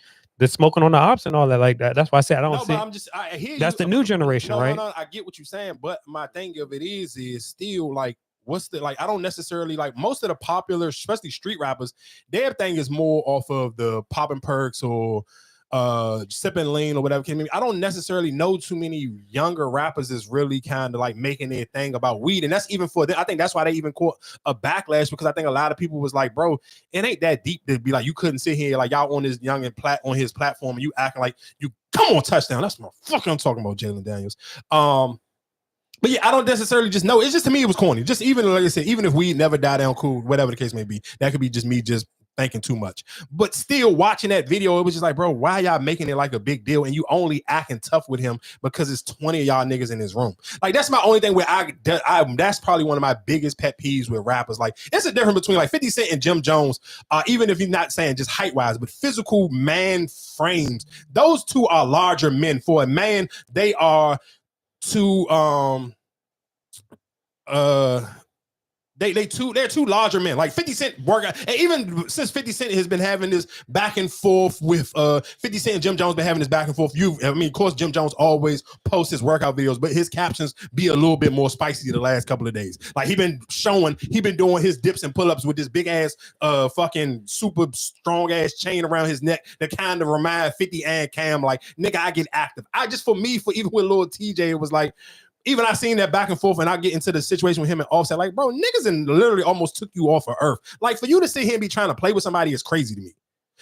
smoking on the ops and all that, like that. That's why I said I don't see. I hear that's you. the new generation, right? No, I get what you're saying, but my thing of it is still like, what's the like? I don't necessarily like most of the popular, especially street rappers. Their thing is more off of the popping perks or sipping lean or whatever. I don't necessarily know too many younger rappers is really kind of like making their thing about weed, and that's even for them. I think that's why they even caught a backlash, because I think a lot of people was like, bro, it ain't that deep to be like, you couldn't sit here like y'all on this young and on his platform and you acting like you come on touchdown. That's my fucking I'm talking about Jalen Daniels. But yeah, I don't necessarily just know. It's just, to me, it was corny. Just even like I said, even if we never die down cool, whatever the case may be, that could be just me just thinking too much. But still watching that video, it was just like, bro, why y'all making it like a big deal and you only acting tough with him because it's 20 of y'all niggas in his room? Like, that's my only thing where that's probably one of my biggest pet peeves with rappers. Like, it's a difference between like 50 Cent and Jim Jones, even if you're not saying just height wise, but physical man frames. Those two are larger men. For a man, they are too they're two larger men. Like 50 Cent work out, and even since 50 Cent has been having this back and forth with 50 Cent and Jim Jones been having this back and forth. Of course, Jim Jones always posts his workout videos, but his captions be a little bit more spicy the last couple of days. Like he been doing his dips and pull-ups with this big ass fucking super strong ass chain around his neck that kind of remind 50 and Cam like, nigga, I get active. Even with Lil TJ, it was like, even I seen that back and forth, and I get into the situation with him and Offset, like, bro, niggas and literally almost took you off of earth. Like, for you to sit here and be trying to play with somebody is crazy to me.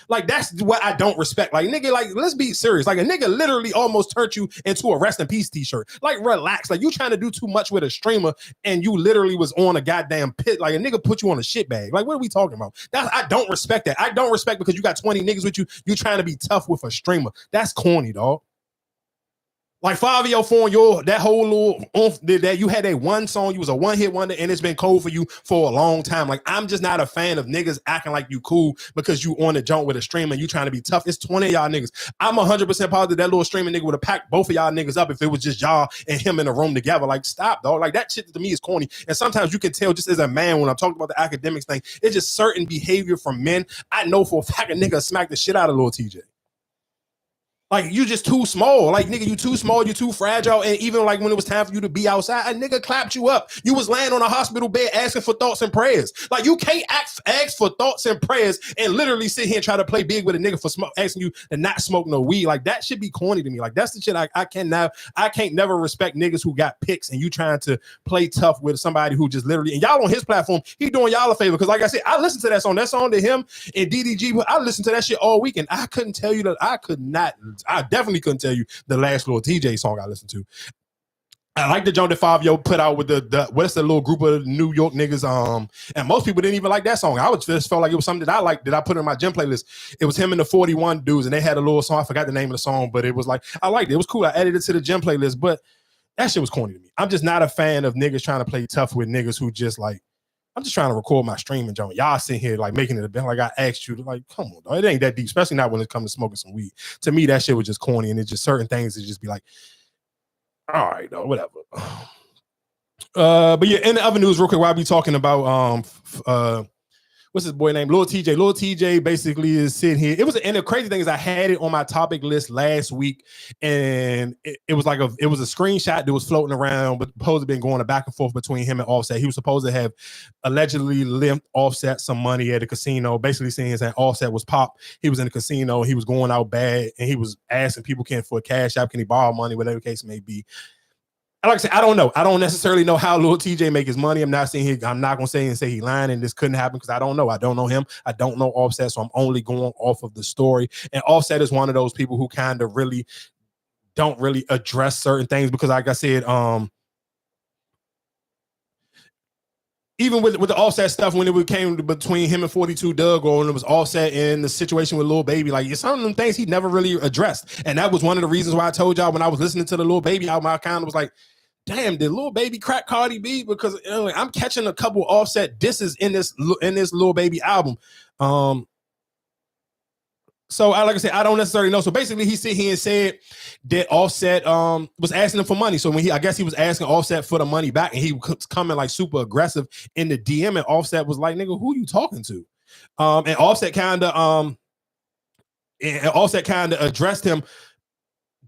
Like, that's what I don't respect. Like, nigga, like, let's be serious. Like, a nigga literally almost turned you into a rest in peace t-shirt. Like, relax. Like, you trying to do too much with a streamer, and you literally was on a goddamn pit. Like, a nigga put you on a shit bag. Like, what are we talking about? I don't respect that. I don't respect because you got 20 niggas with you. You trying to be tough with a streamer. That's corny, dog. Like 504, that whole little oomph did that. You had a one song, you was a one-hit wonder, and it's been cold for you for a long time. Like, I'm just not a fan of niggas acting like you cool because you on the jump with a streamer and you trying to be tough. It's 20 of y'all niggas. I'm 100% positive that little streaming nigga would have packed both of y'all niggas up if it was just y'all and him in a room together. Like, stop, dog. Like, that shit to me is corny. And sometimes you can tell just as a man when I'm talking about the academics thing, it's just certain behavior from men. I know for a fact a nigga smacked the shit out of Lil TJ. Like, you just too small. Like, nigga, you too small, you too fragile. And even like when it was time for you to be outside, a nigga clapped you up. You was laying on a hospital bed asking for thoughts and prayers. Like, you can't ask for thoughts and prayers and literally sit here and try to play big with a nigga for asking you to not smoke no weed. Like, that should be corny to me. Like, that's the shit I can't never respect niggas who got picks and you trying to play tough with somebody who just literally, and y'all on his platform, he doing y'all a favor. Because like I said, I listened to that song to him and DDG, I listened to that shit all weekend. I couldn't tell you that I definitely couldn't tell you the last little TJ song I listened to. I like the joint that Fabio put out with the what's the little group of New York niggas. And most people didn't even like that song. I just felt like it was something that I liked that I put in my gym playlist. It was him and the 41 dudes, and they had a little song. I forgot the name of the song, but it was like I liked it. It was cool. I added it to the gym playlist, but that shit was corny to me. I'm just not a fan of niggas trying to play tough with niggas who just like, I'm just trying to record my streaming joint. Y'all sitting here like making it a bit like I asked you to, like, come on, dog. It ain't that deep, especially not when it comes to smoking some weed. To me, that shit was just corny, and it's just certain things that just be like, all right, dog, whatever. But yeah, in the other news, real quick, while I be talking about what's his boy name? Lil TJ. Lil TJ basically is sitting here. And the crazy thing is I had it on my topic list last week, and it was like it was a screenshot that was floating around, but supposed to been going back and forth between him and Offset. He was supposed to have allegedly lent Offset some money at a casino, basically saying that Offset was pop. He was in the casino, he was going out bad, and he was asking people for a cash app, can he borrow money, whatever the case may be. Like I said, I don't know. I don't necessarily know how Lil TJ make his money. I'm not saying I'm not gonna say he lying and this couldn't happen because I don't know. I don't know him. I don't know Offset, so I'm only going off of the story. And Offset is one of those people who kind of really don't really address certain things because, like I said, even with the Offset stuff, when it came between him and 42 Doug, or when it was Offset in the situation with Lil Baby, like it's some of them things he never really addressed. And that was one of the reasons why I told y'all when I was listening to the Lil Baby album, I kind of was like, damn, did Lil Baby crack Cardi B? Because I'm catching a couple Offset disses in this Lil Baby album. So like I said, I don't necessarily know. So basically he sit here and said that Offset was asking him for money. So when I guess he was asking Offset for the money back, and he was coming like super aggressive in the DM, and Offset was like, nigga, who you talking to? And Offset kind of addressed him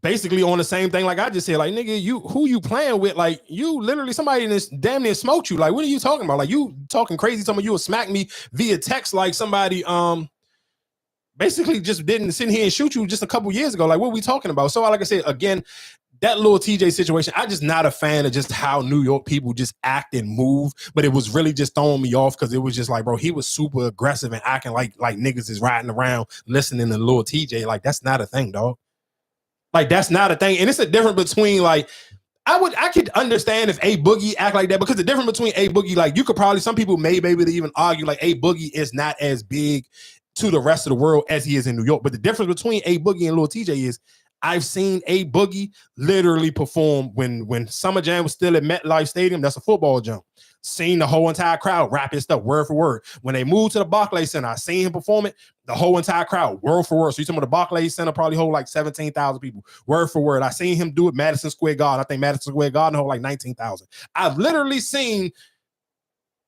basically on the same thing like I just said, like, nigga, who you playing with? Like, you literally, somebody in this damn near smoked you. Like, what are you talking about? Like, you talking crazy, somebody you would smack me via text like somebody basically just didn't sit here and shoot you just a couple years ago. Like, what are we talking about? So like I said, again, that little TJ situation, I just not a fan of just how New York people just act and move, but it was really just throwing me off because it was just like, bro, he was super aggressive and acting like niggas is riding around listening to little TJ. Like, that's not a thing, dog. Like, that's not a thing. And it's a difference between, like, I could understand if A Boogie act like that, because the difference between A Boogie, like, you could probably, some people may be able to even argue like A Boogie is not as big to the rest of the world as he is in New York. But the difference between A Boogie and Lil TJ is I've seen A Boogie literally perform when Summer Jam was still at MetLife Stadium. That's a football jump. Seen the whole entire crowd rap his stuff word for word. When they moved to the Barclays Center, I seen him perform it. The whole entire crowd word for word. So you talking about the Barclays Center probably hold like 17,000 people word for word. I seen him do it Madison Square Garden. I think Madison Square Garden hold like 19,000. I've literally seen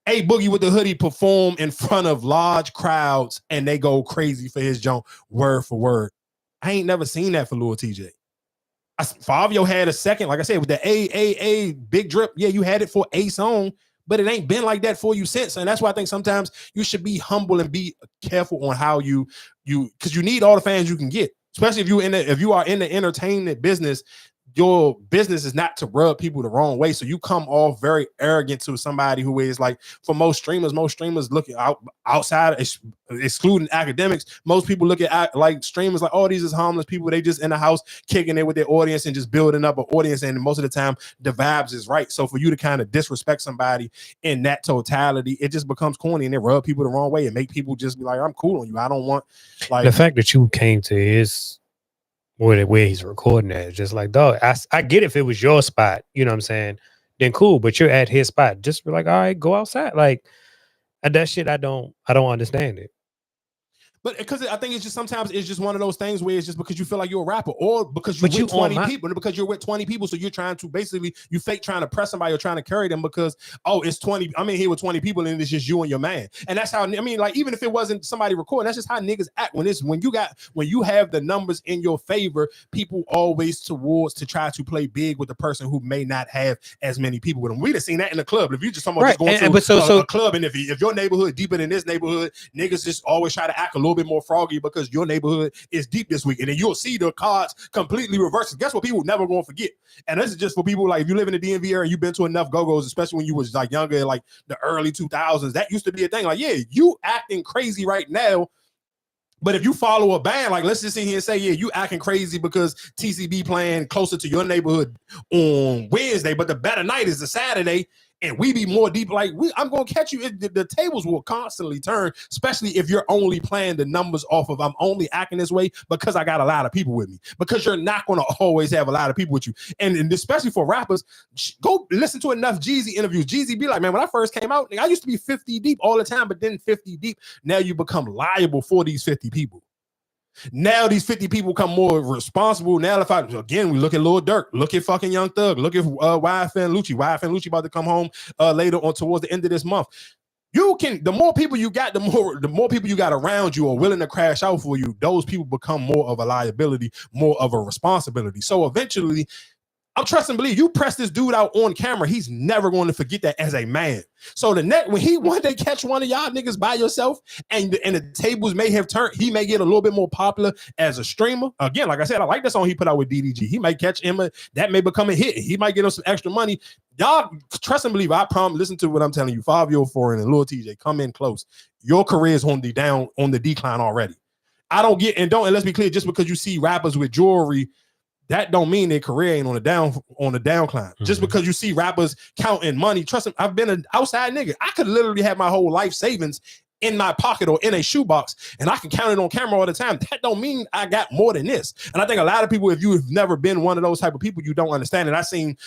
A Boogie with the hoodie perform in front of large crowds and they go crazy for his jump word for word. I ain't never seen that for Lil TJ. Fabio had a second, like I said, with the A big drip. Yeah, you had it for a song, but it ain't been like that for you since. And that's why I think sometimes you should be humble and be careful on how you because you need all the fans you can get, especially if you are in the entertainment business. Your business is not to rub people the wrong way. So you come off very arrogant to somebody who is like, for most streamers looking outside, excluding academics, most people look at like streamers like, oh, these is harmless people. They just in the house kicking it with their audience and just building up an audience. And most of the time the vibes is right. So for you to kind of disrespect somebody in that totality, it just becomes corny and it rub people the wrong way and make people just be like, I'm cool on you. I don't want, like, the fact that you came to his where he's recording at, it's just like, dog, I get if it was your spot, you know what I'm saying, then cool, but you're at his spot, just be like, all right, go outside. Like, that shit, I don't understand it. But because I think it's just sometimes it's just one of those things where it's just because you feel like you're a rapper, or because you're with 20 people, because you're with 20 people, so you're trying to basically you fake trying to press somebody or trying to carry them because, oh, it's 20. I'm in here with 20 people and it's just you and your man. And that's how, I mean, like, even if it wasn't somebody recording, that's just how niggas act when you have the numbers in your favor. People always towards to try to play big with the person who may not have as many people with them. We'd have seen that in the club. If you just talking about just going to a club, and if your neighborhood deeper than this neighborhood, niggas just always try to act a little bit more froggy because your neighborhood is deep this week, and then you'll see the cards completely reversed. Guess what? People never gonna forget. And this is just for people like, if you live in the DMV area, you've been to enough go-go's, especially when you was like younger, like the early 2000s. That used to be a thing. Like, yeah, you acting crazy right now. But if you follow a band, like, let's just sit here and say, yeah, you acting crazy because TCB playing closer to your neighborhood on Wednesday, but the better night is a Saturday, and we be more deep. Like, I'm gonna catch you. The tables will constantly turn, especially if you're only playing the numbers off of I'm only acting this way because I got a lot of people with me. Because you're not gonna always have a lot of people with you, and especially for rappers, go listen to enough Jeezy interviews. Jeezy be like, man, when I first came out, I used to be 50 deep all the time, but then 50 deep. Now you become liable for these 50 people. Now these 50 people come more responsible. Now if we look at Lil Durk, look at fucking Young Thug, look at YFN Lucci about to come home later on towards the end of this month. The more people you got, the more people you got around you are willing to crash out for you. Those people become more of a liability, more of a responsibility. So eventually, I'm trust and believe you press this dude out on camera, he's never going to forget that as a man. So when he one day catch one of y'all niggas by yourself and the tables may have turned, he may get a little bit more popular as a streamer. Again, like I said, I like that song he put out with DDG. He might catch him, that may become a hit. He might get him some extra money. Y'all trust and believe, I promise, listen to what I'm telling you. 504 and Lil TJ, come in close. Your career is on the decline already. And let's be clear, just because you see rappers with jewelry, that don't mean their career ain't on the downcline. Mm-hmm. Just because you see rappers counting money, trust me, I've been an outside nigga. I could literally have my whole life savings in my pocket or in a shoebox, and I can count it on camera all the time. That don't mean I got more than this. And I think a lot of people, if you have never been one of those type of people, you don't understand it. I seen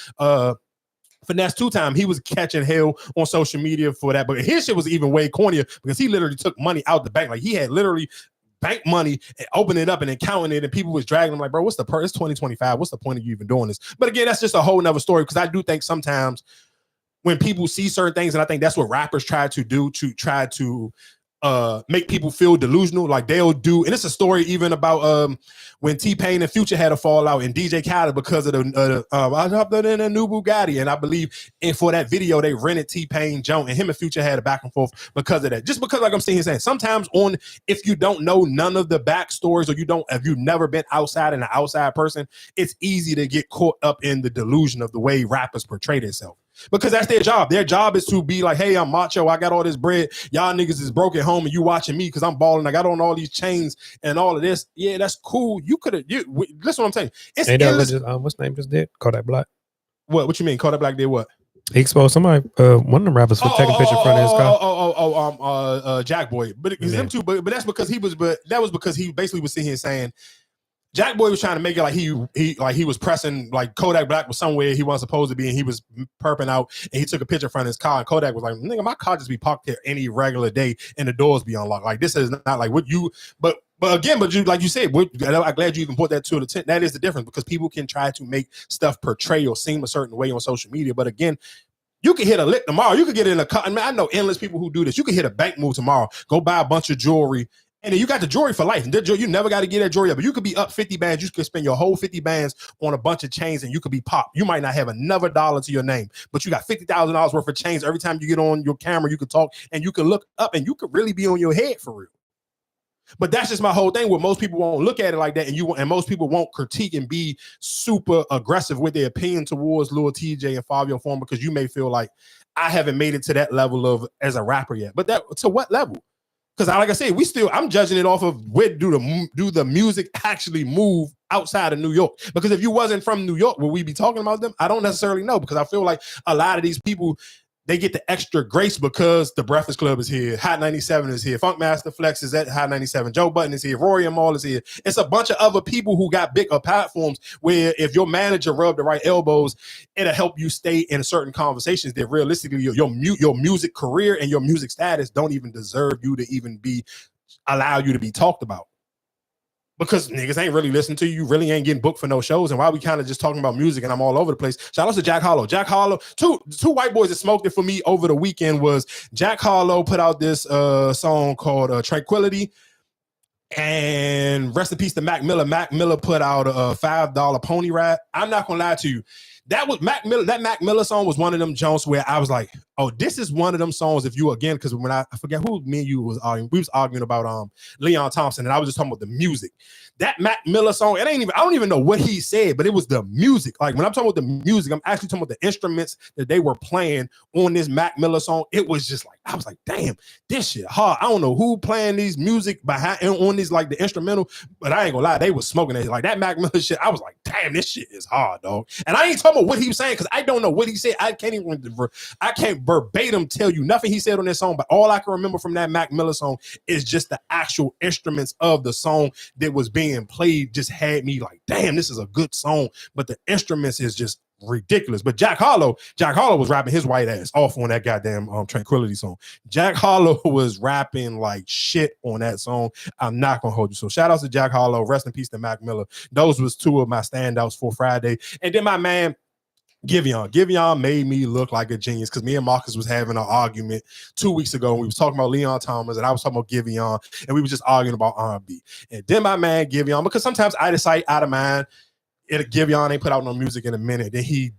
Finesse 2 Time, he was catching hell on social media for that, but his shit was even way cornier because he literally took money out the bank. Like, he had literally bank money and open it up and then counting it, and people was dragging him like, bro, it's 2025, what's the point of you even doing this? But again, that's just a whole nother story, because I do think sometimes when people see certain things, and I think that's what rappers try to do, to try to make people feel delusional. Like they'll do, and it's a story even about when T-Pain and Future had a fallout and DJ Khaled because of I hopped in a new Bugatti, and I believe and for that video they rented T-Pain Jones, and him and Future had a back and forth because of that. Just because, like I'm saying, sometimes if you don't know none of the backstories, or if you've never been outside and an outside person, it's easy to get caught up in the delusion of the way rappers portray themselves. Because that's their job. Their job is to be like, hey, I'm macho. I got all this bread. Y'all niggas is broke at home and you watching me because I'm balling. I got on all these chains and all of this. Yeah, that's cool. You could have, listen what I'm saying. It's endless. What's name just did? Kodak Black. What you mean? Kodak Black did what? He exposed somebody, one of them rappers for taking a picture in front of his car. Jack Boy. But it's them too, but that's because that was because he basically was sitting here saying, Jack Boy was trying to make it like he was pressing, like Kodak Black was somewhere he wasn't supposed to be, and he was perping out, and he took a picture in front of his car, and Kodak was like, nigga, my car just be parked here any regular day and the doors be unlocked. Like, this is not like what you, but again, you, like you said, I'm glad you even put that to the tent. That is the difference, because people can try to make stuff portray or seem a certain way on social media. But again, you can hit a lick tomorrow. You could get in a cut. I mean, I know endless people who do this. You can hit a bank move tomorrow, go buy a bunch of jewelry, and then you got the jewelry for life. You never got to get that jewelry up. But you could be up 50 bands. You could spend your whole 50 bands on a bunch of chains, and you could be popped. You might not have another dollar to your name, but you got $50,000 worth of chains. Every time you get on your camera, you could talk, and you can look up, and you could really be on your head for real. But that's just my whole thing, where most people won't look at it like that, and most people won't critique and be super aggressive with their opinion towards Lil TJ and Fabio Foreign, because you may feel like, I haven't made it to that level of as a rapper yet. But to what level? Because like I said, I'm judging it off of where do the music actually move outside of New York. Because if you wasn't from New York, would we be talking about them? I don't necessarily know, because I feel like a lot of these people, they get the extra grace because the Breakfast Club is here, Hot 97 is here, Funkmaster Flex is at Hot 97, Joe Budden is here, Rory and Maul is here. It's a bunch of other people who got bigger platforms where if your manager rubbed the right elbows, it'll help you stay in certain conversations that realistically your music career and your music status don't even deserve you to even allow you to be talked about. Because niggas ain't really listening to you. You really ain't getting booked for no shows. And why we kind of just talking about music and I'm all over the place. Shout out to Jack Harlow. Jack Harlow, two white boys that smoked it for me over the weekend was Jack Harlow put out this song called Tranquility. And rest in peace to Mac Miller. Mac Miller put out a $5 pony ride. I'm not going to lie to you. That was Mac Miller. That Mac Miller song was one of them Jones where I was like, oh, this is one of them songs. If you again, because when I forget who me and you was arguing, we was arguing about Leon Thompson, and I was just talking about the music. That Mac Miller song, I don't even know what he said, but it was the music. Like when I'm talking about the music, I'm actually talking about the instruments that they were playing on this Mac Miller song. It was just like, I was like, damn, this shit hard. I don't know who playing these music behind on these like the instrumental, but I ain't gonna lie, they was smoking it. Like that Mac Miller shit. I was like, damn, this shit is hard, dog. And I ain't talking about what he was saying because I don't know what he said. I can't verbatim tell you nothing he said on this song, but all I can remember from that Mac Miller song is just the actual instruments of the song that was being played just had me like, damn, this is a good song, but the instruments is just ridiculous. But Jack Harlow was rapping his white ass off on that goddamn Tranquility song. Jack Harlow was rapping like shit on that song. I'm not gonna hold you. So shout out to Jack Harlow. Rest in peace to Mac Miller. Those was two of my standouts for Friday. And then my man Giveon made me look like a genius because me and Marcus was having an argument 2 weeks ago. And we was talking about Leon Thomas and I was talking about Giveon, and we were just arguing about R&B. And then my man Giveon, because sometimes out of sight, out of mind, Giveon ain't put out no music in a minute. Then he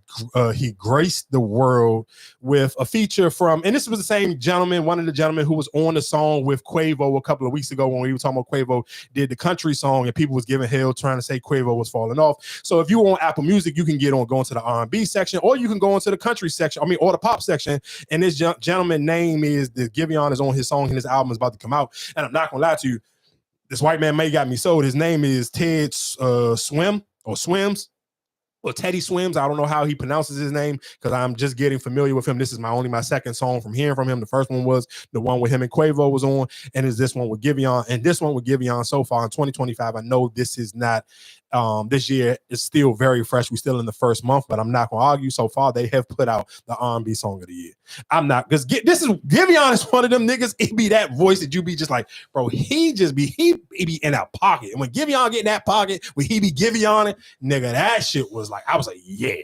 graced the world with a feature from, and this was the same gentleman, one of the gentlemen who was on the song with Quavo a couple of weeks ago when we were talking about Quavo did the country song and people was giving hell trying to say Quavo was falling off. So if you on Apple Music, you can go into the R&B section, or you can go into the country section, or the pop section. And this gentleman name is the Giveon is on his song and his album is about to come out. And I'm not gonna lie to you, this white man may got me sold. His name is Ted Swims, or Teddy Swims. I don't know how he pronounces his name because I'm just getting familiar with him. This is my second song from hearing from him. The first one was the one with him and Quavo was on, and is this one with Giveon. And this one with Giveon so far in 2025, I know this is not this year is still very fresh. We're still in the first month, but I'm not gonna argue. So far, they have put out the R&B song of the year. I'm not, because Giveon is one of them niggas. It be that voice that you be just like, bro, he be in that pocket. And when Giveon get in that pocket, when he be Giveon it, nigga, that shit was like, I was like, yeah.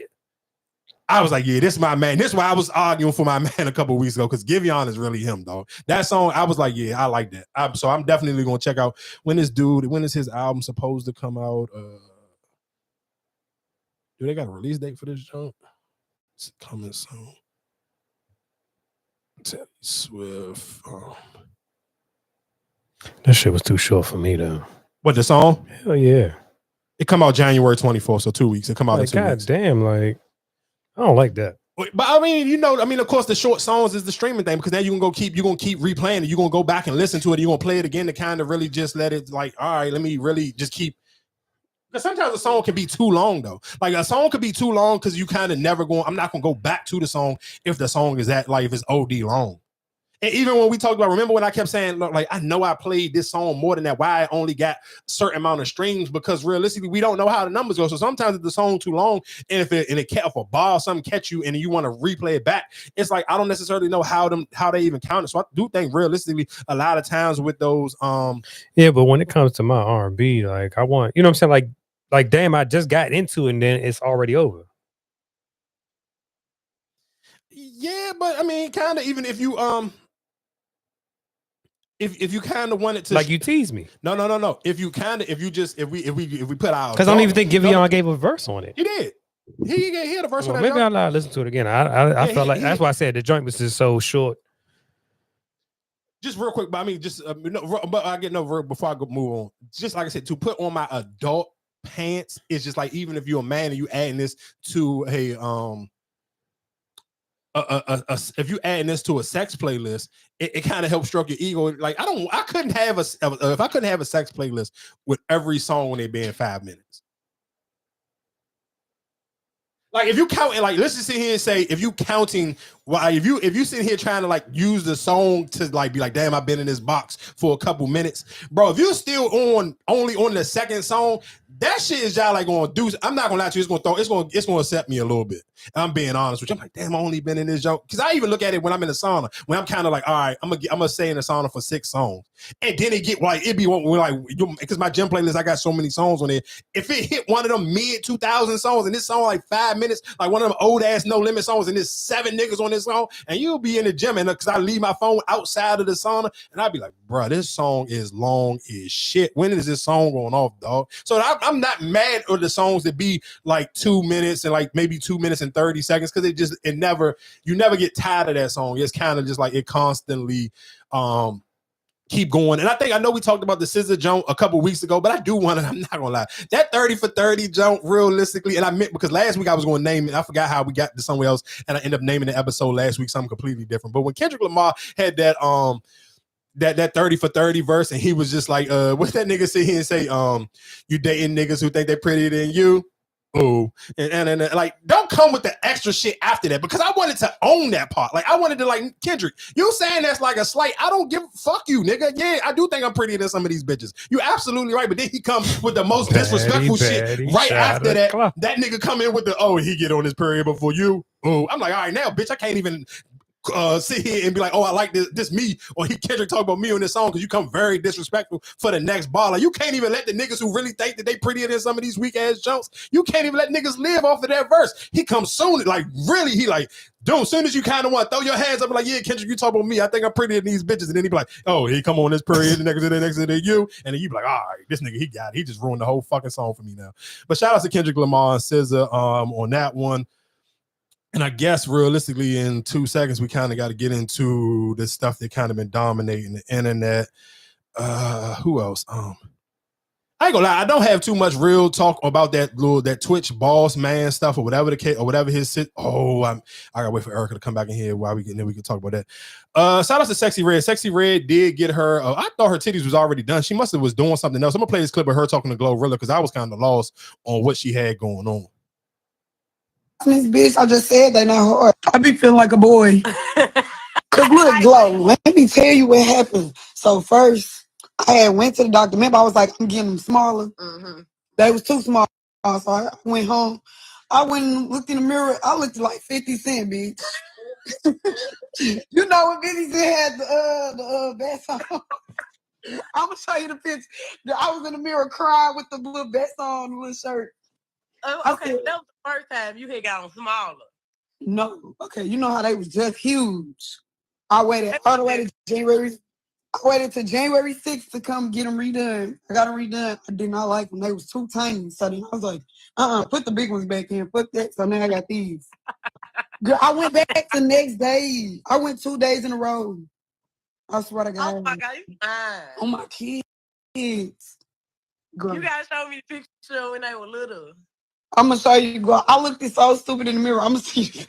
I was like, yeah, this is my man. This is why I was arguing for my man a couple of weeks ago, because Giveon is really him, dog. That song, I was like, yeah, I like that. So I'm definitely gonna check out when is his album supposed to come out? Do they got a release date for this joint? It's coming soon. Teddy Swift. That shit was too short for me though. What, the song? Hell yeah. It come out January 24th, so 2 weeks. It come out in 2 God weeks. damn, like I don't like that. But I mean, of course, the short songs is the streaming thing, because now you're gonna keep replaying it. You're gonna go back and listen to it. You're gonna play it again to kind of really just let it like, all right, let me really just keep. Because sometimes a song can be too long though. Like a song could be too long because you kind of never going. I'm not gonna go back to the song if the song is that like if it's OD long. And even when we talked about, remember when I kept saying, look, like I know I played this song more than that. Why I only got a certain amount of streams? Because realistically, we don't know how the numbers go. So sometimes if the song too long, and if a bar or something catch you and you want to replay it back, it's like I don't necessarily know how they even count it. So I do think realistically, a lot of times with those, yeah, but when it comes to my R&B, like I want, you know what I'm saying, like damn, I just got into it and then it's already over. Yeah, but I mean, kind of even if you if you kind of wanted to, like you tease me. No. If we put out, because I don't even think Giveon gave a verse on it. He did. He had a verse on that. Maybe I'll listen to it again. I felt like that's why I said the joint was just so short. Just real quick, but I mean, just but I get before I move on. Just like I said, to put on my adult pants, it's just like even if you're a man and you adding this to if you adding this to a sex playlist, it kind of helps stroke your ego. Like I couldn't have if I couldn't have a sex playlist with every song when they be in 5 minutes. Like if you count, like let's just sit here and say, if you counting, if you sitting here trying to like use the song to like be like, damn, I've been in this box for a couple minutes, bro. If you're still only on the second song, that shit is y'all like gonna do. I'm not gonna lie to you, it's gonna upset me a little bit. I'm being honest with you. I'm like, damn, I only been in this joke. Because I even look at it when I'm in the sauna, when I'm kind of like, all right, I'm gonna stay in the sauna for 6 songs, and then it get like it be like because my gym playlist, I got so many songs on it. If it hit one of them mid 2000 songs and this song like 5 minutes, like one of them old ass No Limit songs, and there's 7 niggas on this song, and you'll be in the gym, and because I leave my phone outside of the sauna, and I'll be like, bro, this song is long as shit. When is this song going off, dog? So I'm not mad at the songs that be like 2 minutes and like maybe 2 minutes and 30 seconds, because you never get tired of that song. It's kind of just like it constantly keep going. And I know we talked about the Scissor Joint a couple weeks ago, but I do want to, I'm not gonna lie, that 30 for 30 Joint realistically, and I meant because last week I was going to name it, I forgot how we got to somewhere else, and I ended up naming the episode last week something completely different. But when Kendrick Lamar had that that 30 for 30 verse, and he was just like, what's that nigga sit here and say, you dating niggas who think they're prettier than you? Oh, and like, don't come with the extra shit after that, because I wanted to own that part. Like, I wanted to, like, Kendrick, you saying that's like a slight. I don't give fuck you, nigga. Yeah, I do think I'm prettier than some of these bitches. You absolutely right. But then he comes with the most disrespectful shit right after that. That nigga come in with the, oh, he get on his period before you. Oh, I'm like, all right, now, bitch, I can't even sit here and be like, oh, I like this me, or he Kendrick talk about me on this song, because you come very disrespectful for the next bar. Like, you can't even let the niggas who really think that they prettier than some of these weak ass jumps, you can't even let niggas live off of that verse. He comes soon, like really, he like, dude, as soon as you kind of want to throw your hands up and like, yeah, Kendrick, you talk about me, I think I'm prettier than these bitches, and then he be like, oh, he come on this period, the next to you, and then you be like, all right, this nigga, he just ruined the whole fucking song for me now. But shout out to Kendrick Lamar and SZA on that one. And I guess realistically, in 2 seconds, we kind of got to get into the stuff that kind of been dominating the internet. Who else? I ain't gonna lie, I don't have too much real talk about that Twitch boss man stuff or whatever the case or whatever his sit. Oh, I gotta wait for Erica to come back in here while we get, and then we can talk about that. Shout out to Sexy Red. Sexy Red did get her. I thought her titties was already done. She must have was doing something else. I'm gonna play this clip of her talking to Glorilla, because I was kind of lost on what she had going on. This bitch, I just said they not hard. I be feeling like a boy. Cause look, Glow, let me tell you what happened. So first, I had went to the doctor. Remember, I was like, I'm getting them smaller. They was too small. So I went home. I went and looked in the mirror. I looked like 50 Cent, bitch. You know when 50 Cent had the vest on? I'm gonna show you the picture. I was in the mirror crying with the little vest on, the little shirt. Okay, that was the first time you had gotten smaller. No. Okay, you know how they was just huge. I waited all the way to January. I waited to January 6th to come get them redone. I got them redone. I did not like them. They was too tiny. So then I was like, put the big ones back in. Put that. So now I got these. Girl, I went back the next day. I went 2 days in a row. I swear to God. Oh my God, you fine. On my kids. Girl. You gotta show me the picture when they were little. I'm gonna show you, girl. I looked so stupid in the mirror. I'm gonna see you.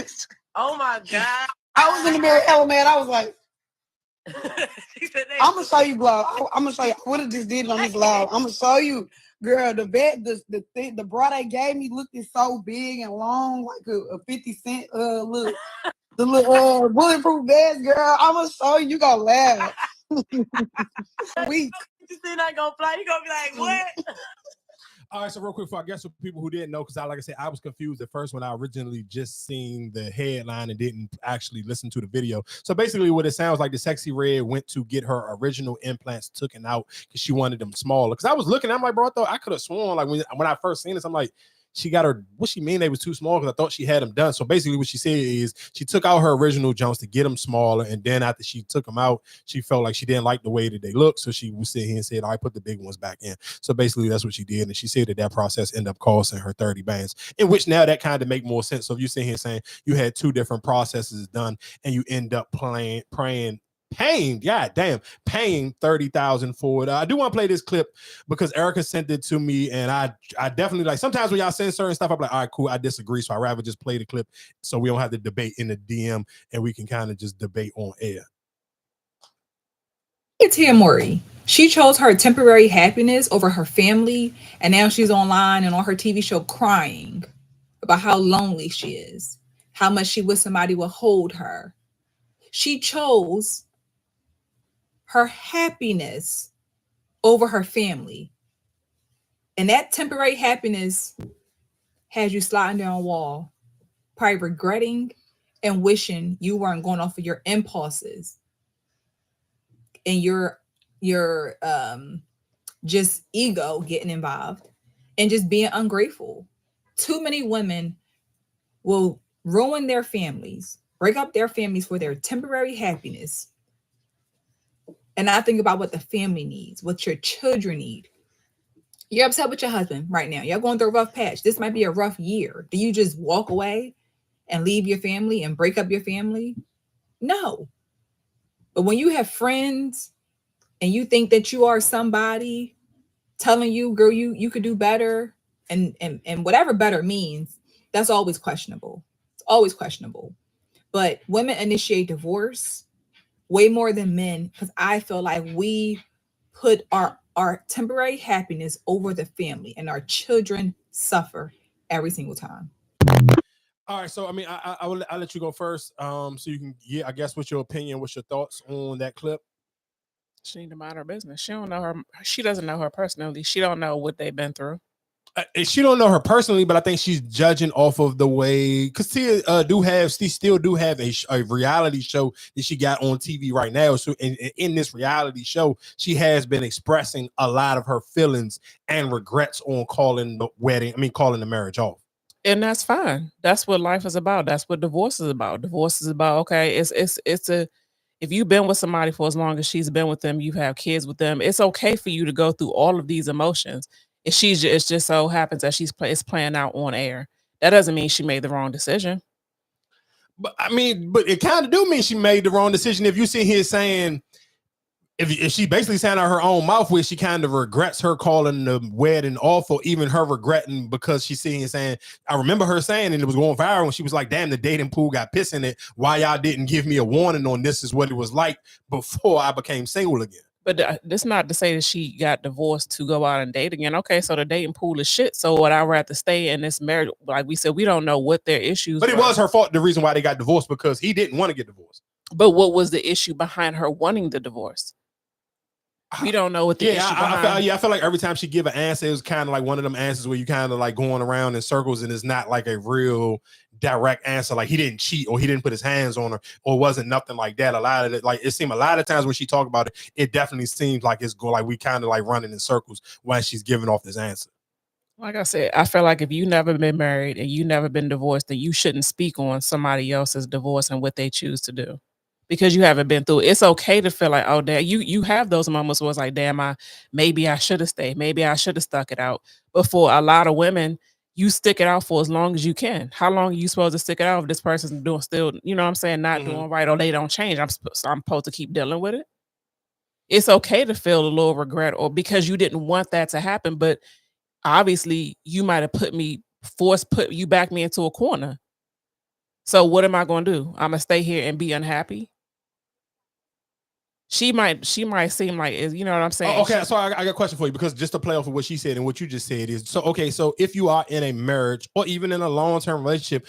Oh my God. I was in the mirror, hella man. I was like, I'm gonna show you, bro. I'm gonna show you. I would have just did it on this live. I'm gonna show you, girl. The bra they gave me looked so big and long, like a 50 cent look. The little bulletproof vest, girl. I'm gonna show you. You gonna laugh. You still not gonna fly. You gonna be like, what? All right, so real quick, for I guess for people who didn't know, because like I said, I was confused at first when I originally just seen the headline and didn't actually listen to the video. So basically, what it sounds like, the Sexy Red went to get her original implants taken out because she wanted them smaller. Because I was looking, I'm like, bro, I could have sworn, like when I first seen this, I'm like, she got her, what she mean they was too small? Because I thought she had them done. So basically what she said is she took out her original Jones to get them smaller. And then after she took them out, she felt like she didn't like the way that they look. So she was sitting here and said, I put the big ones back in. So basically that's what she did. And she said that process ended up costing her 30 bands, in which now that kind of make more sense. So if you sit here saying you had two different processes done and you end up paying 30,000 for it. I do want to play this clip because Erica sent it to me, and I definitely, like, sometimes when y'all send certain stuff, I'm like, all right, cool, I disagree, so I'd rather just play the clip so we don't have to debate in the DM and we can kind of just debate on air. It's Tia Mori. She chose her temporary happiness over her family, and now she's online and on her TV show crying about how lonely she is, how much she wish somebody would hold her. She chose her happiness over her family. And that temporary happiness has you sliding down a wall, probably regretting and wishing you weren't going off of your impulses and your just ego getting involved and just being ungrateful. Too many women will ruin their families, break up their families for their temporary happiness. And I think about what the family needs, what your children need. You're upset with your husband right now. You're going through a rough patch. This might be a rough year. Do you just walk away and leave your family and break up your family? No. But when you have friends and you think that you are somebody telling you, girl, you could do better, and whatever better means, that's always questionable. It's always questionable. But women initiate divorce way more than men because I feel like we put our temporary happiness over the family, and our children suffer every single time. All right, so I mean, I'll let you go first, so you can I guess what's your opinion, what's your thoughts on that clip? She need to mind her business. She don't know her. She doesn't know her personally. She don't know what they've been through. She don't know her personally, but I think she's judging off of the way, because Tia still do have a reality show that she got on TV right now. So in this reality show, she has been expressing a lot of her feelings and regrets on calling the marriage off. And that's fine. That's what life is about. That's what divorce is about. Divorce is about, okay, if you've been with somebody for as long as she's been with them, you have kids with them, it's okay for you to go through all of these emotions. It just so happens that it's playing out on air. That doesn't mean she made the wrong decision. But I mean, but it kind of do mean she made the wrong decision. If you sit here saying, if she basically saying out her own mouth where she kind of regrets her calling the wedding off, or even her regretting because she's sitting here saying, I remember her saying, and it was going viral when she was like, damn, the dating pool got piss in it. Why y'all didn't give me a warning on this is what it was like before I became single again? But that's not to say that she got divorced to go out and date again. Okay, so the dating pool is shit. So would I rather stay in this marriage? Like we said, we don't know what their issues were. But it was her fault, the reason why they got divorced, because he didn't want to get divorced. But what was the issue behind her wanting the divorce? We don't know what the issue behind. I feel like every time she give an answer, it was kind of like one of them answers where you kind of like going around in circles and it's not like a real direct answer. Like he didn't cheat or he didn't put his hands on her or wasn't nothing like that. A lot of it, like it seemed a lot of times when she talked about it, it definitely seems like it's going like we kind of like running in circles while she's giving off this answer. Like I said, I feel like if you never been married and you never been divorced, then you shouldn't speak on somebody else's divorce and what they choose to do. Because you haven't been through it. It's okay to feel like, oh, damn, you have those moments where it's like, damn, maybe I should have stayed. Maybe I should have stuck it out. But for a lot of women, you stick it out for as long as you can. How long are you supposed to stick it out if this person's doing still, you know what I'm saying, not doing right, or they don't change? I'm supposed to keep dealing with it. It's okay to feel a little regret or because you didn't want that to happen, but obviously you might have put me into a corner. So what am I going to do? I'm going to stay here and be unhappy? She might seem like, you know what I'm saying? Oh, okay, so I got a question for you, because just to play off of what she said and what you just said is, so okay, so if you are in a marriage or even in a long-term relationship,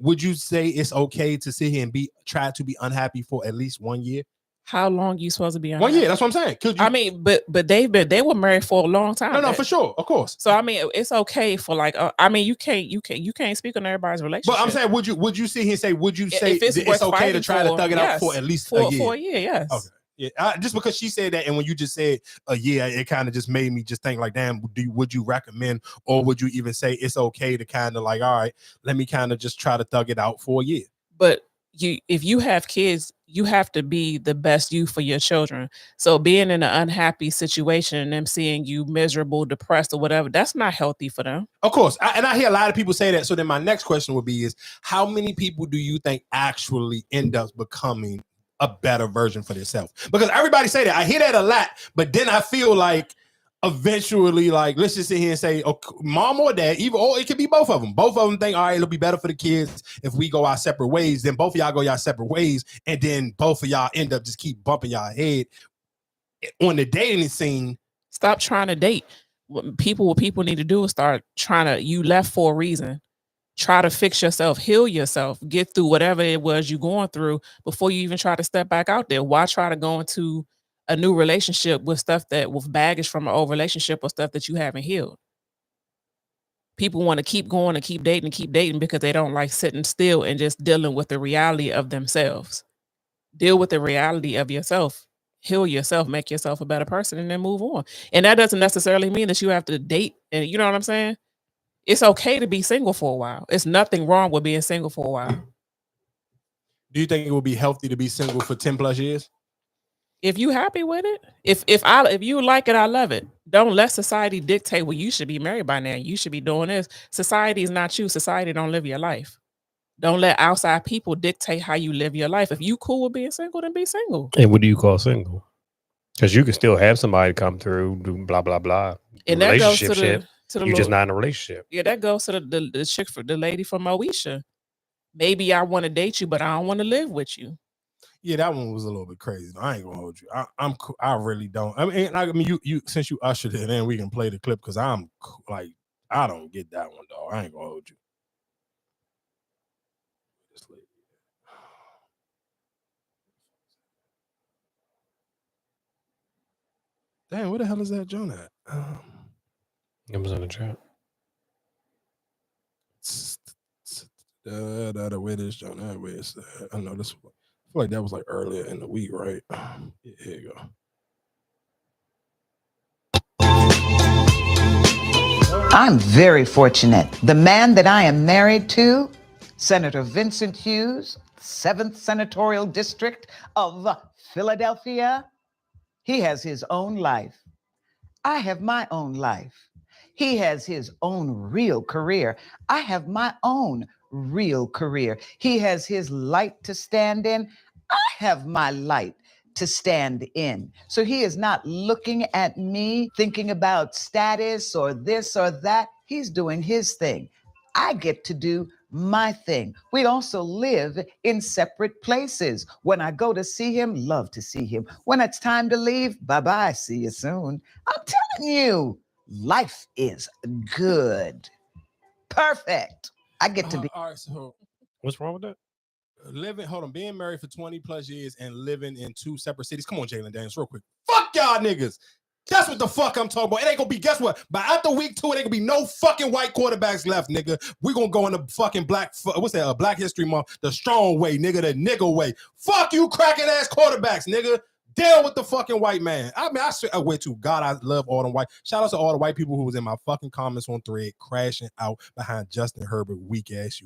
would you say it's okay to sit here and try to be unhappy for at least 1 year? How long you supposed to be unhappy? 1 year, that's what I'm saying. I mean, but they were married for a long time. No, for sure, of course. So I mean, it's okay for like, I mean, you can't speak on everybody's relationship. But I'm saying, would you sit here and say, if it's okay to try to thug it out for at least a year? For a year, yes. Okay. Yeah, just because she said that, and when you just said a year, it kind of just made me just think like, damn, would you recommend, or would you even say it's okay to kind of like, all right, let me kind of just try to thug it out for a year? But if you have kids, you have to be the best you for your children. So being in an unhappy situation and them seeing you miserable, depressed, or whatever, that's not healthy for them. Of course. And I hear a lot of people say that. So then my next question would be is, how many people do you think actually end up becoming a better version for themselves? Because everybody say that. I hear that a lot, but then I feel like eventually, like, let's just sit here and say, okay, mom or dad, or it could be both of them. Both of them think, all right, it'll be better for the kids if we go our separate ways. Then both of y'all go your separate ways, and then both of y'all end up just keep bumping y'all head on the dating scene. Stop trying to date. What people need to do is start trying to. You left for a reason. Try to fix yourself, heal yourself, get through whatever it was you're going through before you even try to step back out there. Why try to go into a new relationship with baggage from an old relationship or stuff that you haven't healed? People want to keep going and keep dating because they don't like sitting still and just dealing with the reality of themselves. Deal with the reality of yourself. Heal yourself, make yourself a better person, and then move on. And that doesn't necessarily mean that you have to date. And you know what I'm saying? It's okay to be single for a while. It's nothing wrong with being single for a while. Do you think it would be healthy to be single for 10 plus years? If you happy with it, if you like it, I love it. Don't let society dictate, well, you should be married by now. You should be doing this. Society is not you. Society don't live your life. Don't let outside people dictate how you live your life. If you cool with being single, then be single. And what do you call single? Because you can still have somebody come through, do blah, blah, blah. And that goes to the you're just not in a relationship. Yeah, that goes to the chick, for the lady from Moesha. Maybe I want to date you, but I don't want to live with you. Yeah, that one was a little bit crazy. I ain't gonna hold you. I'm cool. I really don't. I mean, you since you ushered it in, we can play the clip, because I'm like, I don't get that one, dog. I ain't gonna hold you. Damn, where the hell is that John at? It was on the chat. Where this John at? Where is that? I know this. I feel like that was like earlier in the week, right? Yeah, here you go. I'm very fortunate. The man that I am married to, Senator Vincent Hughes, 7th Senatorial District of Philadelphia, he has his own life. I have my own life. He has his own real career. I have my own real career. He has his light to stand in. I have my light to stand in. So he is not looking at me thinking about status or this or that. He's doing his thing. I get to do my thing. We also live in separate places. When I go to see him, love to see him. When it's time to leave, bye-bye, see you soon. I'm telling you, life is good. Perfect. I get to be. All right, so what's wrong with that? Being married for 20 plus years and living in 2 separate cities. Come on, Jalen Daniels, real quick. Fuck y'all niggas. That's what the fuck I'm talking about. It ain't gonna be, guess what? By after week 2, it ain't gonna be no fucking white quarterbacks left, nigga. We're gonna go in the fucking Black History Month, the strong way, nigga, the nigga way. Fuck you cracking ass quarterbacks, nigga. Deal with the fucking white man. I mean, I went to God. I love all the white. Shout out to all the white people who was in my fucking comments on thread crashing out behind Justin Herbert. Weak ass.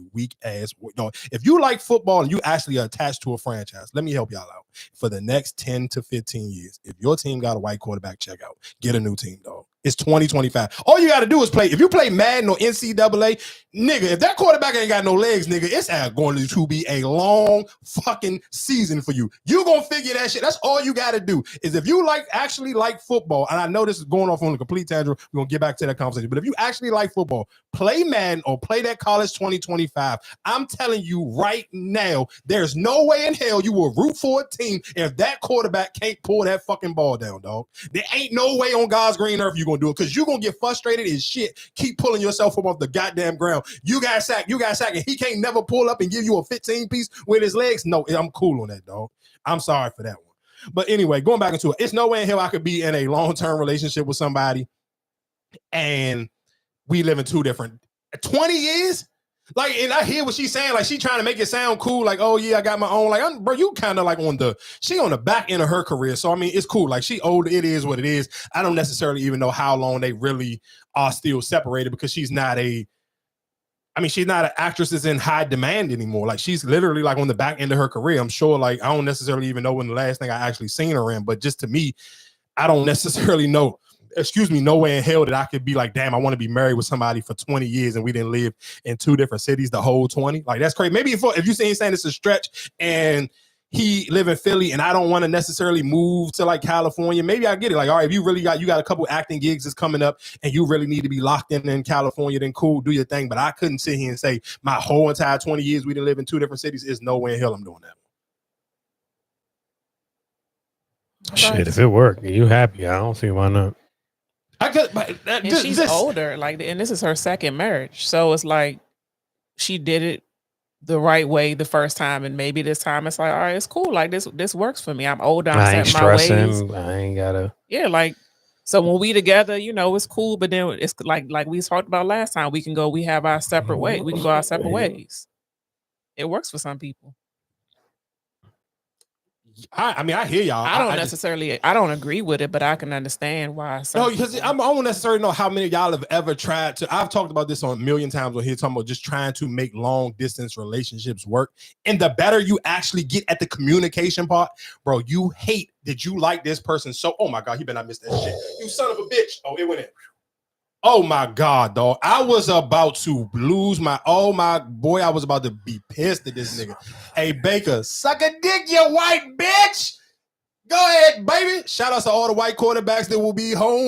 No, if you like football and you actually are attached to a franchise, let me help y'all out. For the next 10 to 15 years, if your team got a white quarterback, check out. Get a new team, dog. It's 2025. All you got to do is play. If you play Madden or NCAA, nigga, if that quarterback ain't got no legs, nigga, it's going to be a long fucking season for you. You gonna figure that shit. That's all you got to do. Is if you actually like football, and I know this is going off on a complete tangent. We're gonna get back to that conversation. But if you actually like football, play Madden or play that college 2025. I'm telling you right now, there's no way in hell you will root for a team if that quarterback can't pull that fucking ball down, dog. There ain't no way on God's green earth you're gonna do it, because you're gonna get frustrated as shit. Keep pulling yourself up off the goddamn ground. You got sacked, and he can't never pull up and give you a 15 piece with his legs. No, I'm cool on that, dog. I'm sorry for that one. But anyway, going back into it, it's no way in hell I could be in a long-term relationship with somebody and we live in two different 20 years. Like, and I hear what she's saying. Like, she trying to make it sound cool. Like, oh yeah, I got my own. Like, bro, you kind of like on the back end of her career. So I mean, it's cool. Like, she older. It is what it is. I don't necessarily even know how long they really are still separated, because she's not an actress that's in high demand anymore. Like, she's literally like on the back end of her career. I'm sure. Like, I don't necessarily even know when the last thing I actually seen her in. But just to me, I don't necessarily know. No way in hell that I could be like, damn, I want to be married with somebody for 20 years and we didn't live in two different cities the whole 20. Like, that's crazy. Maybe if you saying it's a stretch and he live in Philly and I don't want to necessarily move to like California, maybe I get it. Like, all right, if you really got a couple acting gigs that's coming up and you really need to be locked in California, then cool, do your thing. But I couldn't sit here and say my whole entire 20 years we didn't live in two different cities. Is no way in hell I'm doing that. Shit, if it worked, you happy? I don't see why not. She's older, like, and this is her second marriage, so it's like she did it the right way the first time, and maybe this time it's like, all right, it's cool. Like, this works for me. I'm older. I ain't stressing. My ways. I ain't gotta. Yeah, like, so when we together, it's cool. But then it's like we talked about last time. We have our separate way. We can go our separate ways. It works for some people. I mean, I hear y'all. I don't agree with it, but I can understand why. No, because I don't necessarily know how many of y'all have ever tried to. I've talked about this on a million times on here, talking about just trying to make long distance relationships work. And the better you actually get at the communication part, bro, you hate that you like this person. So, oh my God, he better not miss that shit. You son of a bitch. Oh, it went in. Oh my God, dog. I was about to lose my boy. I was about to be pissed at this nigga. Hey, Baker, suck a dick, you white bitch. Go ahead, baby. Shout out to all the white quarterbacks that will be home.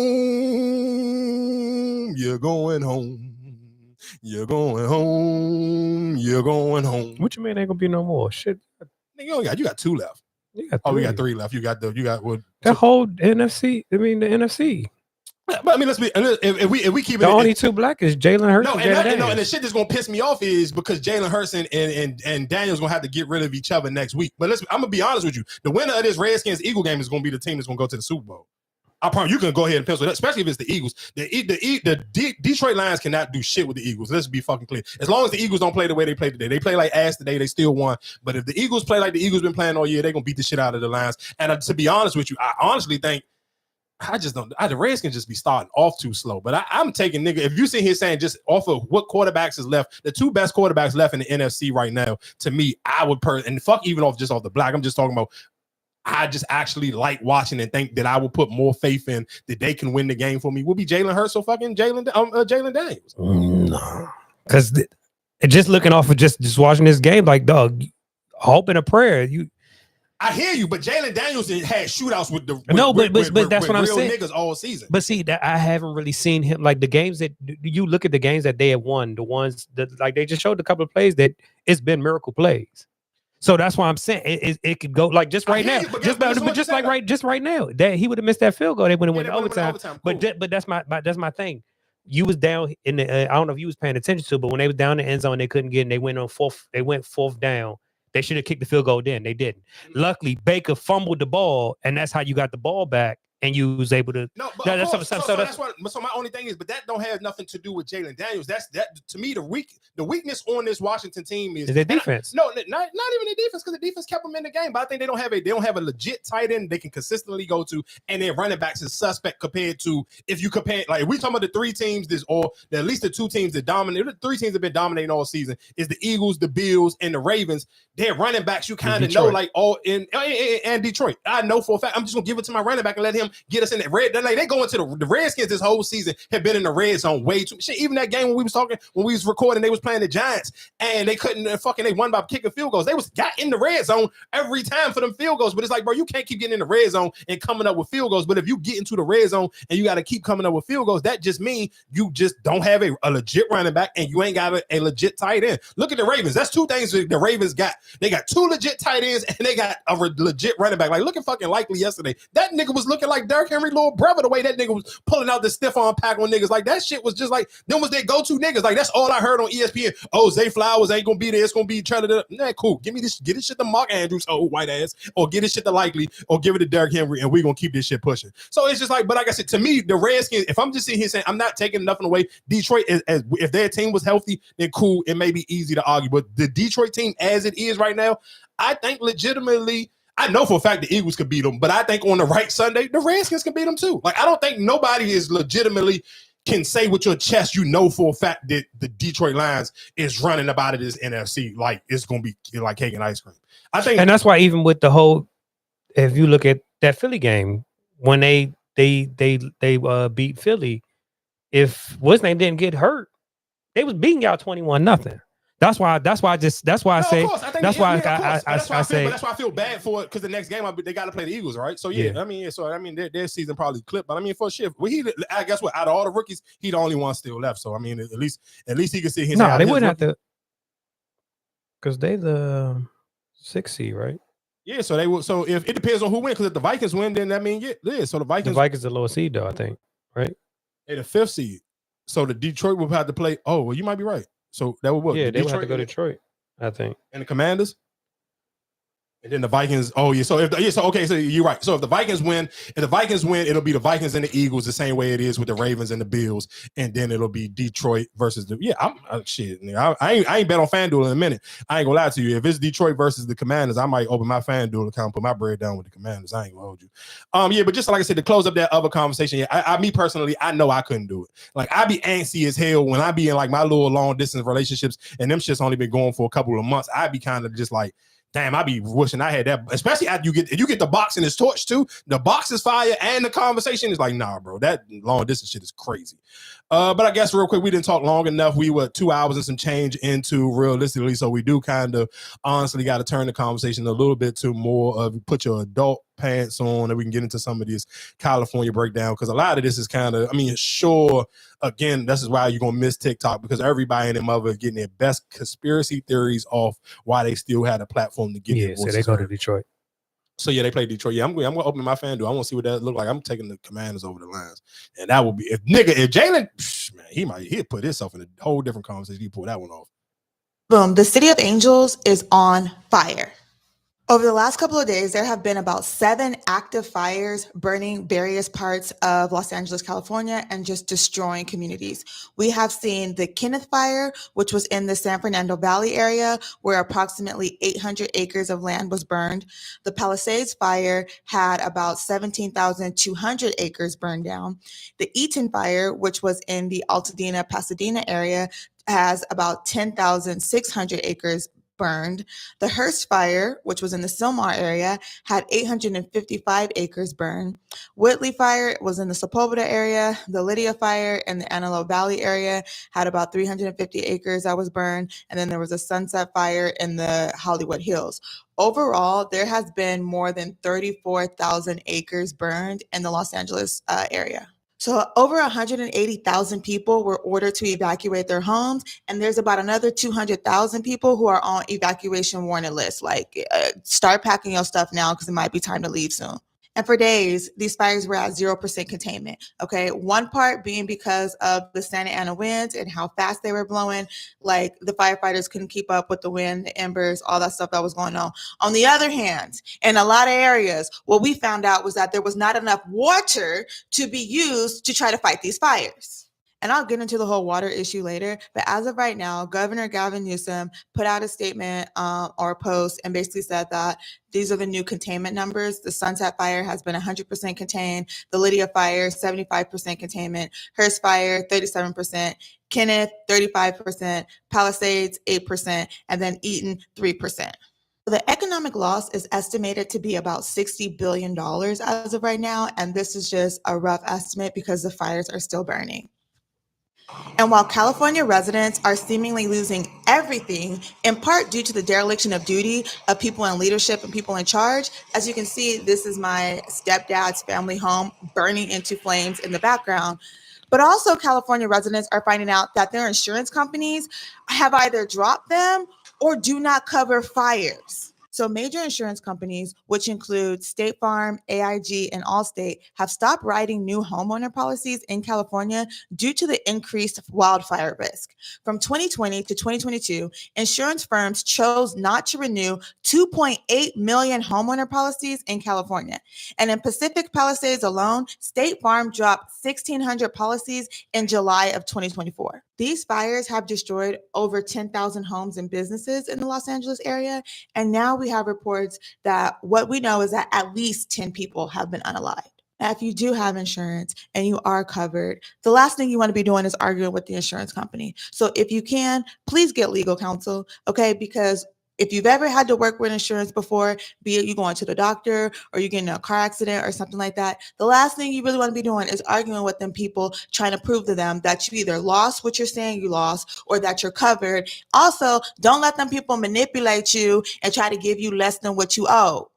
You're going home. You're going home. You're going home. What you mean ain't gonna be no more? Shit. Nigga, you got two left. You got we got three left. You got what? The whole NFC. I mean, the NFC. But I mean, let's be if we keep it, the only two black is Jalen Hurts. And the shit that's gonna piss me off is because Jalen Hurts and Daniel's gonna have to get rid of each other next week. But I'm gonna be honest with you, the winner of this Redskins Eagle game is gonna be the team that's gonna go to the Super Bowl. I promise you can go ahead and pencil that, especially if it's the Eagles. The Detroit Lions cannot do shit with the Eagles. Let's be fucking clear. As long as the Eagles don't play the way they play today, they play like ass today, they still won. But if the Eagles play like the Eagles been playing all year, they're gonna beat the shit out of the Lions. And to be honest with you, I honestly think. The Redskins just be starting off too slow. But I'm taking nigga. If you sit here saying just off of what quarterbacks is left, the two best quarterbacks left in the NFC right now, to me, I would and fuck even off the black. I'm just talking about. I just actually like watching and think that I will put more faith in that they can win the game for me. Will be Jalen Hurts or fucking Jalen Daniels. No, because just looking off of just watching this game, like dog, hope and a prayer. I hear you, but Jalen Daniels had shootouts with that's what I'm saying. Niggas all season. But see, that I haven't really seen him like the games that you look at the games that they have won, the ones that like they just showed a couple of plays that it's been miracle plays. So that's why I'm saying it could go like just right now, just right now that he would have missed that field goal. They would have went overtime. Cool. But that's my thing. You was down in the I don't know if you was paying attention to, but when they was down in the end zone, they couldn't get in. They went fourth down. They should have kicked the field goal then. They didn't. Luckily, Baker fumbled the ball, and that's how you got the ball back and you was able to. No, but that's so my only thing is, but that don't have nothing to do with Jalen Daniels. That to me, the weakness on this Washington team is their defense. No, not even their defense, because the defense kept them in the game. But I think they don't have a legit tight end they can consistently go to, and their running backs is suspect compared to if you compare, like, if we talking about the three teams, at least the two teams that dominate, the three teams that have been dominating all season is the Eagles, the Bills, and the Ravens. Their running backs, you kind of know, like all in and Detroit. I know for a fact. I'm just gonna give it to my running back and let him get us in that red. Like, they go into the Redskins this whole season have been in the red zone way too. Shit, even that game when we was recording, they was playing the Giants and they couldn't they won by kicking field goals. They got in the red zone every time for them field goals. But it's like, bro, you can't keep getting in the red zone and coming up with field goals. But if you get into the red zone and you got to keep coming up with field goals, that just means you just don't have a legit running back and you ain't got a legit tight end. Look at the Ravens. That's two things the Ravens got. They got two legit tight ends and they got a legit running back. Like, look at fucking Likely yesterday. That nigga was looking like Derrick Henry, little brother, the way that nigga was pulling out the stiff arm pack on niggas. Like, that shit was just like, them was their go-to niggas. Like, that's all I heard on ESPN. Oh, Zay Flowers ain't gonna be there. It's gonna be trying to, nah, cool. Get this shit to Mark Andrews, white ass, or get this shit to Likely, or give it to Derrick Henry, and we gonna keep this shit pushing. So it's just like, but like I said, to me, the Redskins, if I'm just sitting here saying I'm not taking nothing away, Detroit, if their team was healthy, then cool, it may be easy to argue. But the Detroit team as it is right now, I think legitimately, I know for a fact the Eagles could beat them, but I think on the right Sunday, the Redskins can beat them too. Like, I don't think nobody is legitimately can say with your chest, you know for a fact that the Detroit Lions is running about it as NFC. Like, it's going to be like cake and ice cream. I think, and that's why even with the whole, if you look at that Philly game, when they beat Philly, if what's name didn't get hurt, they was beating y'all 21-0. That's why I say that's why I feel bad for it, because the next game they got to play the Eagles, right? So yeah. I mean their season probably clipped, but I mean for shit, I guess what, out of all the rookies, he the only one still left. So I mean at least he can sit here. No, they wouldn't have to, because they the 6th seed, right? Yeah, so they will. So if it depends on who wins, because if the Vikings win, then that means yeah. So the Vikings the lower seed though, I think, right? They're the 5th seed. So the Detroit will have to play. Oh, well, you might be right. So that would work. Yeah, they would have to go to Detroit, I think. And the Commanders? And then the Vikings. Oh, yeah. So so you're right. So if the Vikings win, it'll be the Vikings and the Eagles the same way it is with the Ravens and the Bills. And then it'll be Detroit versus the I ain't bet on FanDuel in a minute. I ain't gonna lie to you. If it's Detroit versus the Commanders, I might open my FanDuel account and put my bread down with the Commanders. I ain't gonna hold you. But just like I said, to close up that other conversation, me personally, I know I couldn't do it. Like, I be antsy as hell when I be in like my little long distance relationships, and them shit's only been going for a couple of months. I be kind of just like, damn, I be wishing I had that, especially after you get the box and it's torch too. The box is fire and the conversation is like, nah, bro, that long distance shit is crazy. But I guess real quick, we didn't talk long enough. We were 2 hours and some change into realistically, so we do kind of honestly got to turn the conversation a little bit to more of put your adult pants on, and we can get into some of this California breakdown, because a lot of this is kind of, I mean, sure, again, this is why you're gonna miss TikTok, because everybody and their mother are getting their best conspiracy theories off why they still had a platform to get their voices. So they go to Detroit. So yeah, they play Detroit. Yeah, I'm gonna open my FanDuel. I want to see what that look like. I'm taking the Commanders over the Lions, and that will be if Jalen, man, he'll put himself in a whole different conversation. He pull that one off. Boom. The City of Angels is on fire. Over the last couple of days, there have been about 7 active fires burning various parts of Los Angeles, California, and just destroying communities. We have seen the Kenneth Fire, which was in the San Fernando Valley area, where approximately 800 acres of land was burned. The Palisades Fire had about 17,200 acres burned down. The Eaton Fire, which was in the Altadena, Pasadena area, has about 10,600 acres burned. The Hearst Fire, which was in the Sylmar area, had 855 acres burned. Whitley Fire was in the Sepulveda area. The Lydia Fire in the Antelope Valley area had about 350 acres that was burned. And then there was a Sunset Fire in the Hollywood Hills. Overall, there has been more than 34,000 acres burned in the Los Angeles area. So over 180,000 people were ordered to evacuate their homes, and there's about another 200,000 people who are on evacuation warning lists. Like, start packing your stuff now because it might be time to leave soon. And for days, these fires were at 0% containment. Okay. One part being because of the Santa Ana winds and how fast they were blowing. Like the firefighters couldn't keep up with the wind, the embers, all that stuff that was going on. On the other hand, in a lot of areas, what we found out was that there was not enough water to be used to try to fight these fires. And I'll get into the whole water issue later. But as of right now, Governor Gavin Newsom put out a statement or a post and basically said that these are the new containment numbers. The Sunset Fire has been 100% contained. The Lydia Fire, 75% containment. Hearst Fire, 37%. Kenneth, 35%. Palisades, 8%. And then Eaton, 3%. The economic loss is estimated to be about $60 billion as of right now. And this is just a rough estimate because the fires are still burning. And while California residents are seemingly losing everything, in part due to the dereliction of duty of people in leadership and people in charge, as you can see, this is my stepdad's family home burning into flames in the background. But also California residents are finding out that their insurance companies have either dropped them or do not cover fires. So major insurance companies, which include State Farm, AIG, and Allstate, have stopped writing new homeowner policies in California due to the increased wildfire risk. From 2020 to 2022, insurance firms chose not to renew 2.8 million homeowner policies in California. And in Pacific Palisades alone, State Farm dropped 1,600 policies in July of 2024. These fires have destroyed over 10,000 homes and businesses in the Los Angeles area. And now we have reports that what we know is that at least 10 people have been unalived. Now, if you do have insurance and you are covered, the last thing you want to be doing is arguing with the insurance company. So if you can, please get legal counsel, okay? Because if you've ever had to work with insurance before, be it you going to the doctor or you get in a car accident or something like that, the last thing you really want to be doing is arguing with them people, trying to prove to them that you either lost what you're saying you lost or that you're covered. Also, don't let them people manipulate you and try to give you less than what you owe.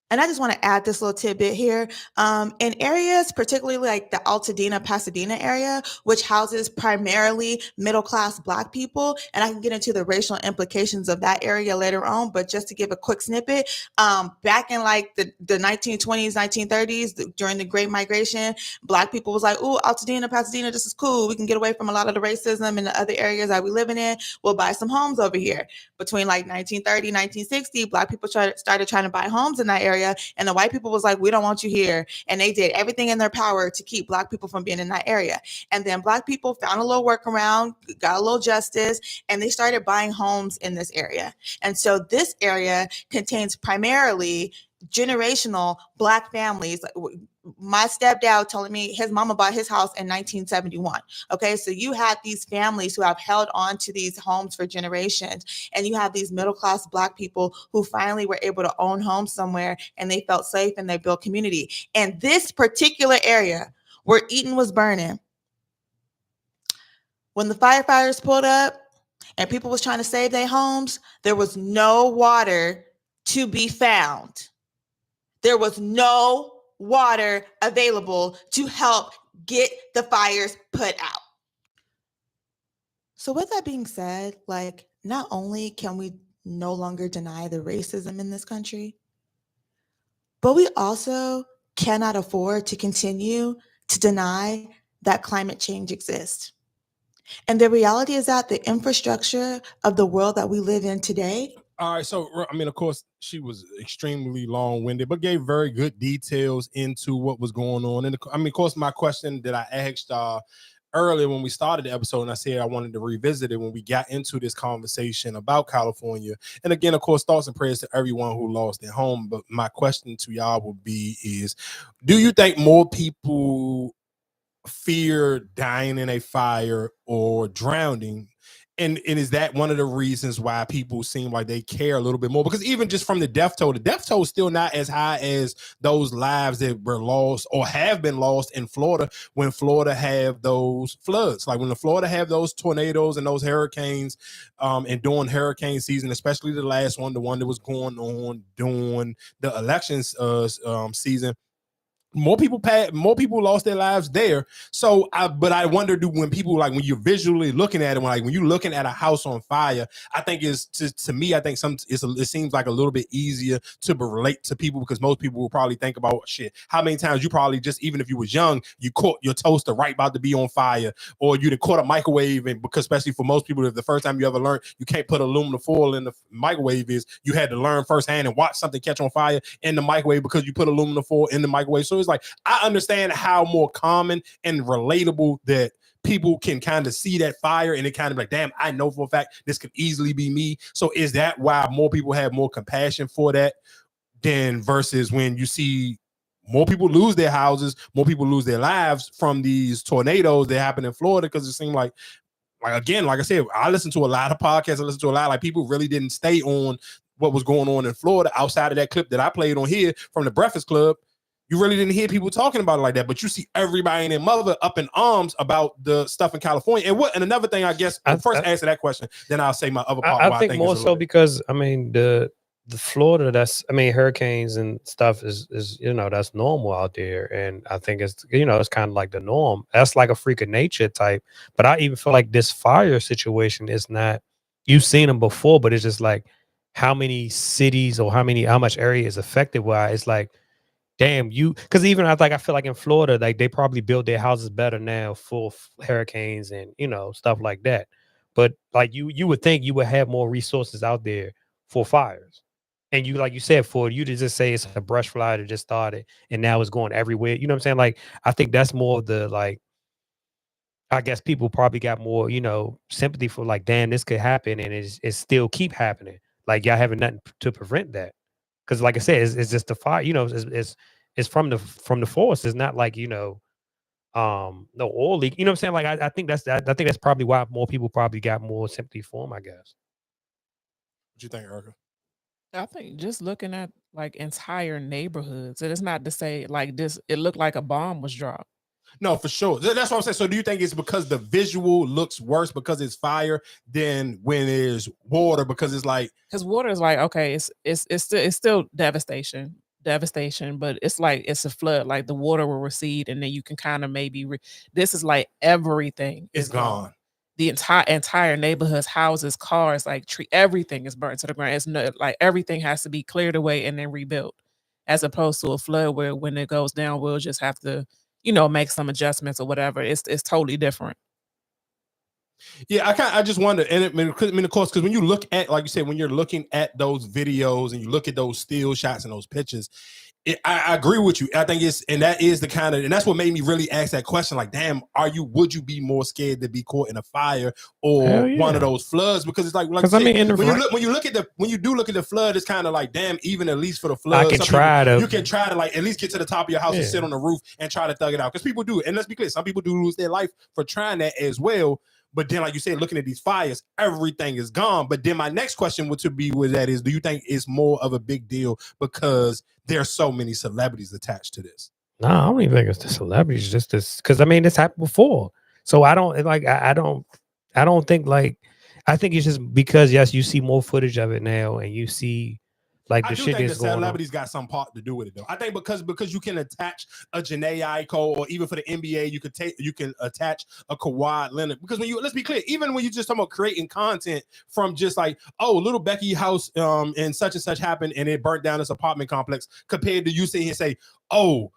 And I just want to add this little tidbit here. In areas, particularly like the Altadena, Pasadena area, which houses primarily middle-class Black people, and I can get into the racial implications of that area later on, but just to give a quick snippet, back in like the 1920s, 1930s, during the Great Migration, Black people was like, ooh, Altadena, Pasadena, this is cool. We can get away from a lot of the racism in the other areas that we living in. We'll buy some homes over here. Between like 1930, 1960, Black people started trying to buy homes in that area. And the white people was like, we don't want you here. And they did everything in their power to keep Black people from being in that area. And then Black people found a little workaround, got a little justice, and they started buying homes in this area. And so this area contains primarily generational Black families. My stepdad telling me his mama bought his house in 1971. Okay, so you had these families who have held on to these homes for generations, and you have these middle-class Black people who finally were able to own homes somewhere, and they felt safe and they built community. And this particular area where Eaton was burning, when the firefighters pulled up and people was trying to save their homes, there was no water to be found. There was no water available to help get the fires put out. So with that being said, like, not only can we no longer deny the racism in this country, but we also cannot afford to continue to deny that climate change exists. And the reality is that the infrastructure of the world that we live in today. All right, so I mean, of course, she was extremely long-winded, but gave very good details into what was going on. And I mean, of course, my question that I asked earlier when we started the episode, and I said I wanted to revisit it when we got into this conversation about California. And again, of course, thoughts and prayers to everyone who lost their home. But my question to y'all would be is, do you think more people fear dying in a fire or drowning? And is that one of the reasons why people seem like they care a little bit more? Because even just from the death toll is still not as high as those lives that were lost or have been lost in Florida when Florida have those floods. Like when the Florida have those tornadoes and those hurricanes and during hurricane season, especially the last one, the one that was going on during the elections season. more people lost their lives there. So but I wonder, when people, like, when you're visually looking at it, when you're looking at a house on fire, I think to me, I think it seems like a little bit easier to relate to people, because most people will probably think about, shit, how many times you probably, just even if you was young, you caught your toaster right about to be on fire, or you'd have caught a microwave, and because especially for most people, if the first time you ever learned you can't put aluminum foil in the microwave, is you had to learn firsthand and watch something catch on fire in the microwave because you put aluminum foil in the microwave. So it's like, I understand how more common and relatable that people can kind of see that fire, and it kind of like, damn, I know for a fact this could easily be me. So is that why more people have more compassion for that than versus when you see more people lose their houses, more people lose their lives from these tornadoes that happen in Florida? Because it seemed like again, like I said, I listen to a lot of podcasts. I listen to a lot, like, people really didn't stay on what was going on in Florida outside of that clip that I played on here from the Breakfast Club. You really didn't hear people talking about it like that, but you see everybody and their mother up in arms about the stuff in California. And another thing, I guess, first answer that question, then I'll say my other part. I think more so because, I mean, the Florida, hurricanes and stuff is that's normal out there, and I think it's it's kind of like the norm. That's like a freak of nature type. But I even feel like this fire situation is not. You've seen them before, but it's just like how many cities or how much area is affected. Why it's like, damn, because even I feel like in Florida, like, they probably build their houses better now for hurricanes and stuff like that. But like you would think you would have more resources out there for fires. And you, like you said, for you to just say it's a brush fire that just started and now it's going everywhere. You know what I'm saying? Like, I think that's more of the, like, I guess people probably got more, sympathy for, like, damn, this could happen and it still keep happening. Like, y'all having nothing to prevent that. Because, like I said, it's just the fire. It's from the force. It's not like no oil leak. You know what I'm saying? Like, I think that's probably why more people probably got more sympathy for him, I guess. What you think, Erica? I think just looking at, like, entire neighborhoods, and it's not to say, like, this, it looked like a bomb was dropped. No, for sure. That's what I'm saying. So do you think it's because the visual looks worse because it's fire than when there's water? Because it's like, because water is like, okay, it's still devastation, but it's like it's a flood. Like, the water will recede, and then you can kind of maybe this is like everything is gone. The entire neighborhoods, houses, cars, like everything is burnt to the ground. It's like everything has to be cleared away and then rebuilt, as opposed to a flood where when it goes down, we'll just have to, make some adjustments or whatever. It's totally different. Yeah, I just wonder, and of course, because when you look at, like you said, when you're looking at those videos and you look at those still shots and those pictures, I agree with you. I think that is the kind of, and that's what made me really ask that question. Like, damn, would you be more scared to be caught in a fire or one of those floods? Because it's like when you do look at the flood, it's kind of like, damn, even at least for the flood, you can try to like at least get to the top of your house and sit on the roof and try to thug it out. Because people do, and let's be clear, some people do lose their life for trying that as well. But then, like you said, looking at these fires, everything is gone. But then my next question would be with that is, do you think it's more of a big deal because there's so many celebrities attached to this? No, I don't even think it's the celebrities, just this, because I mean, this happened before. So I don't think, like, I think it's just because, yes, you see more footage of it now and you see, like, the shit that's going on. Celebrities got some part to do with it, though. I think because you can attach a Janae Aiko, or even for the NBA, you can attach a Kawhi Leonard. Because let's be clear, even when you just talk about creating content from just like, oh, little Becky house and such happened and it burnt down this apartment complex, compared to you sitting here and say, oh,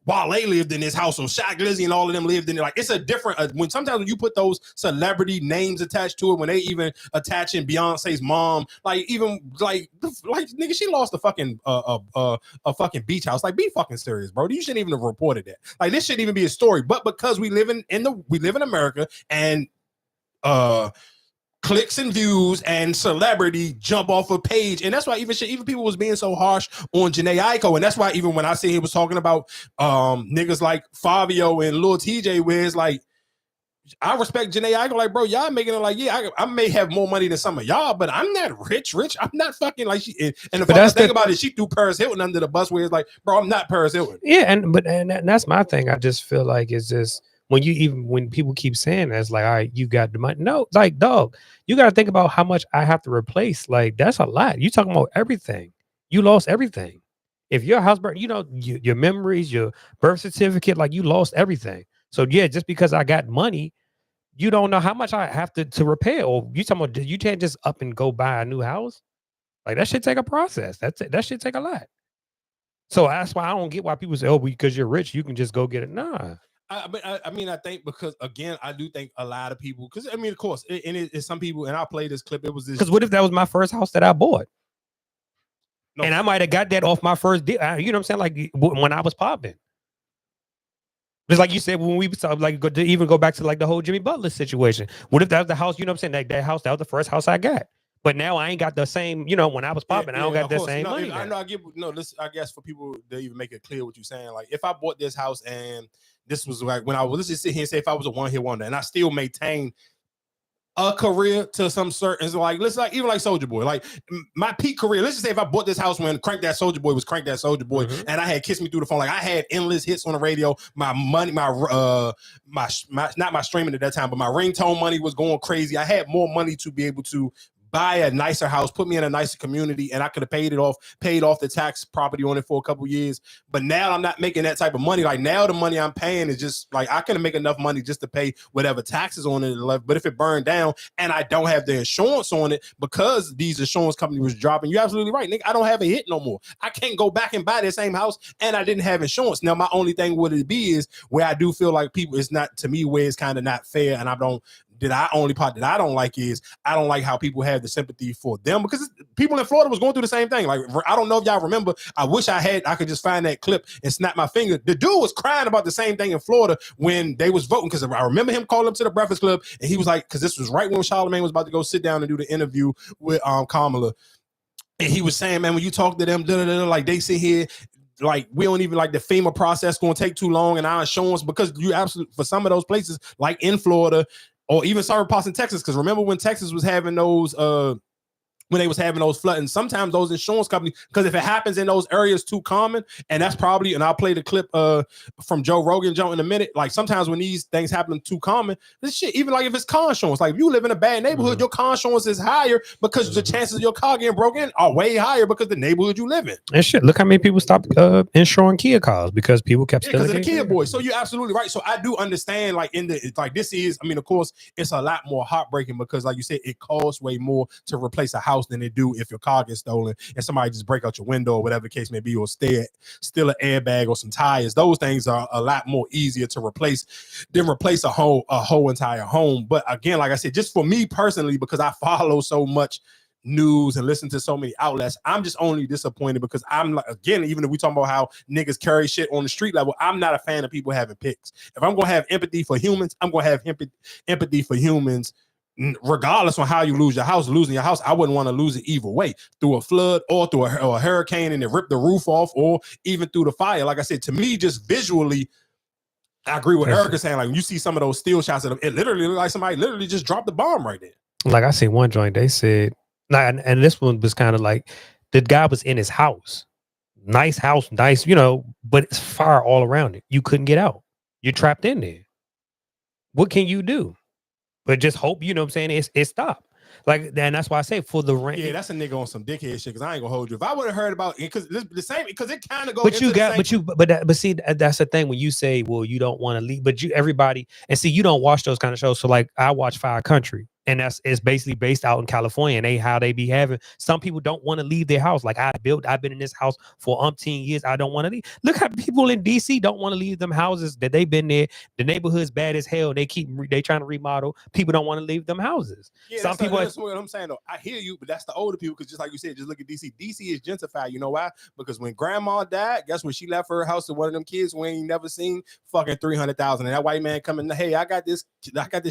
Wale lived in this house, or Shaq Glizzy and all of them lived in it. Like, it's a different when sometimes when you put those celebrity names attached to it, when they even attaching Beyonce's mom, like even like nigga, she lost a fucking beach house. Like, be fucking serious, bro. You shouldn't even have reported that. Like, this shouldn't even be a story. But because we live in America, and clicks and views and celebrity jump off a page, and that's why even people was being so harsh on Janae Aiko, and that's why even when I see he was talking about niggas like Fabio and Lil TJ, where it's like, I respect Janae Aiko, like, bro, y'all making it like, yeah, I may have more money than some of y'all, but I'm not rich. I'm not fucking like she. And the fucking thing about it, she threw Paris Hilton under the bus, where it's like, bro, I'm not Paris Hilton. Yeah, and that's my thing. I just feel like it's just, when people keep saying that, it's like, all right, you got the money. No, like, dog, you got to think about how much I have to replace. Like, that's a lot. You talking about everything. You lost everything. If your house burned, your memories, your birth certificate, like you lost everything. So yeah, just because I got money, you don't know how much I have to repair. Or you talking about you can't just up and go buy a new house. Like that should take a process. That should take a lot. So that's why I don't get why people say, "Oh, because you're rich, you can just go get it." Nah. I mean, I think because again, I do think a lot of people, because I mean, of course, it's some people, and I'll play this clip. It was this. Because what if that was my first house that I bought? No. And I might have got that off my first deal. You know what I'm saying? Like when I was popping. Just like you said, when we like go back to like the whole Jimmy Butler situation. What if that was the house? You know what I'm saying? Like that house, that was the first house I got. But now I ain't got the same, when I was popping, I don't got the same money. I know. I guess for people to even make it clear what you're saying, like if I bought this house and this was like when I was, let's just sit here and say if I was a one-hit wonder and I still maintain a career to some certain, like let's like even like Soulja Boy, like my peak career. Let's just say if I bought this house when Crank That Soulja Boy was Crank That Soulja Boy, and I had Kiss Me Through the Phone, like I had endless hits on the radio. My money, my not my streaming at that time, but my ringtone money was going crazy. I had more money to be able to buy a nicer house, put me in a nicer community, and I could have paid off the tax property on it for a couple years. But now I'm not making that type of money. Like now the money I'm paying is just like I can make enough money just to pay whatever taxes on it left. But if it burned down and I don't have the insurance on it because these insurance company was dropping, you're absolutely right, nigga. I don't have a hit no more. I can't go back and buy that same house and I didn't have insurance. Now my only thing would it be is where I do feel like people, it's not to me where it's kind of not fair, and I don't. Only part that I don't like is I don't like how people have the sympathy for them, because people in Florida was going through the same thing. Like I don't know if y'all remember. I wish I could just find that clip and snap my finger. The dude was crying about the same thing in Florida when they was voting, because I remember him calling up to the Breakfast Club and he was like, because this was right when Charlamagne was about to go sit down and do the interview with Kamala, and he was saying, man, when you talk to them, like they sit here. Like we don't even like the FEMA process going to take too long, and our insurance, because you absolutely for some of those places like in Florida or even certain parts in Texas, because remember when Texas was having those when they was having those flooding, sometimes those insurance companies, because if it happens in those areas too common, and that's probably, and I'll play the clip from Joe Rogan in a minute, like sometimes when these things happen too common, this shit, even like if it's car insurance, like if you live in a bad neighborhood, your car insurance is higher because the chances of your car getting broken are way higher because the neighborhood you live in. And shit, look how many people stopped insuring Kia cars because people kept stealing. Because of the Kia boys. So you're absolutely right. So I do understand, like this is, I mean, of course, it's a lot more heartbreaking because, like you said, it costs way more to replace a house than it do if your car gets stolen and somebody just break out your window or whatever the case may be, or steal an airbag or some tires. Those things are a lot more easier to replace than replace a whole entire home. But again, like I said, just for me personally, because I follow so much news and listen to so many outlets, I'm just only disappointed because I'm like, again, even if we talk about how niggas carry shit on the street level, I'm not a fan of people having picks. If I'm gonna have empathy for humans, I'm gonna have empathy for humans regardless on how you lose your house. Losing your house, I wouldn't want to lose it either way, through a flood or through a hurricane and it ripped the roof off, or even through the fire. Like I said, to me, just visually, I agree with Erica saying, like when you see some of those still shots of them, it literally looked like somebody literally just dropped the bomb right there. Like I seen one joint, they said, and this one was kind of like the guy was in his house, nice house, nice, but it's fire all around it. You couldn't get out. You're trapped in there. What can you do? But just hope, you know what I'm saying, it stopped. Like, and that's why I say for the rent. Yeah, that's a nigga on some dickhead shit, because I ain't gonna hold you. If I would have heard about it, because the same, because it kind of goes. But see, that's the thing when you say, well, you don't want to leave, but everybody, and see, you don't watch those kind of shows. So like, I watch Fire Country, and it's basically based out in California, and how they be having. Some people don't want to leave their house. Like I've been in this house for umpteen years. I don't want to leave. Look how people in DC don't want to leave them houses that they've been there. The neighborhood's bad as hell. They trying to remodel. People don't want to leave them houses. Yeah, some people. That's what I'm saying though. I hear you, but that's the older people, because just like you said, just look at DC. DC is gentrified. You know why? Because when grandma died, guess what? She left her house to one of them kids who ain't never seen fucking $300,000. And that white man coming, hey, I got this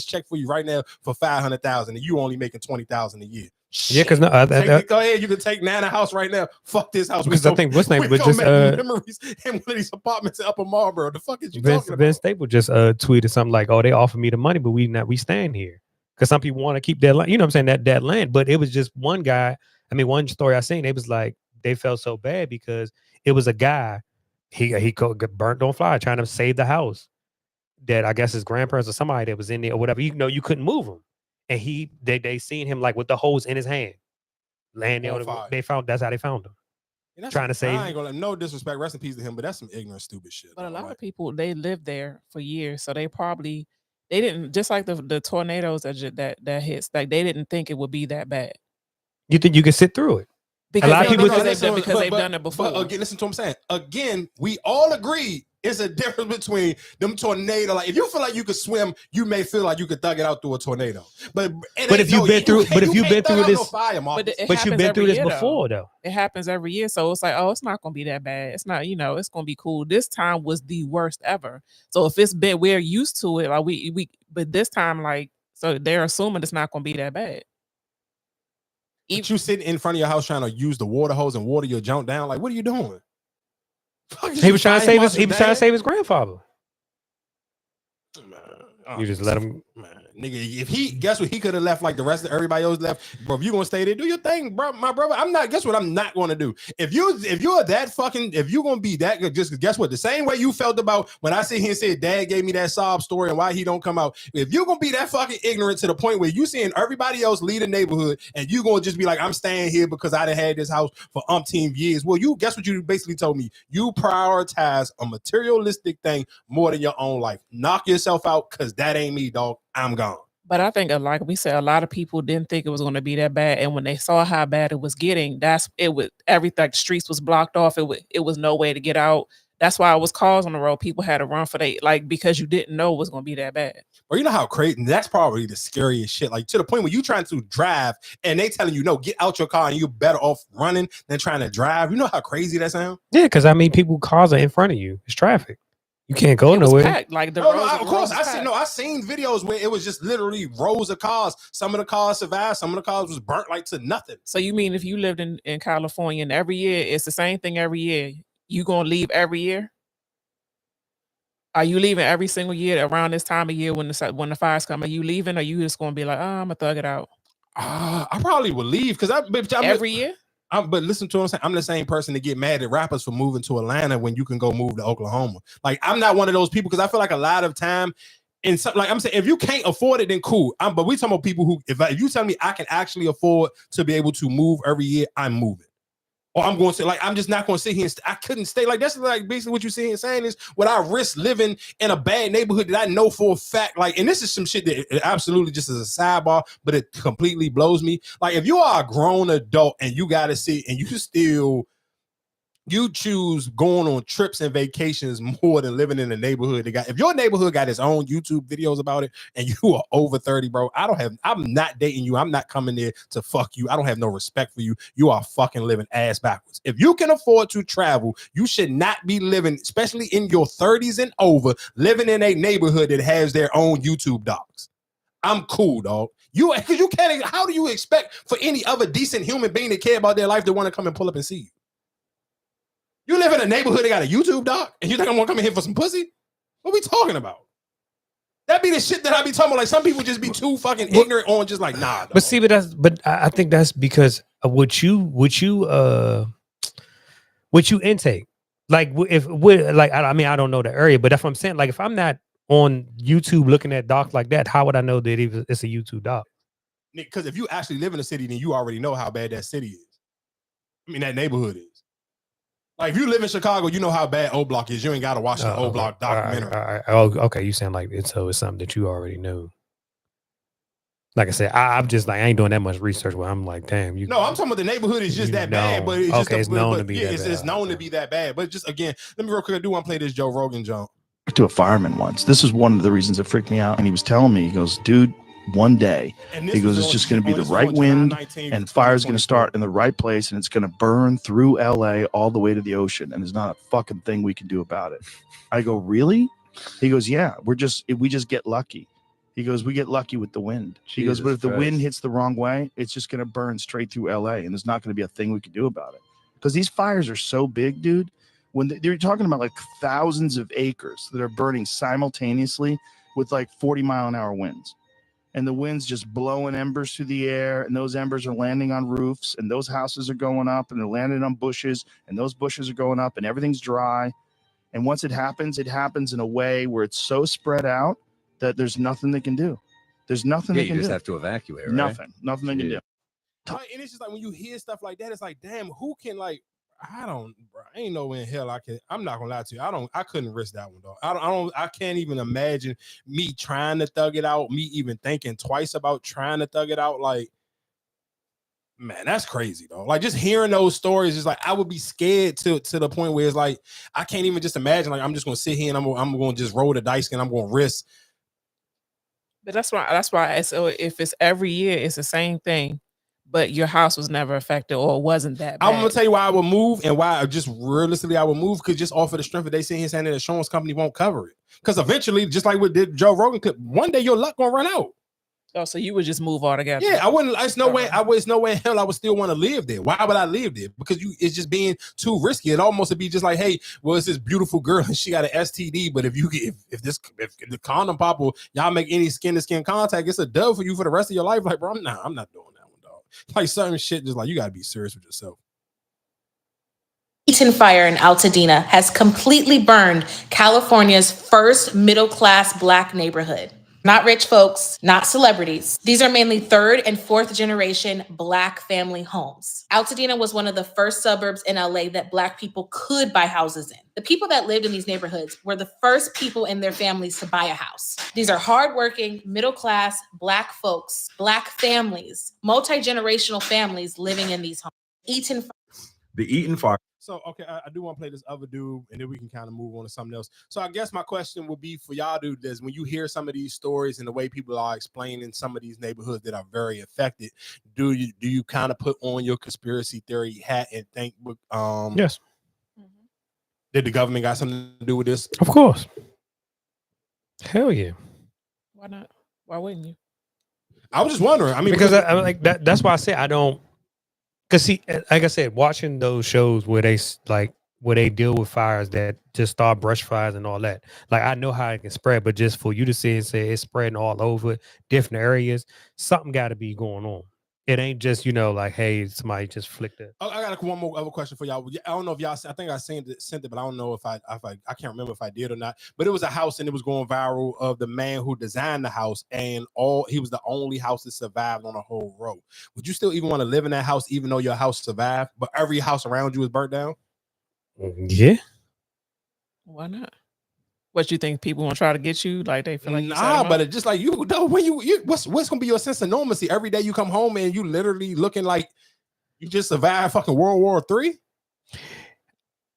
check for you right now for $500,000, and you only making $20,000 a year. Yeah, because no, go ahead. You can take Nana house right now. Fuck this house. Because I think what's name was just memories in one of these apartments in Upper Marlboro. The fuck is you talking about? Vince Staples just tweeted something like, "Oh, they offered me the money, but we stand here." Because some people want to keep their land, you know what I'm saying, that land. But it was just one guy. I mean, one story I seen, it was like they felt so bad because it was a guy, he got burnt don't fly trying to save the house. That I guess his grandparents or somebody that was in there or whatever, you couldn't move him. And they seen him like with the hose in his hand. Laying there. They found, that's how they found him. trying to save. I ain't gonna no disrespect, rest in peace to him, but that's some ignorant, stupid shit. But a lot of people, they lived there for years, so they didn't, just like the tornadoes that hits, like they didn't think it would be that bad. You think you can sit through it? Because a lot of people they've done it before. But again, listen to what I'm saying. Again, we all agree it's a difference between them tornado. Like if you feel like you could swim, you may feel like you could thug it out through a tornado. But if you've been through, but if you've been through this, but you've been through this before though. It happens every year, so it's like, oh, it's not gonna be that bad. It's not, it's gonna be cool. This time was the worst ever. So if it's been, we're used to it. Like but this time, like, so they're assuming it's not gonna be that bad. If you sitting in front of your house trying to use the water hose and water your junk down, like, what are you doing? He was trying to save his. He was trying to save his grandfather. You just let him, nigga. If he, guess what, he could have left like the rest of everybody else left. Bro, if you gonna stay there, do your thing, bro. My brother, I'm not. Guess what, I'm not gonna do. If you're that fucking, if you gonna be that good, just guess what, the same way you felt about when I sit here and said Dad gave me that sob story and why he don't come out. If you're gonna be that fucking ignorant to the point where you seeing everybody else leave the neighborhood and you gonna just be like, I'm staying here because I done had this house for umpteen years. Well, you guess what you basically told me? You prioritize a materialistic thing more than your own life. Knock yourself out, because that ain't me, dog. I'm gone. But I think, like we said, a lot of people didn't think it was going to be that bad, and when they saw how bad it was getting, everything. The streets was blocked off. It was no way to get out. That's why it was cars on the road. People had to run for because you didn't know it was going to be that bad. Or you know how crazy, that's probably the scariest shit. Like to the point where you trying to drive and they telling you, no, get out your car and you're better off running than trying to drive. You know how crazy that sounds? Yeah, because I mean, cars are in front of you. It's traffic. You can't go nowhere. Packed. Like of course. I seen videos where it was just literally rows of cars. Some of the cars survived. Some of the cars was burnt like to nothing. So you mean if you lived in California and every year it's the same thing every year, you gonna leave every year? Are you leaving every single year around this time of year when the fires come? Are you leaving, or you just gonna be like, oh, I'm gonna thug it out? I probably would leave because every year. But listen to what I'm saying. I'm the same person to get mad at rappers for moving to Atlanta when you can go move to Oklahoma. Like I'm not one of those people, because I feel like a lot of time in something, like I'm saying, if you can't afford it, then cool. But we talking about people who, if you tell me I can actually afford to be able to move every year, I'm moving. Or I'm going to say, like, I'm just not going to sit here and I couldn't stay. Like, that's like basically what you're saying is, would I risk living in a bad neighborhood that I know for a fact? Like, and this is some shit that it absolutely just is a sidebar, but it completely blows me. Like, if you are a grown adult and you got to sit and you choose going on trips and vacations more than living in a neighborhood if your neighborhood got its own YouTube videos about it and you are over 30, bro, I'm not dating you. I'm not coming there to fuck you. I don't have no respect for you. You are fucking living ass backwards. If you can afford to travel, you should not be living, especially in your 30s and over, living in a neighborhood that has their own YouTube docs. I'm cool, dog. You can't. How do you expect for any other decent human being to care about their life to want to come and pull up and see you? You live in a neighborhood that got a YouTube doc, and you think I'm gonna come in here for some pussy? What we talking about? That be the shit that I be talking about. Like some people just be too fucking ignorant on just like, nah. Dog. But see, but I think that's because of what you intake. Like I mean, I don't know the area, but that's what I'm saying. Like if I'm not on YouTube looking at docs like that, how would I know that it's a YouTube doc? Because if you actually live in a city, then you already know how bad that city is. I mean, that neighborhood is. Like if you live in Chicago, you know how bad O Block is. You ain't got to watch the O Block documentary. All right. Oh, okay. You sound like it's something that you already know. Like I said, I'm just like I ain't doing that much research. Where I'm like, damn, you. No, I'm talking about the neighborhood is just that bad, but it's known to be that bad. It's known to be that bad. But just again, let me real quick. I do want to play this Joe Rogan jump. To a fireman once. This is one of the reasons that freaked me out, and he was telling me, he goes, dude, one day, he goes, it's just going to be the right wind and fire's going to start in the right place and it's going to burn through LA all the way to the ocean. And there's not a fucking thing we can do about it. I go, really? He goes, yeah, we just get lucky. He goes, we get lucky with the wind. He goes, but if the wind hits the wrong way, it's just going to burn straight through LA and there's not going to be a thing we can do about it. Because these fires are so big, dude. When they're talking about like thousands of acres that are burning simultaneously with like 40-mile-an-hour winds. And the wind's just blowing embers through the air, and those embers are landing on roofs, and those houses are going up, and they're landing on bushes, and those bushes are going up, and everything's dry. And once it happens in a way where it's so spread out that there's nothing they can do. There's nothing they can do. You just have to evacuate, right? Nothing they can do. And it's just like when you hear stuff like that, it's like, damn, who can like, I don't, bro. Ain't no way in hell I can. I'm not gonna lie to you. I couldn't risk that one, though. I can't even imagine me trying to thug it out. Me even thinking twice about trying to thug it out. Like, man, that's crazy, though. Like, just hearing those stories is like, I would be scared to the point where it's like, I can't even just imagine. Like, I'm just gonna sit here and I'm gonna just roll the dice and I'm gonna risk. But that's why. So if it's every year, it's the same thing. But your house was never affected or wasn't that bad. I'm gonna tell you why I would move and why just realistically I would move, because just off of the strength of they sitting here saying that the insurance company won't cover it. Because eventually, just like with the Joe Rogan clip, one day your luck gonna run out. Oh, so you would just move altogether? Yeah, I wouldn't. There's no way. There's no way in hell I would still want to live there. Why would I live there? Because it's just being too risky. It almost would be just like, hey, well, it's this beautiful girl and she got an STD, but if the condom pop will y'all make any skin to skin contact, it's a dub for you for the rest of your life. Like, bro, I'm not doing that one, dog. Like certain shit, just like you gotta be serious with yourself. Petition fire in Altadena has completely burned California's first middle-class Black neighborhood. Not rich folks, not celebrities. These are mainly third and fourth generation Black family homes. Altadena was one of the first suburbs in LA that Black people could buy houses in. The people that lived in these neighborhoods were the first people in their families to buy a house. These are hardworking, middle-class Black folks, Black families, multi-generational families living in these homes. The Eaton fire. So, okay, I do want to play this other dude, and then we can kind of move on to something else. So I guess my question would be for y'all dude is when you hear some of these stories and the way people are explaining some of these neighborhoods that are very affected, do you kind of put on your conspiracy theory hat and think, yes, did the government got something to do with this? Of course. Hell yeah. Why not? Why wouldn't you? I was just wondering. I mean, because I like that. That's why I say I don't. Because see, like I said, watching those shows where they deal with fires that just start brush fires and all that, like I know how it can spread, but just for you to see and say it's spreading all over different areas, something got to be going on. It ain't just, like, hey, somebody just flicked it. Oh, I got one more other question for y'all. I don't know if y'all, I think I sent it, but I don't know if I can't remember if I did or not. But it was a house and it was going viral of the man who designed the house, and he was the only house that survived on a whole row. Would you still even want to live in that house, even though your house survived, but every house around you is burnt down? Yeah. Why not? What you think people want to try to get you? Like they feel like but it's just like you know when you what's gonna be your sense of normalcy every day you come home and you literally looking like you just survived fucking World War III?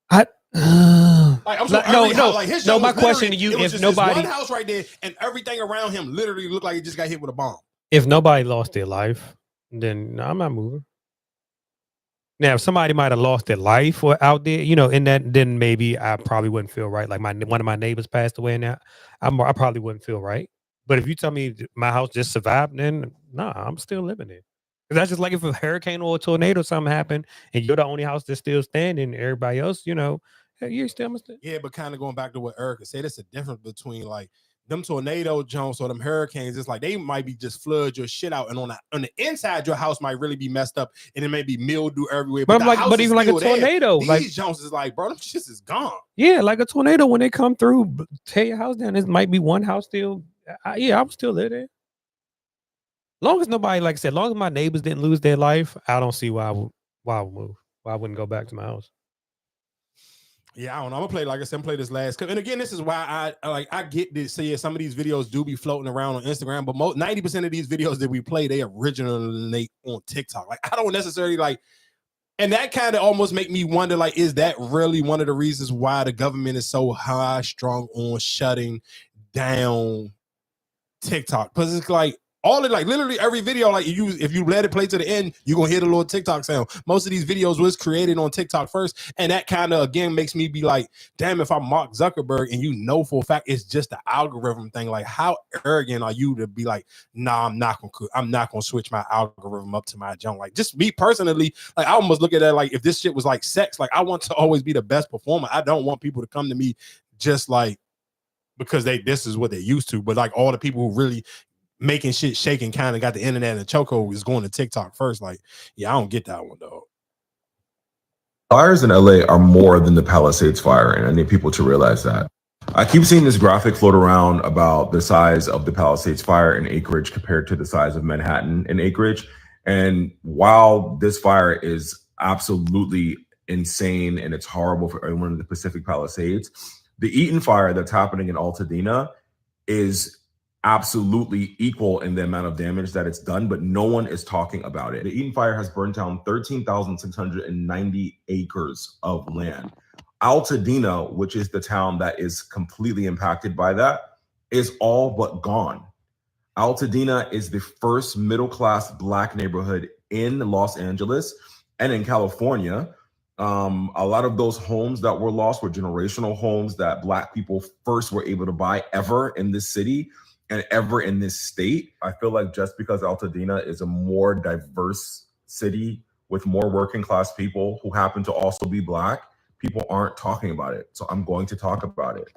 Like I'm sorry, no. My question to you: if nobody, one house right there and everything around him literally looked like it just got hit with a bomb. If nobody lost their life, then I'm not moving. Now, if somebody might have lost their life or out there, in that, then maybe I probably wouldn't feel right. Like one of my neighbors passed away, and I probably wouldn't feel right. But if you tell me my house just survived, then I'm still living there. That's just like if a hurricane or a tornado or something happened, and you're the only house that's still standing, everybody else, you still must. Yeah, but kind of going back to what Erica said, it's a difference between like them tornado Jones or them hurricanes. It's like they might be just flood your shit out, and on the inside your house might really be messed up, and it may be mildew everywhere. But even like a tornado, these Jones is like, bro, them shit is gone. Yeah, like a tornado when they come through, tear your house down. It might be one house still. I would still live there. Long as nobody, like I said, long as my neighbors didn't lose their life, I don't see why I would move. Why I wouldn't go back to my house. Yeah, I don't know. I'm gonna play, like I said, play this last. And again, this is why I get this. So yeah, some of these videos do be floating around on Instagram, but 90% of these videos that we play, they originally on TikTok. Like I don't necessarily like, and that kind of almost make me wonder, like, is that really one of the reasons why the government is so high strung on shutting down TikTok? Because it's like all of literally every video, like if you let it play to the end, you're gonna hear the little TikTok sound. Most of these videos was created on TikTok first, and that kind of again makes me be like, damn, if I'm Mark Zuckerberg and for a fact it's just the algorithm thing, like how arrogant are you to be like, nah, I'm not gonna switch my algorithm up to my junk. Like just me personally, like I almost look at that like if this shit was like sex, like I want to always be the best performer. I don't want people to come to me just like because this is what they're used to, but like all the people who really making shit shaking kind of got the internet and chokehold is going to TikTok first. Like, yeah, I don't get that one though. Fires in LA are more than the Palisades fire, and I need people to realize that. I keep seeing this graphic float around about the size of the Palisades fire in acreage compared to the size of Manhattan in acreage. And while this fire is absolutely insane and it's horrible for everyone in the Pacific Palisades. The Eaton fire that's happening in Altadena is absolutely equal in the amount of damage that it's done, but no one is talking about it. The Eaton fire has burned down 13,690 acres of land. Altadena, which is the town that is completely impacted by that, is all but gone. Altadena is the first middle-class Black neighborhood in Los Angeles and in California. A lot of those homes that were lost were generational homes that Black people first were able to buy ever in this city and ever in this state. I feel like just because Altadena is a more diverse city with more working class people who happen to also be Black, people aren't talking about it. So I'm going to talk about it.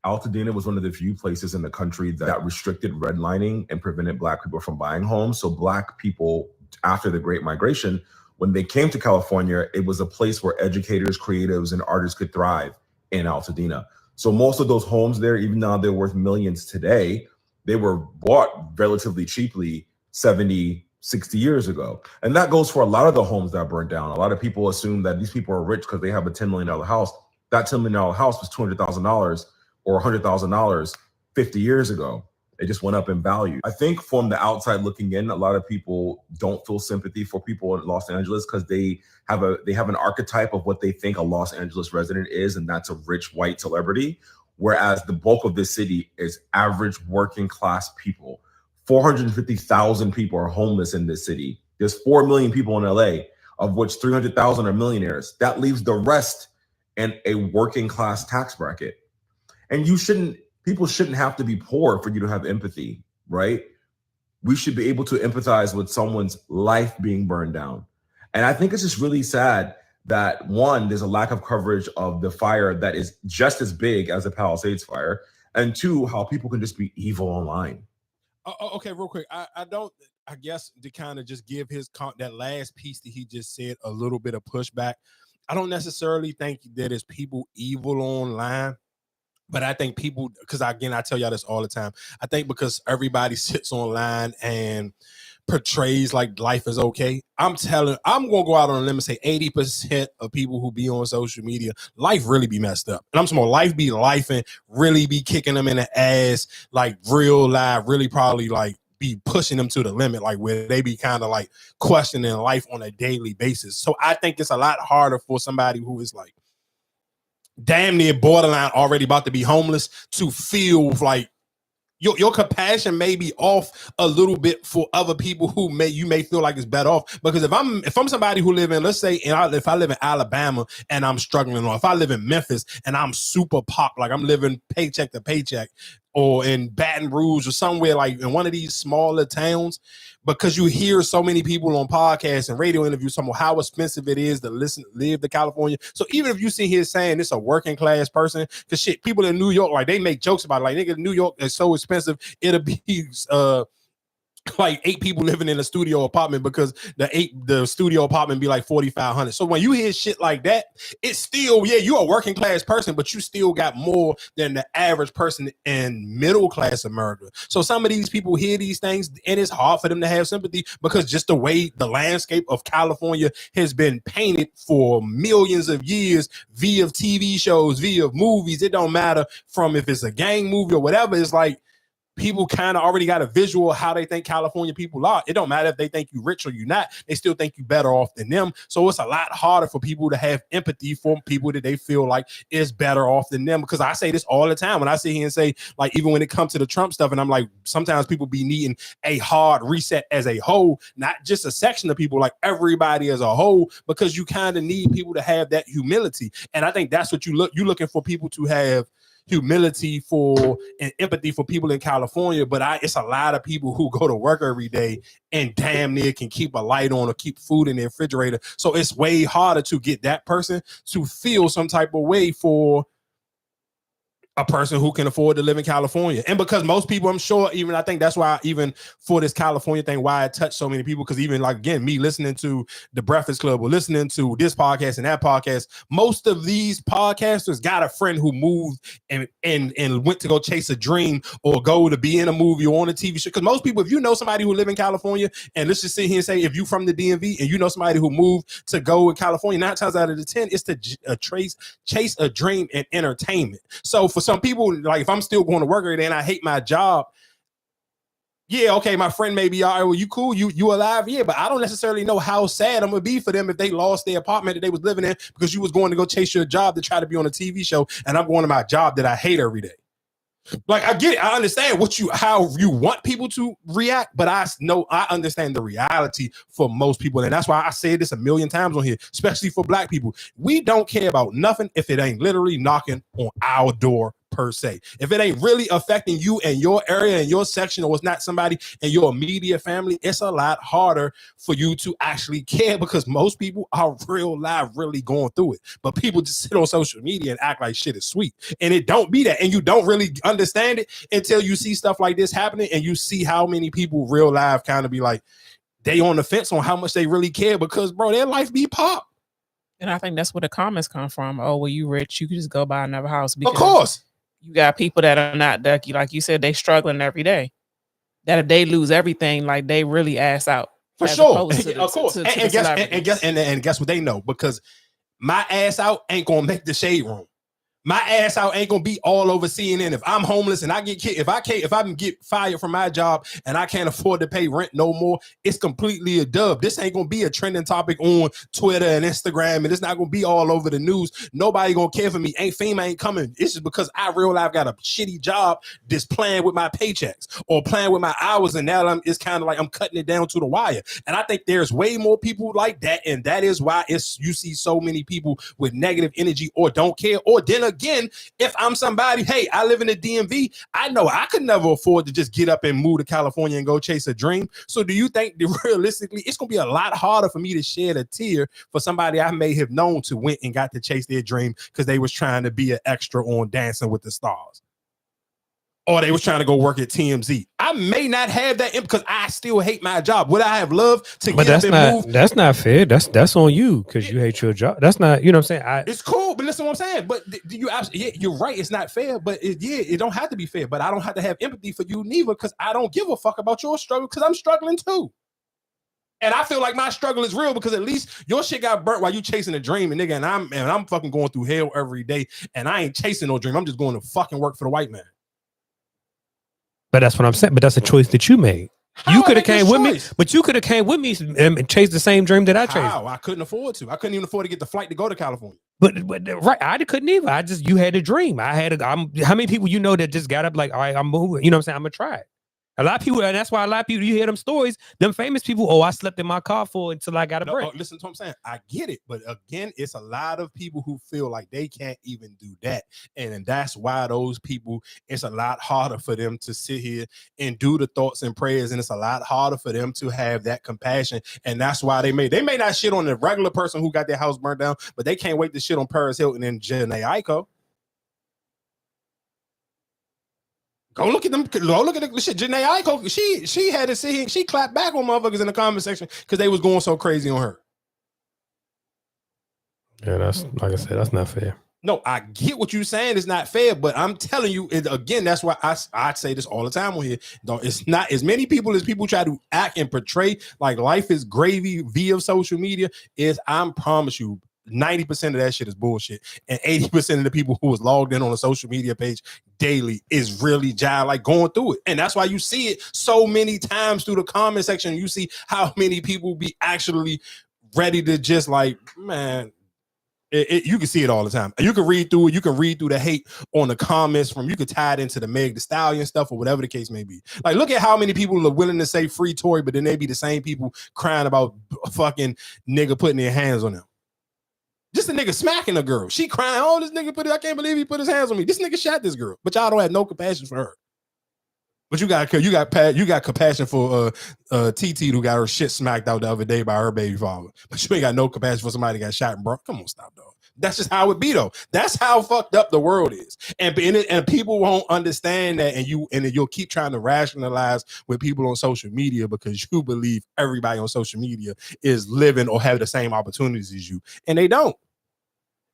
Altadena was one of the few places in the country that restricted redlining and prevented Black people from buying homes. So Black people, after the Great Migration, when they came to California, it was a place where educators, creatives, and artists could thrive in Altadena. So most of those homes there, even though they're worth millions today, they were bought relatively cheaply 70, 60 years ago. And that goes for a lot of the homes that burned down. A lot of people assume that these people are rich because they have a $10 million house. That $10 million house was $200,000 or $100,000 50 years ago. It just went up in value. I think from the outside looking in, a lot of people don't feel sympathy for people in Los Angeles because they have an archetype of what they think a Los Angeles resident is, and that's a rich white celebrity. Whereas the bulk of this city is average working class people. 450,000 people are homeless in this city. There's 4 million people in LA, of which 300,000 are millionaires. That leaves the rest in a working class tax bracket. And people shouldn't have to be poor for you to have empathy, right? We should be able to empathize with someone's life being burned down. And I think it's just really sad that, one, there's a lack of coverage of the fire that is just as big as the Palisades fire, and two, how people can just be evil online. Okay, real quick. I guess to kind of just give that last piece that he just said a little bit of pushback. I don't necessarily think that it's people evil online. But I think people, because again, I tell y'all this all the time. I think because everybody sits online and portrays like life is okay. I'm going to go out on a limb and say 80% of people who be on social media, life really be messed up. And I'm talking about life be life and really be kicking them in the ass, like real life, really probably like be pushing them to the limit, like where they be kind of like questioning life on a daily basis. So I think it's a lot harder for somebody who is like damn near borderline already about to be homeless to feel like your compassion may be off a little bit for other people who you may feel like it's better off. Because if I'm somebody who live in, let's say, if I live in Alabama and I'm struggling, or if I live in Memphis and I'm super pop, like I'm living paycheck to paycheck, or in Baton Rouge or somewhere like in one of these smaller towns, because you hear so many people on podcasts and radio interviews talking about how expensive it is to live to California. So even if you sit here saying it's a working class person, because shit, people in New York, like they make jokes about it, like nigga, New York is so expensive, it'll be like 8 people living in a studio apartment because the studio apartment be like $4,500. So when you hear shit like that, it's still, yeah, you're a working class person, but you still got more than the average person in middle class America. So some of these people hear these things and it's hard for them to have sympathy because just the way the landscape of California has been painted for millions of years via TV shows, via movies. It don't matter from if it's a gang movie or whatever. It's like people kind of already got a visual of how they think California people are. It don't matter if they think you rich or you not. They still think you better off than them. So it's a lot harder for people to have empathy for people that they feel like is better off than them. Because I say this all the time when I sit here and say, like, even when it comes to the Trump stuff, and I'm like, sometimes people be needing a hard reset as a whole, not just a section of people, like everybody as a whole, because you kind of need people to have that humility. And I think that's what you're looking for, people to have humility for and empathy for people in California. But it's a lot of people who go to work every day and damn near can keep a light on or keep food in the refrigerator. So it's way harder to get that person to feel some type of way for A person who can afford to live in California. And because most people, I'm sure, even I think that's why even for this California thing, why it touched so many people, because even like, again, me listening to the Breakfast Club or listening to this podcast and that podcast, most of these podcasters got a friend who moved and went to go chase a dream or go to be in a movie or on a TV show. Because most people, if you know somebody who live in California, and let's just sit here and say, if you from the DMV and you know somebody who moved to go in California, 9 times out of the 10, it's to chase a dream and entertainment. So for some people, like if I'm still going to work every day and I hate my job, yeah, okay, my friend may be all right, well, you cool, you alive, yeah, but I don't necessarily know how sad I'm gonna be for them if they lost their apartment that they was living in because you was going to go chase your job to try to be on a TV show, and I'm going to my job that I hate every day. Like, I get it, I understand how you want people to react, but I understand the reality for most people, and that's why I said this a million times on here, especially for Black people. We don't care about nothing if it ain't literally knocking on our door per se. If it ain't really affecting you and your area and your section, or it's not somebody in your immediate family, it's a lot harder for you to actually care because most people are real live really going through it. But people just sit on social media and act like shit is sweet. And it don't be that. And you don't really understand it until you see stuff like this happening and you see how many people real live kind of be like, they on the fence on how much they really care because, bro, their life be pop. And I think that's where the comments come from. Oh, well, you rich, you can just go buy another house. Because of course. You got people that are not ducky, like you said, they struggling every day. That if they lose everything, like they really ass out. For sure, of course. And guess what they know? Because my ass out ain't gonna make the shade room. My ass out ain't gonna be all over CNN. If I'm homeless and I get kicked, if I can get fired from my job and I can't afford to pay rent no more, it's completely a dub. This ain't gonna be a trending topic on Twitter and Instagram, and it's not gonna be all over the news. Nobody gonna care for me. FEMA ain't coming. It's just because I real life got a shitty job that's playing with my paychecks or playing with my hours, and now it's kind of like I'm cutting it down to the wire. And I think there's way more people like that, and that is why you see so many people with negative energy or don't care, or then again, if I'm somebody, hey, I live in the DMV, I know I could never afford to just get up and move to California and go chase a dream. So do you think that realistically it's going to be a lot harder for me to shed a tear for somebody I may have known to went and got to chase their dream because they was trying to be an extra on Dancing with the Stars? Or they was trying to go work at TMZ. I may not have that because I still hate my job. Would I have loved to get up and move? That's not fair. That's on you because you hate your job. That's not, you know what I'm saying? It's cool, but listen to what I'm saying. But you're right. It's not fair, but it don't have to be fair. But I don't have to have empathy for you neither because I don't give a fuck about your struggle because I'm struggling too. And I feel like my struggle is real because at least your shit got burnt while you chasing a dream, and nigga, and I'm fucking going through hell every day, and I ain't chasing no dream. I'm just going to fucking work for the white man. But that's what I'm saying. But that's a choice that you made. You could have came with me, but you could have came with me and chased the same dream that I chased. How? I couldn't afford to. I couldn't even afford to get the flight to go to California. But right, I couldn't either. You had a dream. How many people you know that just got up like, all right, I'm moving. You know what I'm saying? I'm gonna try it. A lot of people, and that's why a lot of people, you hear them stories, them famous people, oh, I slept in my car until I got a break. Listen to what I'm saying. I get it. But again, it's a lot of people who feel like they can't even do that. And that's why those people, it's a lot harder for them to sit here and do the thoughts and prayers. And it's a lot harder for them to have that compassion. And that's why they may not shit on the regular person who got their house burned down, but they can't wait to shit on Paris Hilton and Janae Aiko. Go look at them. Go look at the shit. Janae Aiko, she had to sit here. She clapped back on motherfuckers in the comment section because they was going so crazy on her. Yeah, that's like I said, that's not fair. No, I get what you're saying. It's not fair, but I'm telling you, again, that's why I say this all the time on here. It's not as many people as people try to act and portray like life is gravy via social media. I promise you, 90% of that shit is bullshit, and 80% of the people who is logged in on a social media page daily is really like going through it. And that's why you see it so many times through the comment section. You see how many people be actually ready to just like, man, you can see it all the time. You can read through it. You can read through the hate on the comments you can tie it into the Meg Thee Stallion stuff or whatever the case may be. Like, look at how many people are willing to say free Tory, but then they be the same people crying about fucking nigga putting their hands on them. Just a nigga smacking a girl. She crying, oh, this nigga I can't believe he put his hands on me. This nigga shot this girl. But y'all don't have no compassion for her. But you got compassion for TT who got her shit smacked out the other day by her baby father. But you ain't got no compassion for somebody that got shot and broke. Come on, stop, dog. That's just how it be though. That's how fucked up the world is, and people won't understand that, and you'll keep trying to rationalize with people on social media because you believe everybody on social media is living or have the same opportunities as you, and they don't.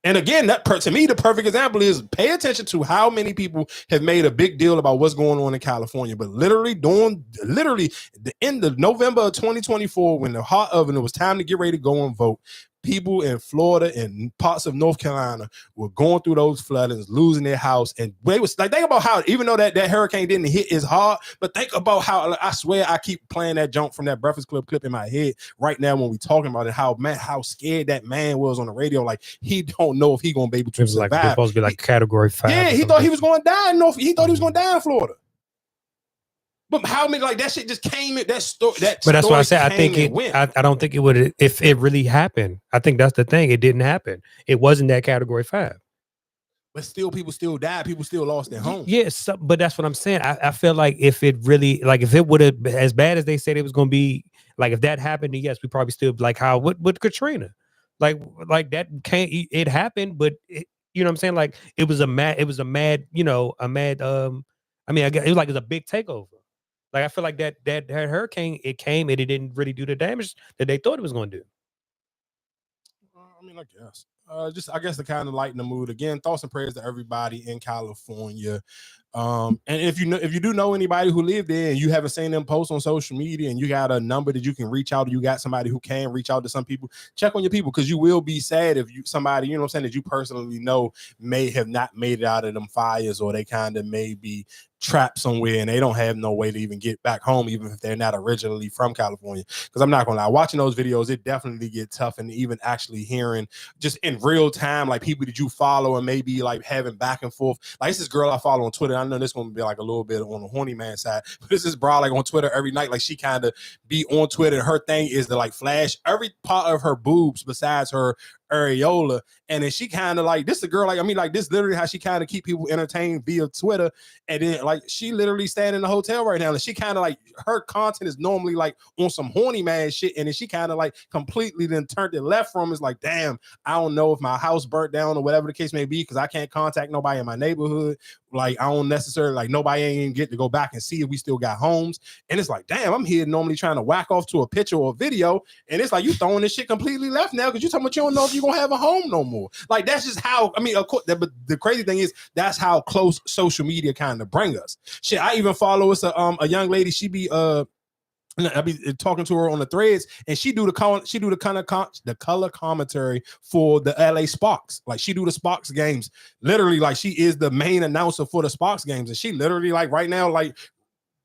And again, to me, the perfect example is pay attention to how many people have made a big deal about what's going on in California. But literally, the end of November of 2024, when the hot oven, it was time to get ready to go and vote, people in Florida and parts of North Carolina were going through those floodings, losing their house. And they was like, think about how, even though that hurricane didn't hit as hard, but think about how, I swear I keep playing that junk from that Breakfast Club clip in my head right now when we talking about it, how scared that man was on the radio. Like, he don't know if he gonna be able to survive. Like, it's supposed to be like Category 5. Yeah, he thought he was going to die in North. He thought he was going to die in Florida. But how many, like, that shit just came in, that story. But that's why I said I don't think it would, if it really happened. I think that's the thing. It didn't happen. It wasn't that Category 5. But still, people still died. People still lost their homes. Yes, but that's what I'm saying. I feel like if it really, like, if it would have been as bad as they said it was going to be, like, if that happened, then yes, we probably still, like how with Katrina, like that can't, it happened, but it, you know what I'm saying? Like, it was a mad, you know, I mean, I guess it was like, it was a big takeover. Like, I feel like that hurricane, it came and it didn't really do the damage that they thought it was going to do. I mean, I guess. I guess to kind of lighten the mood again, thoughts and prayers to everybody in California. And if you do know anybody who lived there and you haven't seen them post on social media and you got a number that you can reach out to, you got somebody who can reach out to some people, check on your people, because you will be sad if somebody, you know what I'm saying, that you personally know may have not made it out of them fires, or they kind of may be trapped somewhere and they don't have no way to even get back home, even if they're not originally from California. Because I'm not gonna lie, watching those videos, it definitely get tough, and even actually hearing just in real time, like, people that you follow and maybe like having back and forth. Like, this girl I follow on Twitter. I know this gonna be like a little bit on the horny man side, but this is bro, like, on Twitter every night. Like, she kind of be on Twitter and her thing is to like flash every part of her boobs besides her areola, and then she kind of like, this is a girl, like, I mean, like, this literally how she kind of keep people entertained via Twitter. And then, like, she literally staying in the hotel right now, and she kind of like, her content is normally like on some horny man shit, and then she kind of like completely then turned it left from. It's like, damn, I don't know if my house burnt down or whatever the case may be, because I can't contact nobody in my neighborhood. Like, I don't necessarily, like, nobody ain't even get to go back and see if we still got homes. And it's like, damn, I'm here normally trying to whack off to a picture or a video, and it's like, you throwing this shit completely left now because you talking about you don't know if you're gonna have a home no more. Like, that's just how, I mean, of course, but the crazy thing is that's how close social media kind of bring us. Shit, I even follow us a young lady. She be I be talking to her on the threads, and she do the color commentary for the LA Sparks. Like, she do the Sparks games. Literally, like, she is the main announcer for the Sparks games, and she literally, like, right now, like,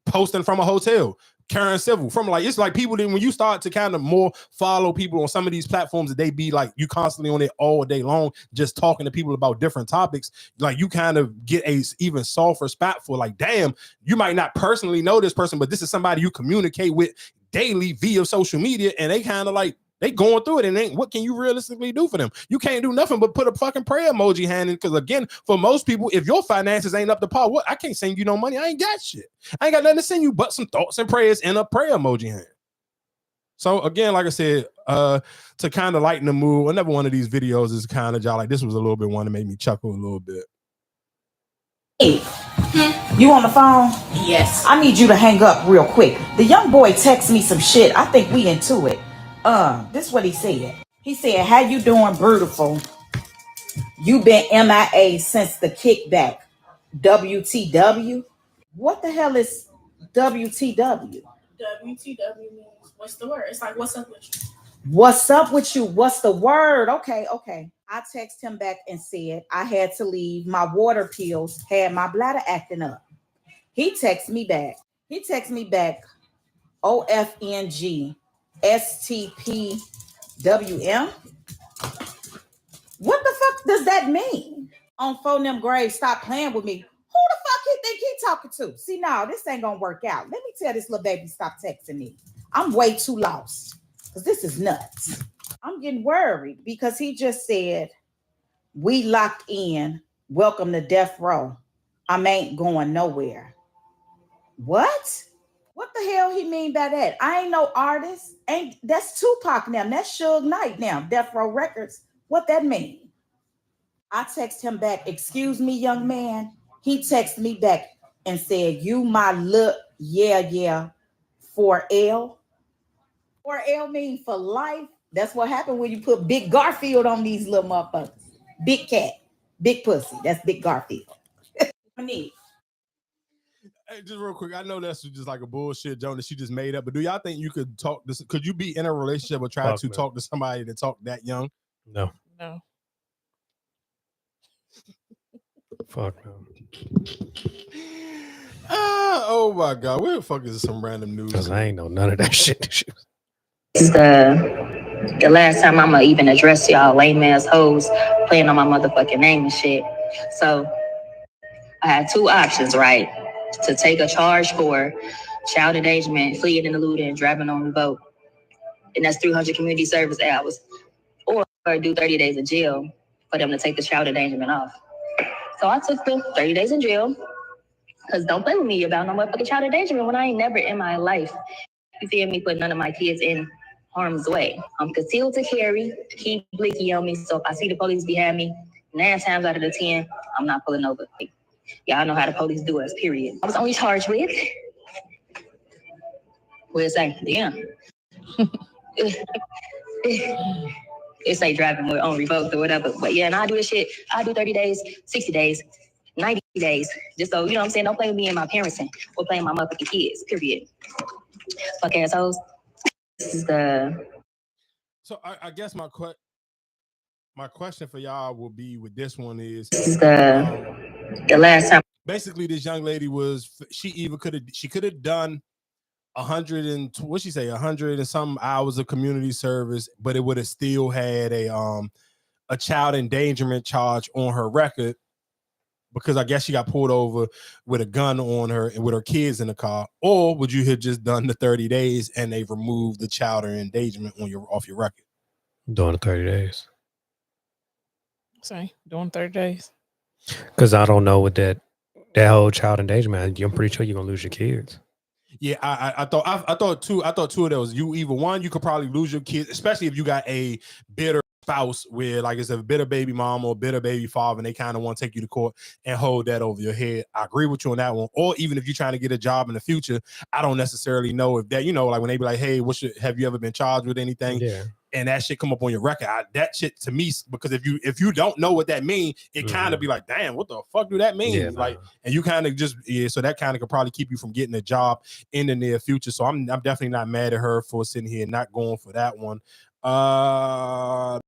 posting from a hotel. Karen Civil from, like, it's like people, then when you start to kind of more follow people on some of these platforms that they be like, you constantly on it all day long just talking to people about different topics, like, you kind of get a even softer spot for, like, damn, you might not personally know this person, but this is somebody you communicate with daily via social media, and they kind of like, they going through it, and what can you realistically do for them? You can't do nothing but put a fucking prayer emoji hand in, because again, for most people, if your finances ain't up to par, what, I can't send you no money. I ain't got shit. I ain't got nothing to send you but some thoughts and prayers and a prayer emoji hand. So again, like I said, to kind of lighten the mood, another one of these videos is kind of like, this was a little bit one that made me chuckle a little bit. You on the phone? Yes. I need you to hang up real quick. The young boy texted me some shit. I think we into it. This is what he said. He said, how you doing, Brutiful? You been MIA since the kickback. WTW? What the hell is WTW? WTW means, what's the word? It's like, what's up with you? What's up with you? What's the word? Okay. I texted him back and said I had to leave. My water pills had my bladder acting up. He texted me back. OFNG STPWM. What the fuck does that mean? On phone them grave, stop playing with me. Who the fuck he think he talking to? See, now this ain't gonna work out. Let me tell this little baby stop texting me. I'm way too lost because this is nuts. I'm getting worried because he just said, we locked in. Welcome to death row. I ain't going nowhere. What? What the hell he mean by that? I ain't no artist. That's Tupac now. That's Suge Knight now. Death Row Records. What that mean? I text him back, excuse me, young man. He texted me back and said, you my look, yeah, 4L. 4L mean for life. That's what happened when you put Big Garfield on these little motherfuckers. Big cat, big pussy. That's Big Garfield. I need. Hey, just real quick, I know that's just like a bullshit joke that she just made up, but do y'all think you could talk this? Could you be in a relationship or try to talk to somebody that talk that young? No. No. Fuck no. Oh my God, where the fuck is some random news? Because I ain't know none of that shit. This is the last time I'm gonna even address y'all lame ass hoes playing on my motherfucking name and shit. So I had two options, right? To take a charge for child endangerment, fleeing and eluding, and driving on revoke. And that's 300 community service hours. Or do 30 days in jail for them to take the child endangerment off. So I took the 30 days in jail. Because don't play with me about no motherfucking child endangerment when I ain't never in my life, you feel me, put none of my kids in harm's way. I'm concealed to carry, keep blicky on me. So if I see the police behind me, 9 times out of the 10, I'm not pulling over. Y'all know how the police do us, period. I was only charged with, what it say? Damn. It say driving with on revoked or whatever. But yeah, and I do this shit. I do 30 days, 60 days, 90 days. Just so, you know what I'm saying? Don't play with me and my parenting or playing my motherfucking kids, period. Fuck assholes. This is the... So I guess my question for y'all will be with this one is... This is the last time... Basically, this young lady she could have done 100 and what she say 100 and some hours of community service, but it would have still had a child endangerment charge on her record because I guess she got pulled over with a gun on her and with her kids in the car. Or would you have just done the 30 days and they removed the child endangerment off your record? Doing the 30 days. Say doing 30 days. Because I don't know what that whole child endangerment. I'm pretty sure you're gonna lose your kids. Yeah, I thought two of those. You either one, you could probably lose your kids, especially if you got a bitter spouse where like it's a bitter baby mom or bitter baby father, and they kind of want to take you to court and hold that over your head. I agree with you on that one. Or even if you're trying to get a job in the future, I don't necessarily know if that, like when they be like, hey, have you ever been charged with anything? Yeah. And that shit come up on your record. That shit to me, because if you don't know what that means, it kind of be like, damn, what the fuck do that mean? Yeah, like, and you kind of just so that kind of could probably keep you from getting a job in the near future. So I'm definitely not mad at her for sitting here not going for that one. What else?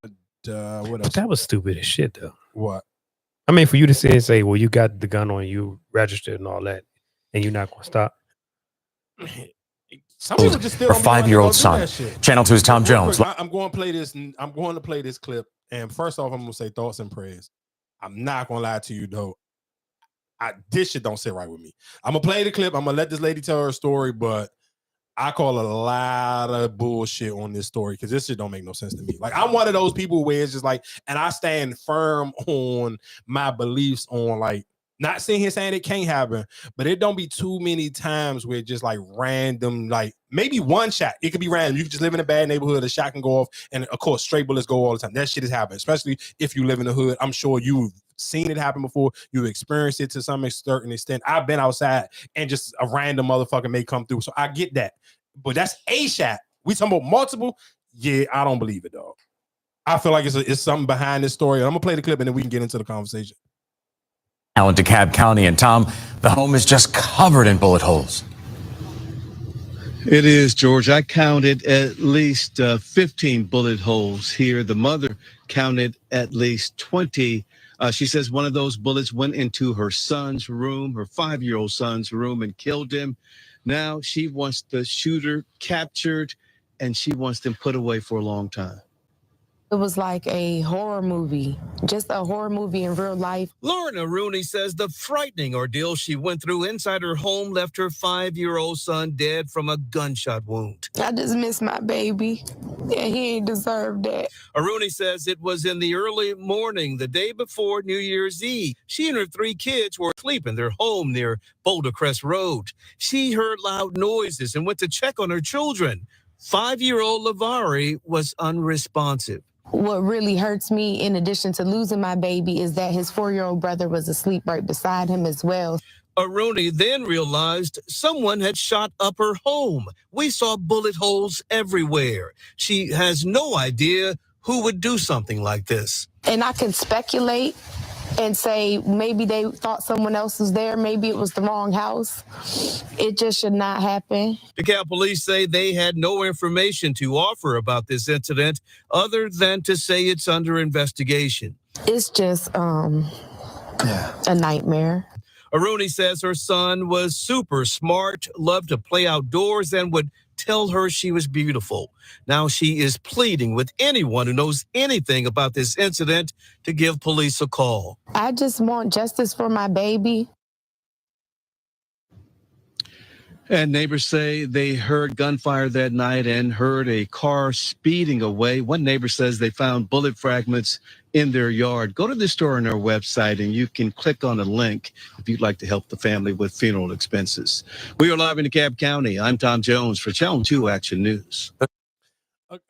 But that was stupid as shit though. What? I mean, for you to say, well, you got the gun on you, registered and all that, and you're not gonna stop. Some people just still her 5-year-old son. Channel 2's Tom Jones. I'm going to play this. I'm going to play this clip. And first off, I'm going to say thoughts and prayers. I'm not going to lie to you though. This shit don't sit right with me. I'm going to play the clip. I'm going to let this lady tell her story, but I call a lot of bullshit on this story because this shit don't make no sense to me. Like, I'm one of those people where it's just like, and I stand firm on my beliefs on like, not sitting here saying it can't happen, but it don't be too many times where just like random, like maybe one shot. It could be random. You could just live in a bad neighborhood, a shot can go off, and of course, straight bullets go all the time. That shit has happened, especially if you live in the hood. I'm sure you've seen it happen before. You've experienced it to some certain extent. I've been outside and just a random motherfucker may come through. So I get that. But that's a shot. We talking about multiple? Yeah, I don't believe it, dog. I feel like it's something behind this story. I'm going to play the clip and then we can get into the conversation. Now in DeKalb County, and Tom, the home is just covered in bullet holes. It is, George. I counted at least 15 bullet holes here. The mother counted at least 20. She says one of those bullets went into her son's room, her 5-year-old son's room, and killed him. Now she wants the shooter captured, and she wants them put away for a long time. It was like a horror movie, just a horror movie in real life. Lorna Rooney says the frightening ordeal she went through inside her home left her 5-year-old son dead from a gunshot wound. I just miss my baby. Yeah, he ain't deserved that. Rooney says it was in the early morning, the day before New Year's Eve. She and her 3 kids were asleep in their home near Boulder Crest Road. She heard loud noises and went to check on her children. 5-year-old Lavari was unresponsive. What really hurts me, in addition to losing my baby, is that his 4-year-old brother was asleep right beside him as well. Aruni then realized someone had shot up her home. We saw bullet holes everywhere. She has no idea who would do something like this. And I can speculate and say maybe they thought someone else was there. Maybe it was the wrong house. It just should not happen. DeKalb police say they had no information to offer about this incident other than to say it's under investigation. It's just a nightmare. Aruni says her son was super smart, loved to play outdoors, and would tell her she was beautiful. Now she is pleading with anyone who knows anything about this incident to give police a call. I just want justice for my baby. And neighbors say they heard gunfire that night and heard a car speeding away. One neighbor says they found bullet fragments in their yard. Go to the store on our website and you can click on the link if you'd like to help the family with funeral expenses. We are live in DeKalb County. I'm Tom Jones for Channel 2 Action News.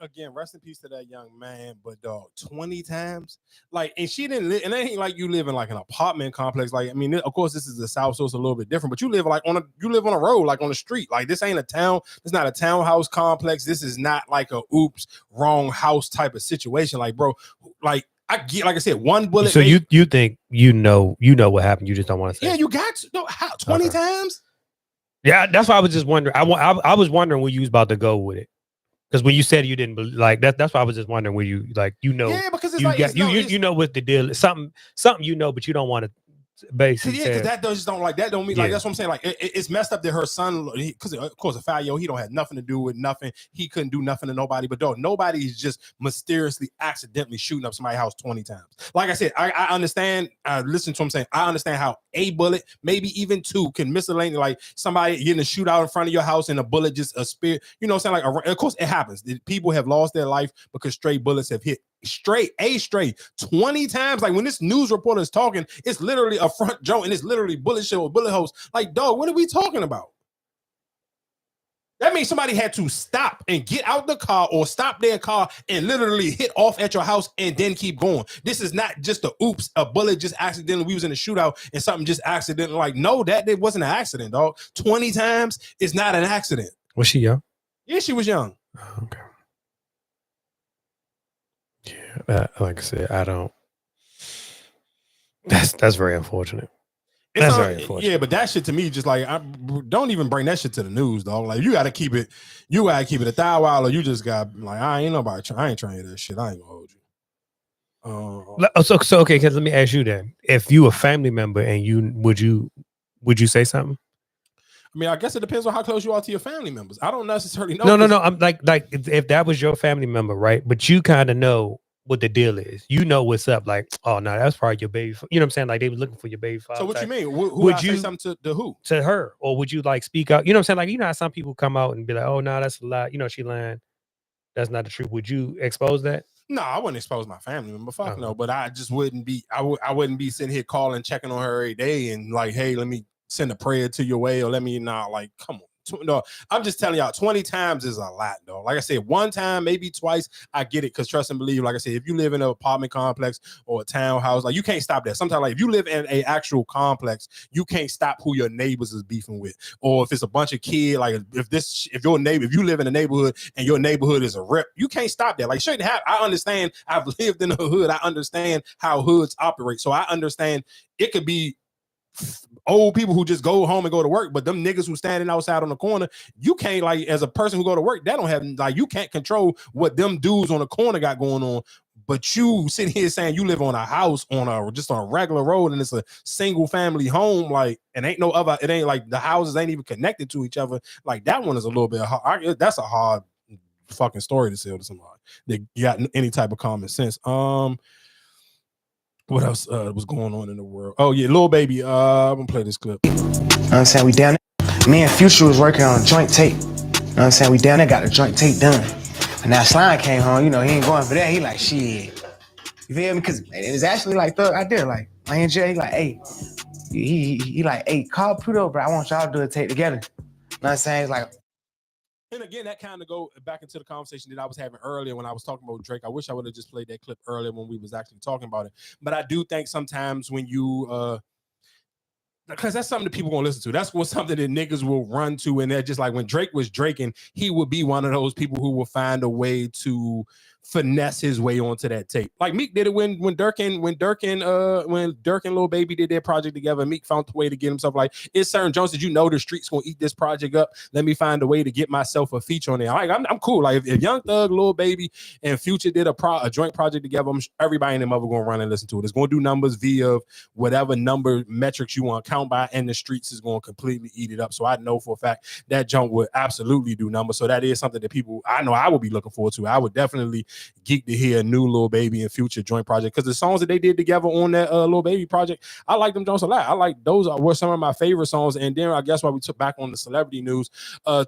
Again, rest in peace to that young man, but dog, 20 times, like, and she didn't live, and it ain't like you live in like an apartment complex. Like, I mean, of course, this is the South, so it's a little bit different, but you live like you live on a road, like on the street. Like, this ain't a town, it's not a townhouse complex. This is not like a oops, wrong house type of situation. Like, bro, like, I get, like I said, one bullet. So you think you know what happened, you just don't want to say. Yeah, you got to know how 20 times. Yeah, that's why I was just wondering. I was wondering where you was about to go with it. Because when you said you didn't believe, like that's why I was just wondering where you Yeah, because it's you like got, you know what the deal is. Something you know, but you don't want to basically. Yeah, because that just don't like that don't mean like Yeah. that's what I'm saying. Like it's messed up that her son, because of course a Fayio, he don't have nothing to do with nothing. He couldn't do nothing to nobody. But dog, nobody is just mysteriously accidentally shooting up somebody's house 20 times. Like I said, I understand. I listen to him saying I understand how a bullet, maybe even two, can miscellaneous, like somebody getting a shootout in front of your house and a bullet just a spear. You know what I'm saying? Like of course it happens. People have lost their life because stray bullets have hit straight 20 times. Like when this news reporter is talking, it's literally a front joint and it's literally bullet shell or bullet holes. Like, dog, what are we talking about? That means somebody had to stop and get out the car or stop their car and literally hit off at your house and then keep going. This is not just a bullet just accidentally. We was in a shootout and something just accidentally. Like, no, that it wasn't an accident, dog. 20 times is not an accident. Was she young? Yeah, she was young. Oh, okay. Yeah, like I said, I don't. That's very unfortunate. That's very unfortunate. Yeah, but that shit to me, just like, don't even bring that shit to the news, dog. Like, you gotta keep it a thou while, or you just got like, I ain't trying to hear that shit. I ain't gonna hold you. So okay, because let me ask you then: if you a family member and would you say something? I mean, I guess it depends on how close you are to your family members. I don't necessarily know. No. I'm like if that was your family member, right? But you kind of know what the deal is. You know what's up. Like, oh no, that's probably your baby. You know what I'm saying? Like they were looking for your baby father. So what you mean? Who would you you say something to who? To her, or would you like speak out? You know what I'm saying? Like, you know how some people come out and be like, oh no, that's a lie. You know, she lying. That's not the truth. Would you expose that? No, I wouldn't expose my family member. Fuck no. But I just wouldn't be. I wouldn't be sitting here calling, checking on her every day, and like, hey, let me send a prayer to your way, or let me not. Like, come on. No, I'm just telling y'all, 20 times is a lot, though. Like I said, one time, maybe twice, I get it, because trust and believe, like I said, if you live in an apartment complex or a townhouse, like you can't stop that. Sometimes, like if you live in an actual complex, you can't stop who your neighbors is beefing with. Or if it's a bunch of kids, like if you live in a neighborhood and your neighborhood is a rep, you can't stop that. Like shouldn't have. I understand. I've lived in a hood. I understand how hoods operate. So I understand it could be old people who just go home and go to work, but them niggas who standing outside on the corner, you can't, like, as a person who go to work, that don't have, like, you can't control what them dudes on the corner got going on. But you sitting here saying you live on a house just on a regular road and it's a single family home, like, and ain't no other, it ain't like the houses ain't even connected to each other. Like that one is a little bit hard. That's a hard fucking story to sell to somebody that got any type of common sense. What else was going on in the world? Oh yeah, Lil Baby. I'm gonna play this clip. You know what I'm saying? We down there. Me and Future was working on a joint tape. You know what I'm saying? We down there, got the joint tape done. And now Slime came home, you know, he ain't going for that. He like, shit. You feel me? Because it's actually like thug out there. Like, my NJ, he like, hey. He like, hey, call Pluto, bro. I want y'all to do a tape together. You know what I'm saying? It's like, And again, that kind of go back into the conversation that I was having earlier when I was talking about Drake. I wish I would have just played that clip earlier when we was actually talking about it. But I do think sometimes when you because that's something that people gonna listen to. That's what something that niggas will run to, and they're just like when Drake was draking, he would be one of those people who will find a way to finesse his way onto that tape. Like Meek did it when Dirk and Lil Baby did their project together. Meek found a way to get himself like, it's certain Jones that the streets gonna eat this project up. Let me find a way to get myself a feature on there. Like I'm cool. Like if Young Thug, Lil Baby, and Future did a joint project together, everybody in them other gonna run and listen to it. It's gonna do numbers via whatever number metrics you want to count by, and the streets is gonna completely eat it up. So I know for a fact that junk would absolutely do numbers. So that is something that people I know I would be looking forward to. I would definitely geek to hear a new Lil Baby and Future joint project, because the songs that they did together on that Lil Baby project, I like them joints a lot. I like those were some of my favorite songs. And then I guess why we took back on the celebrity news,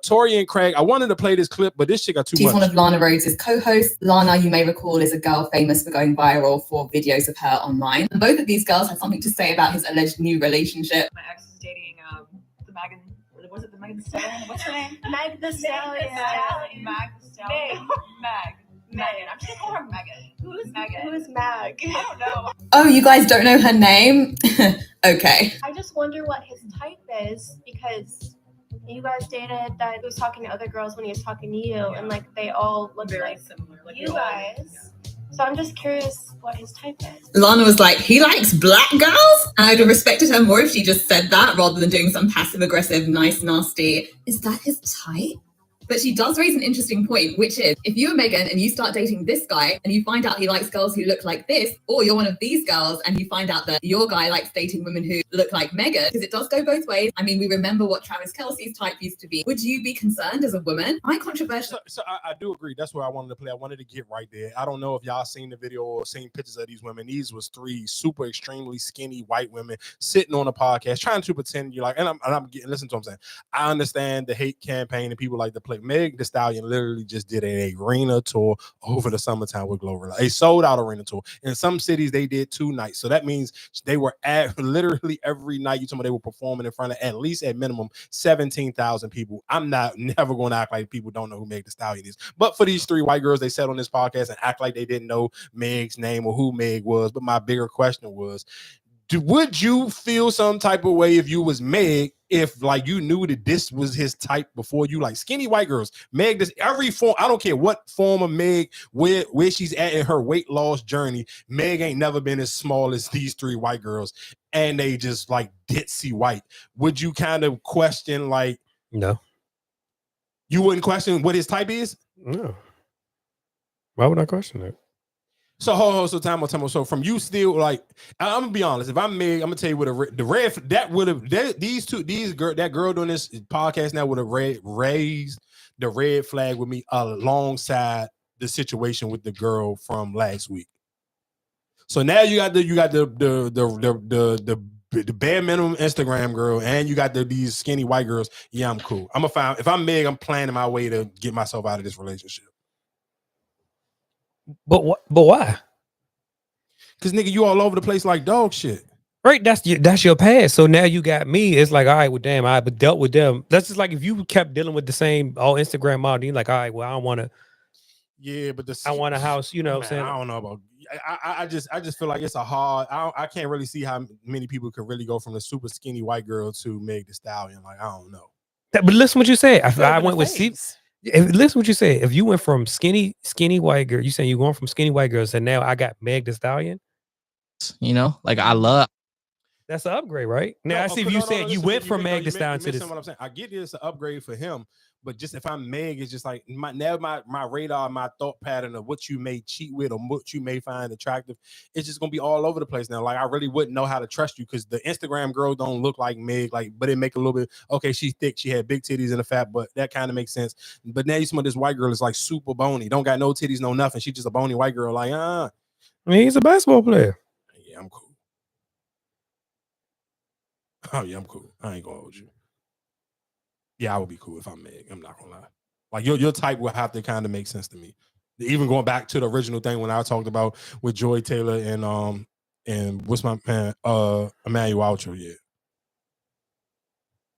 Tori and Craig. I wanted to play this clip, but this shit got too much. She's one of Lana Rhoades' co-hosts. Lana, you may recall, is a girl famous for going viral for videos of her online. And both of these girls had something to say about his alleged new relationship. My ex is dating the Megan. Was it the Megan Stallion? What's her name? Meg the Stallion. Meg the Stallion. Megan. I'm just gonna call her Megan. Who's Megan? Who's Meg? I don't know. Oh, you guys don't know her name? Okay. I just wonder what his type is, because you guys dated that he was talking to other girls when he was talking to you, and like they all look very similar, like you guys. So I'm just curious what his type is. Lana was like, he likes black girls? I'd have respected her more if she just said that rather than doing some passive aggressive, nice, nasty. Is that his type? But she does raise an interesting point, which is if you're Megan and you start dating this guy and you find out he likes girls who look like this, or you're one of these girls and you find out that your guy likes dating women who look like Megan, because it does go both ways. I mean, we remember what Travis Kelce's type used to be. Would you be concerned as a woman? I'm controversial. So I do agree. That's where I wanted to play. I wanted to get right there. I don't know if y'all seen the video or seen pictures of these women. These was three super extremely skinny white women sitting on a podcast trying to pretend you're like, and I'm getting, listen to what I'm saying. I understand the hate campaign and people like to play. Meg Thee Stallion literally just did an arena tour over the summertime with Glover. A sold out arena tour. In some cities, they did 2 nights. So that means they were at literally every night. You told me they were performing in front of at least at minimum 17,000 people. I'm never going to act like people don't know who Meg Thee Stallion is. But for these 3 white girls, they said on this podcast and act like they didn't know Meg's name or who Meg was. But my bigger question was, would you feel some type of way if you was Meg, if like you knew that this was his type before you? Like skinny white girls, Meg, this every form, I don't care what form of Meg, where she's at in her weight loss journey, Meg ain't never been as small as these 3 white girls, and they just like ditzy white. Would you kind of question, like, no, you wouldn't question what his type is? No. Why would I question that? So hold so time. So from you still, like, I'm gonna be honest. If I'm Meg, I'm gonna tell you what that girl doing this podcast now would have raised the red flag with me alongside the situation with the girl from last week. So now you got the bare minimum Instagram girl, and you got these skinny white girls. Yeah, I'm cool. If I'm Meg, I'm planning my way to get myself out of this relationship. But why? Because nigga, you all over the place like dog shit. Right, that's your past. So now you got me. It's like, all right, well, damn, I dealt with them. That's just like if you kept dealing with the same all Instagram model, you're like, all right, well, I don't want to. Yeah, but I want a house. You know what I'm saying? I don't know about. I just feel like it's a hard. I can't really see how many people could really go from the super skinny white girl to Meg Thee Stallion. Like, I don't know. But listen what you said. I went with C. Listen what you said. If you went from skinny white girl, you saying you're going from skinny white girls, and now I got Meg Thee Stallion. You know, like I love. That's an upgrade, right? Now I see if you said you went from Meg Thee Stallion to this. What I'm saying, I get it's an upgrade for him, but just if I'm Meg, it's just like my radar, my thought pattern of what you may cheat with or what you may find attractive, it's just gonna be all over the place now. Like I really wouldn't know how to trust you because the Instagram girl don't look like Meg, like, but it make a little bit okay. She's thick, she had big titties and a fat butt, that kind of makes sense. But now you see this white girl is like super bony, don't got no titties, no nothing. She's just a bony white girl, like I mean, he's a basketball player. Yeah, I'm cool. Oh yeah, I'm cool. I ain't gonna hold you. Yeah, I would be cool if I'm Meg. I'm not gonna lie. Like your type will have to kind of make sense to me. Even going back to the original thing when I talked about with Joy Taylor and what's my man Emmanuel Ultra. Yeah.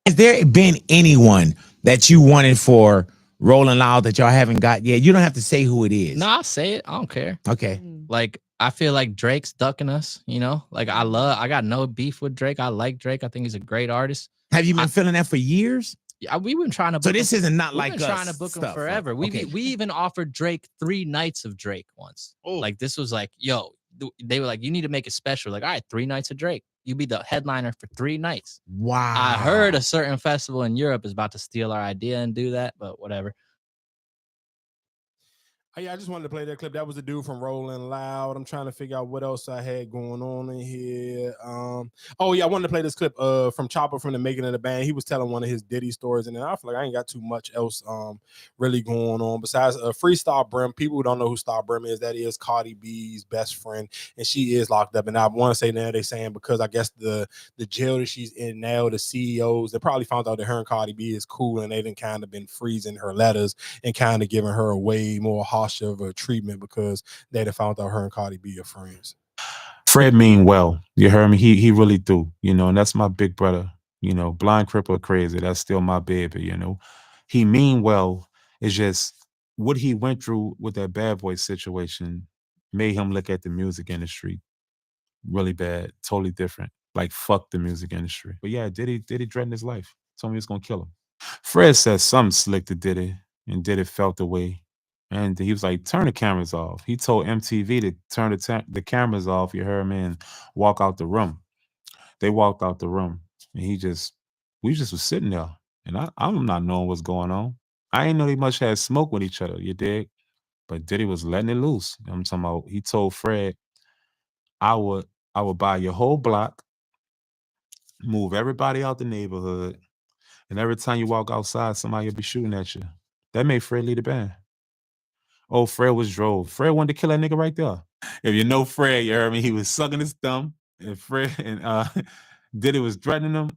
Has there been anyone that you wanted for Rolling Loud that y'all haven't got yet? You don't have to say who it is. No, I'll say it. I don't care. Okay. Like, I feel like Drake's ducking us, you know? Like, I got no beef with Drake. I like Drake. I think he's a great artist. Have you been feeling that for years? Yeah, we've been trying to book So this isn't not we've like been trying to book him forever. We even offered Drake 3 nights of Drake once. Like, this was like, yo, they were like, you need to make it special. Like, all right, 3 nights of Drake. You be the headliner for 3 nights. Wow. I heard a certain festival in Europe is about to steal our idea and do that, but whatever. Oh, yeah, I just wanted to play that clip. That was the dude from Rolling Loud. I'm trying to figure out what else I had going on in here. Oh, yeah, I wanted to play this clip from Chopper from the Making of the Band. He was telling one of his Diddy stories, and then I feel like I ain't got too much else really going on besides Freestyle Brim. People who don't know who Star Brim is, that is Cardi B's best friend, and she is locked up. And I want to say now they're saying because I guess the jail that she's in now, the CEOs, they probably found out that her and Cardi B is cool, and they've kind of been freezing her letters and kind of giving her a way more harsh of a treatment because they'd have found out her and Cardi B are friends. Fred mean well. You heard me? He really do. You know, and that's my big brother. You know, blind, crippled, crazy. That's still my baby, you know. He mean well. It's just what he went through with that Bad Boy situation made him look at the music industry really bad, totally different. Like, fuck the music industry. But yeah, Diddy threatened his life. Told me he was gonna kill him. Fred said something slick to Diddy, and Diddy felt the way. And he was like, turn the cameras off. He told MTV to turn the cameras off, you heard me, and walk out the room. They walked out the room, and we just was sitting there. And I'm not knowing what's going on. I ain't know they much had smoke with each other, you dig? But Diddy was letting it loose. I'm talking about, he told Fred, I would buy your whole block, move everybody out the neighborhood, and every time you walk outside, somebody will be shooting at you. That made Fred lead the band. Oh, Fred was drove. Fred wanted to kill that nigga right there. If you know Fred, you heard me, he was sucking his thumb. And Fred and Diddy was threatening him.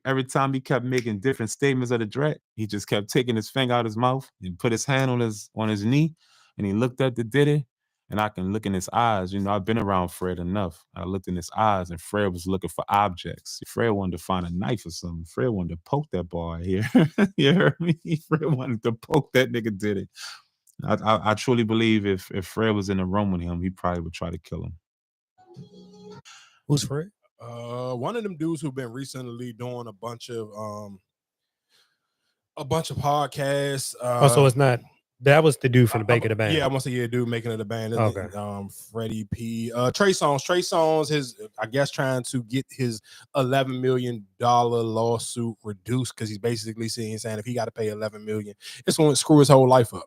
Every time he kept making different statements of the threat, he just kept taking his finger out his mouth and put his hand on his knee, and he looked at the Diddy, and I can look in his eyes. You know, I've been around Fred enough. I looked in his eyes, and Fred was looking for objects. Fred wanted to find a knife or something. Fred wanted to poke that boy here. You heard me? Fred wanted to poke that nigga Diddy. I truly believe if Fred was in the room with him, he probably would try to kill him. Who's Fred? One of them dudes who've been recently doing a bunch of podcasts. So it's not. That was the dude from the Making of the Band. Yeah, I want to say dude Making of the Band. Okay. Freddie P. Trey Songz, his I guess trying to get his $11 million lawsuit reduced because he's basically saying if he got to pay $11 million, it's going to screw his whole life up.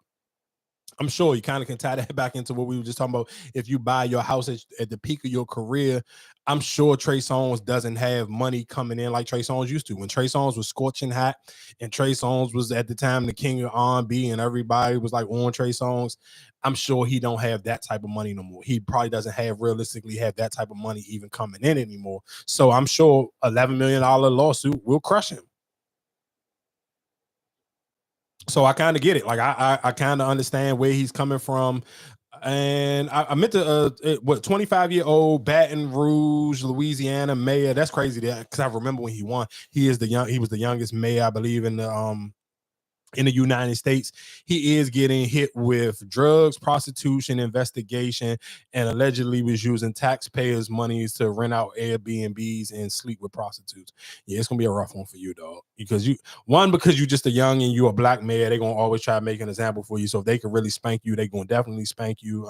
I'm sure you kind of can tie that back into what we were just talking about. If you buy your house at the peak of your career, I'm sure Trey Songz doesn't have money coming in like Trey Songz used to. When Trey Songz was scorching hot and Trey Songz was at the time the king of R&B and everybody was like on Trey Songz, I'm sure he don't have that type of money no more. He probably doesn't realistically have that type of money even coming in anymore. So I'm sure $11 million lawsuit will crush him. So I kind of get it. Like I kind of understand where he's coming from. And I meant to 25-year-old Baton Rouge, Louisiana mayor. That's crazy because I remember when he won. He was the youngest mayor, I believe, in the United States. He is getting hit with drugs, prostitution, investigation, and allegedly was using taxpayers' monies to rent out Airbnbs and sleep with prostitutes. Yeah, it's gonna be a rough one for you, dog. Because you're just a young and you're a black mayor, they're gonna always try to make an example for you. So if they can really spank you, they're gonna definitely spank you.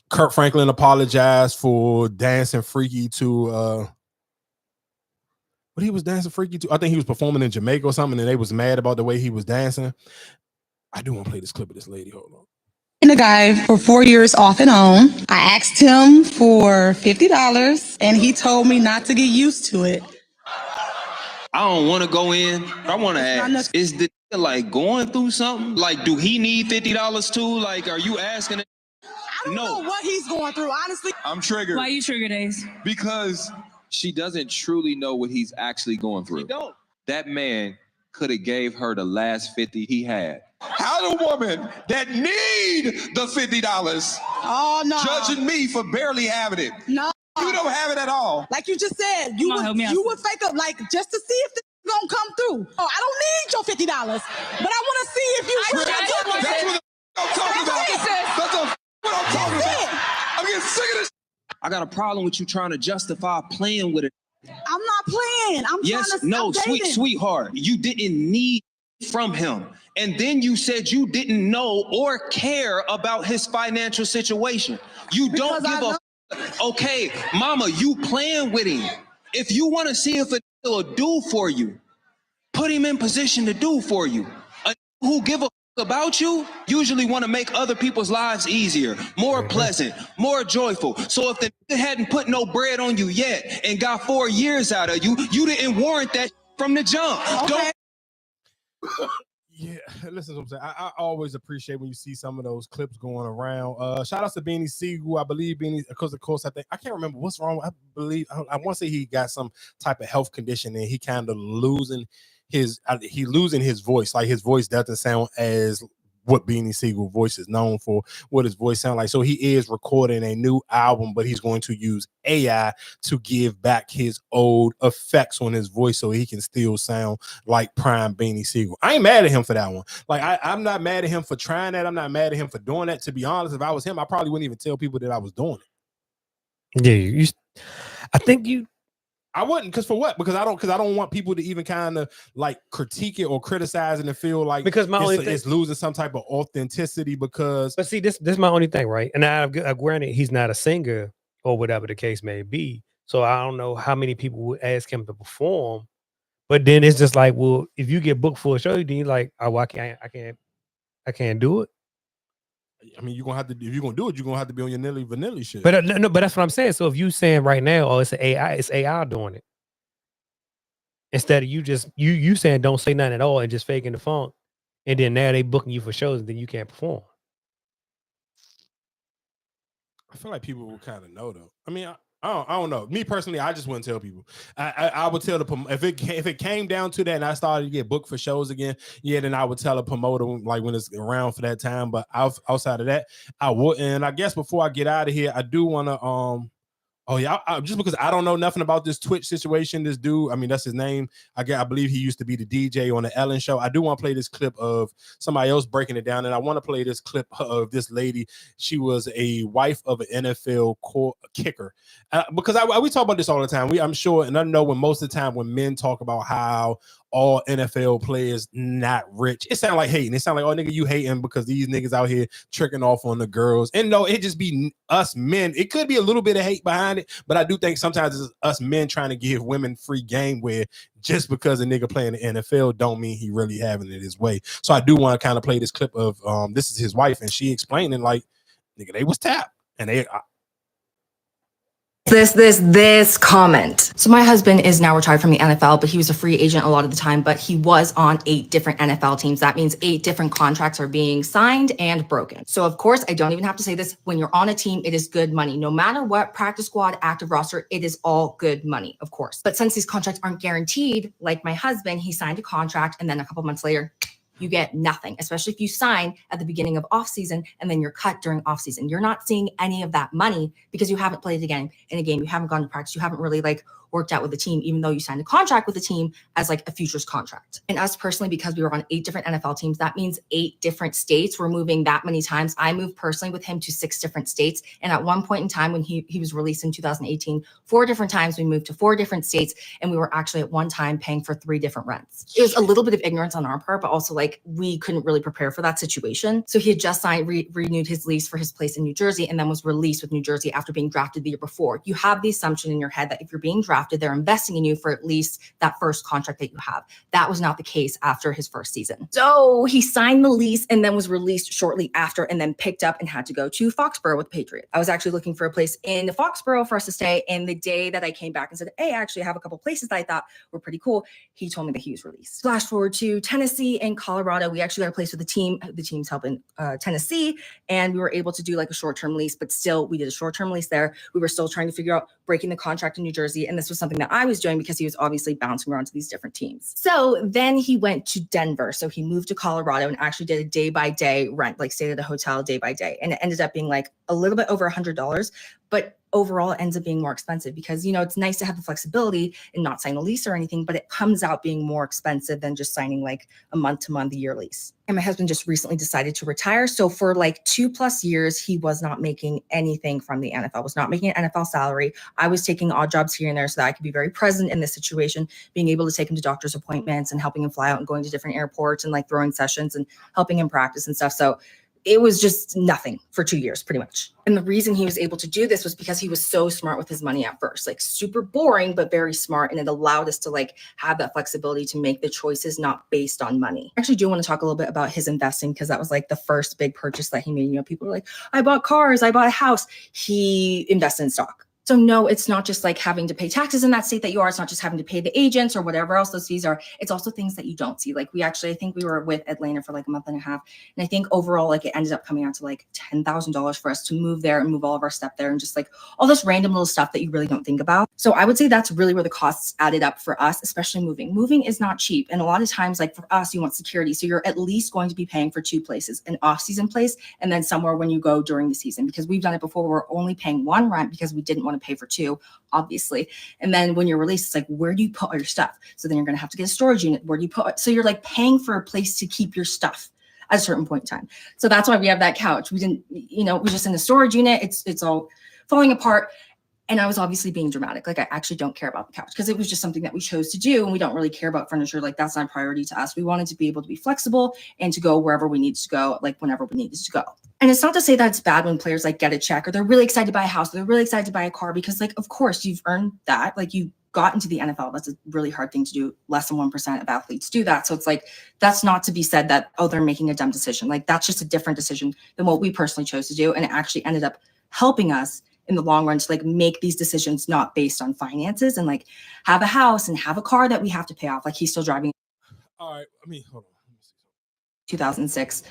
Kurt Franklin apologized for dancing freaky to but he was dancing freaky too. I think he was performing in Jamaica or something, and they was mad about the way he was dancing. I do want to play this clip of this lady. Hold on. And a guy for 4 years off and on. I asked him for $50, and he told me not to get used to it. I don't want to go in. I want to ask, is the like going through something? Like, do he need $50 too? Like, are you asking it? I don't know what he's going through, honestly. I'm triggered. Why you triggered, Ace? Because she doesn't truly know what he's actually going through. She don't. That man could have gave her the last 50 he had. How the woman that need the $50 judging me for barely having it? No. You don't have it at all. Like you just said, you would fake up like just to see if the gonna come through. Oh, I don't need your $50, but I want to see if you really That's what I'm talking about. That's what I'm talking about. I'm getting sick of this. I got a problem with you trying to justify playing with it. I'm not playing. I'm trying to No, I'm dating. sweetheart. You didn't need from him. And then you said you didn't know or care about his financial situation. You don't give a okay, mama, you playing with him. If you want to see if it'll do for you, put him in position to do for you. A who give a about you usually want to make other people's lives easier, more pleasant, more joyful. So if the nigga hadn't put no bread on you yet and got 4 years out of you, you didn't warrant that from the jump. Okay. Yeah, listen to what I'm saying. I always appreciate when you see some of those clips going around. Shout out to Beanie Siegel. I believe Beanie, because of course, I can't remember what's wrong. I believe I want to say he got some type of health condition and he kind of losing his voice. Like his voice doesn't sound as what Beanie Siegel voice is known for, what his voice sound like. So he is recording a new album, but he's going to use AI to give back his old effects on his voice so he can still sound like prime Beanie Siegel. I ain't mad at him for that one. Like I'm not mad at him for trying that. I'm not mad at him for doing that. To be honest, if I was him, I probably wouldn't even tell people that I was doing it. Yeah, I think I wouldn't, because for what? Because I don't want people to even kind of like critique it or criticize it and feel like because it's losing some type of authenticity. Because but see, this is my only thing, right? And I granted he's not a singer or whatever the case may be, so I don't know how many people would ask him to perform. But then it's just like, well, if you get booked for a show, then you're like, oh, well, I can't do it. I mean, you're gonna have to, if you're gonna do it, you're gonna have to be on your Nilly Vanilli shit. But no, but that's what I'm saying. So if you saying right now, oh, it's AI doing it, instead of you saying don't say nothing at all and just faking the funk, and then now they booking you for shows and then you can't perform. I feel like people will kind of know though. I mean, I don't know. Me personally, I just wouldn't tell people. I would tell the if it came down to that and I started to get booked for shows again, yeah, then I would tell a promoter like when it's around for that time. But outside of that, I wouldn't. And I guess before I get out of here, I do want to oh yeah, just because I don't know nothing about this Twitch situation, this dude, I mean, that's his name. I believe he used to be the DJ on the Ellen show. I do want to play this clip of somebody else breaking it down, and I want to play this clip of this lady. She was a wife of an NFL kicker. Because we talk about this all the time. I'm sure, and I know when most of the time when men talk about how all NFL players not rich, it sounds like hating. It sounds like, oh nigga, you hating because these niggas out here tricking off on the girls. And no, it just be us men. It could be a little bit of hate behind it, but I do think sometimes it's us men trying to give women free game where just because a nigga playing the NFL don't mean he really having it his way. So I do want to kind of play this clip of this is his wife, and she explaining like, nigga, they was tapped and they This comment. So my husband is now retired from the NFL, but he was a free agent a lot of the time, but he was on 8 different NFL teams. That means 8 different contracts are being signed and broken. So of course, I don't even have to say this. When you're on a team, it is good money. No matter what, practice squad, active roster, it is all good money, of course. But since these contracts aren't guaranteed, like my husband, he signed a contract and then a couple months later, you get nothing, especially if you sign at the beginning of off season and then you're cut during off season. You're not seeing any of that money because you haven't played again in a game. You haven't gone to practice. You haven't really like worked out with the team, even though you signed a contract with the team as like a futures contract. And us personally, because we were on 8 different NFL teams, that means 8 different states. We're moving that many times. I moved personally with him to 6 different states. And at one point in time when he was released in 2018, 4 different times we moved to 4 different states. And we were actually at one time paying for 3 different rents. It was a little bit of ignorance on our part, but also like we couldn't really prepare for that situation. So he had just signed, renewed his lease for his place in New Jersey and then was released with New Jersey after being drafted the year before. You have the assumption in your head that if you're being drafted, they're investing in you for at least that first contract that you have. That was not the case after his first season. So he signed the lease and then was released shortly after and then picked up and had to go to Foxborough with the Patriots. I was actually looking for a place in Foxborough for us to stay. And the day that I came back and said, hey, I actually have a couple places that I thought were pretty cool, he told me that he was released. Flash forward to Tennessee and Colorado. We actually got a place with the team. The team's helping Tennessee. And we were able to do like a short-term lease, but still we did a short-term lease there. We were still trying to figure out breaking the contract in New Jersey. And this was something that I was doing because he was obviously bouncing around to these different teams. So then he went to Denver. So he moved to Colorado and actually did a day-by-day rent, like stayed at a hotel day by day. And it ended up being like a little bit over $100. But overall it ends up being more expensive because, you know, it's nice to have the flexibility and not sign a lease or anything, but it comes out being more expensive than just signing like a month-to-month year lease. And my husband just recently decided to retire. So for like 2+ years, he was not making anything from the NFL, was not making an NFL salary. I was taking odd jobs here and there so that I could be very present in this situation, being able to take him to doctor's appointments and helping him fly out and going to different airports and like throwing sessions and helping him practice and stuff. So it was just nothing for 2 years, pretty much. And the reason he was able to do this was because he was so smart with his money at first, like super boring, but very smart. And it allowed us to like have that flexibility to make the choices not based on money. I actually do want to talk a little bit about his investing because that was like the first big purchase that he made. You know, people are like, I bought cars, I bought a house. He invested in stock. So no, it's not just like having to pay taxes in that state that you are. It's not just having to pay the agents or whatever else those fees are. It's also things that you don't see. Like I think we were with Atlanta for like a month and a half. And I think overall, like it ended up coming out to like $10,000 for us to move there and move all of our stuff there and just like all this random little stuff that you really don't think about. So I would say that's really where the costs added up for us, especially moving. Moving is not cheap. And a lot of times, like for us, you want security. So you're at least going to be paying for 2 places, an off-season place and then somewhere when you go during the season, because we've done it before. We're only paying 1 rent because we didn't want to pay for 2. Obviously. And then when you're released, it's like, where do you put all your stuff? So then you're going to have to get a storage unit. Where do you put? So you're like paying for a place to keep your stuff at a certain point in time. So that's why we have that couch. We didn't, you know, we're just in the storage unit. It's all falling apart. And I was obviously being dramatic. Like I actually don't care about the couch because it was just something that we chose to do. And we don't really care about furniture. Like that's not a priority to us. We wanted to be able to be flexible and to go wherever we needed to go, like whenever we needed to go. And it's not to say that it's bad when players like get a check or they're really excited to buy a house, or they're really excited to buy a car, because like, of course you've earned that. Like you got into the NFL. That's a really hard thing to do. Less than 1% of athletes do that. So it's like, that's not to be said that, oh, they're making a dumb decision. Like that's just a different decision than what we personally chose to do. And it actually ended up helping us in the long run to like make these decisions not based on finances and like have a house and have a car that we have to pay off. Like he's still driving. All right. I mean, hold on. 2006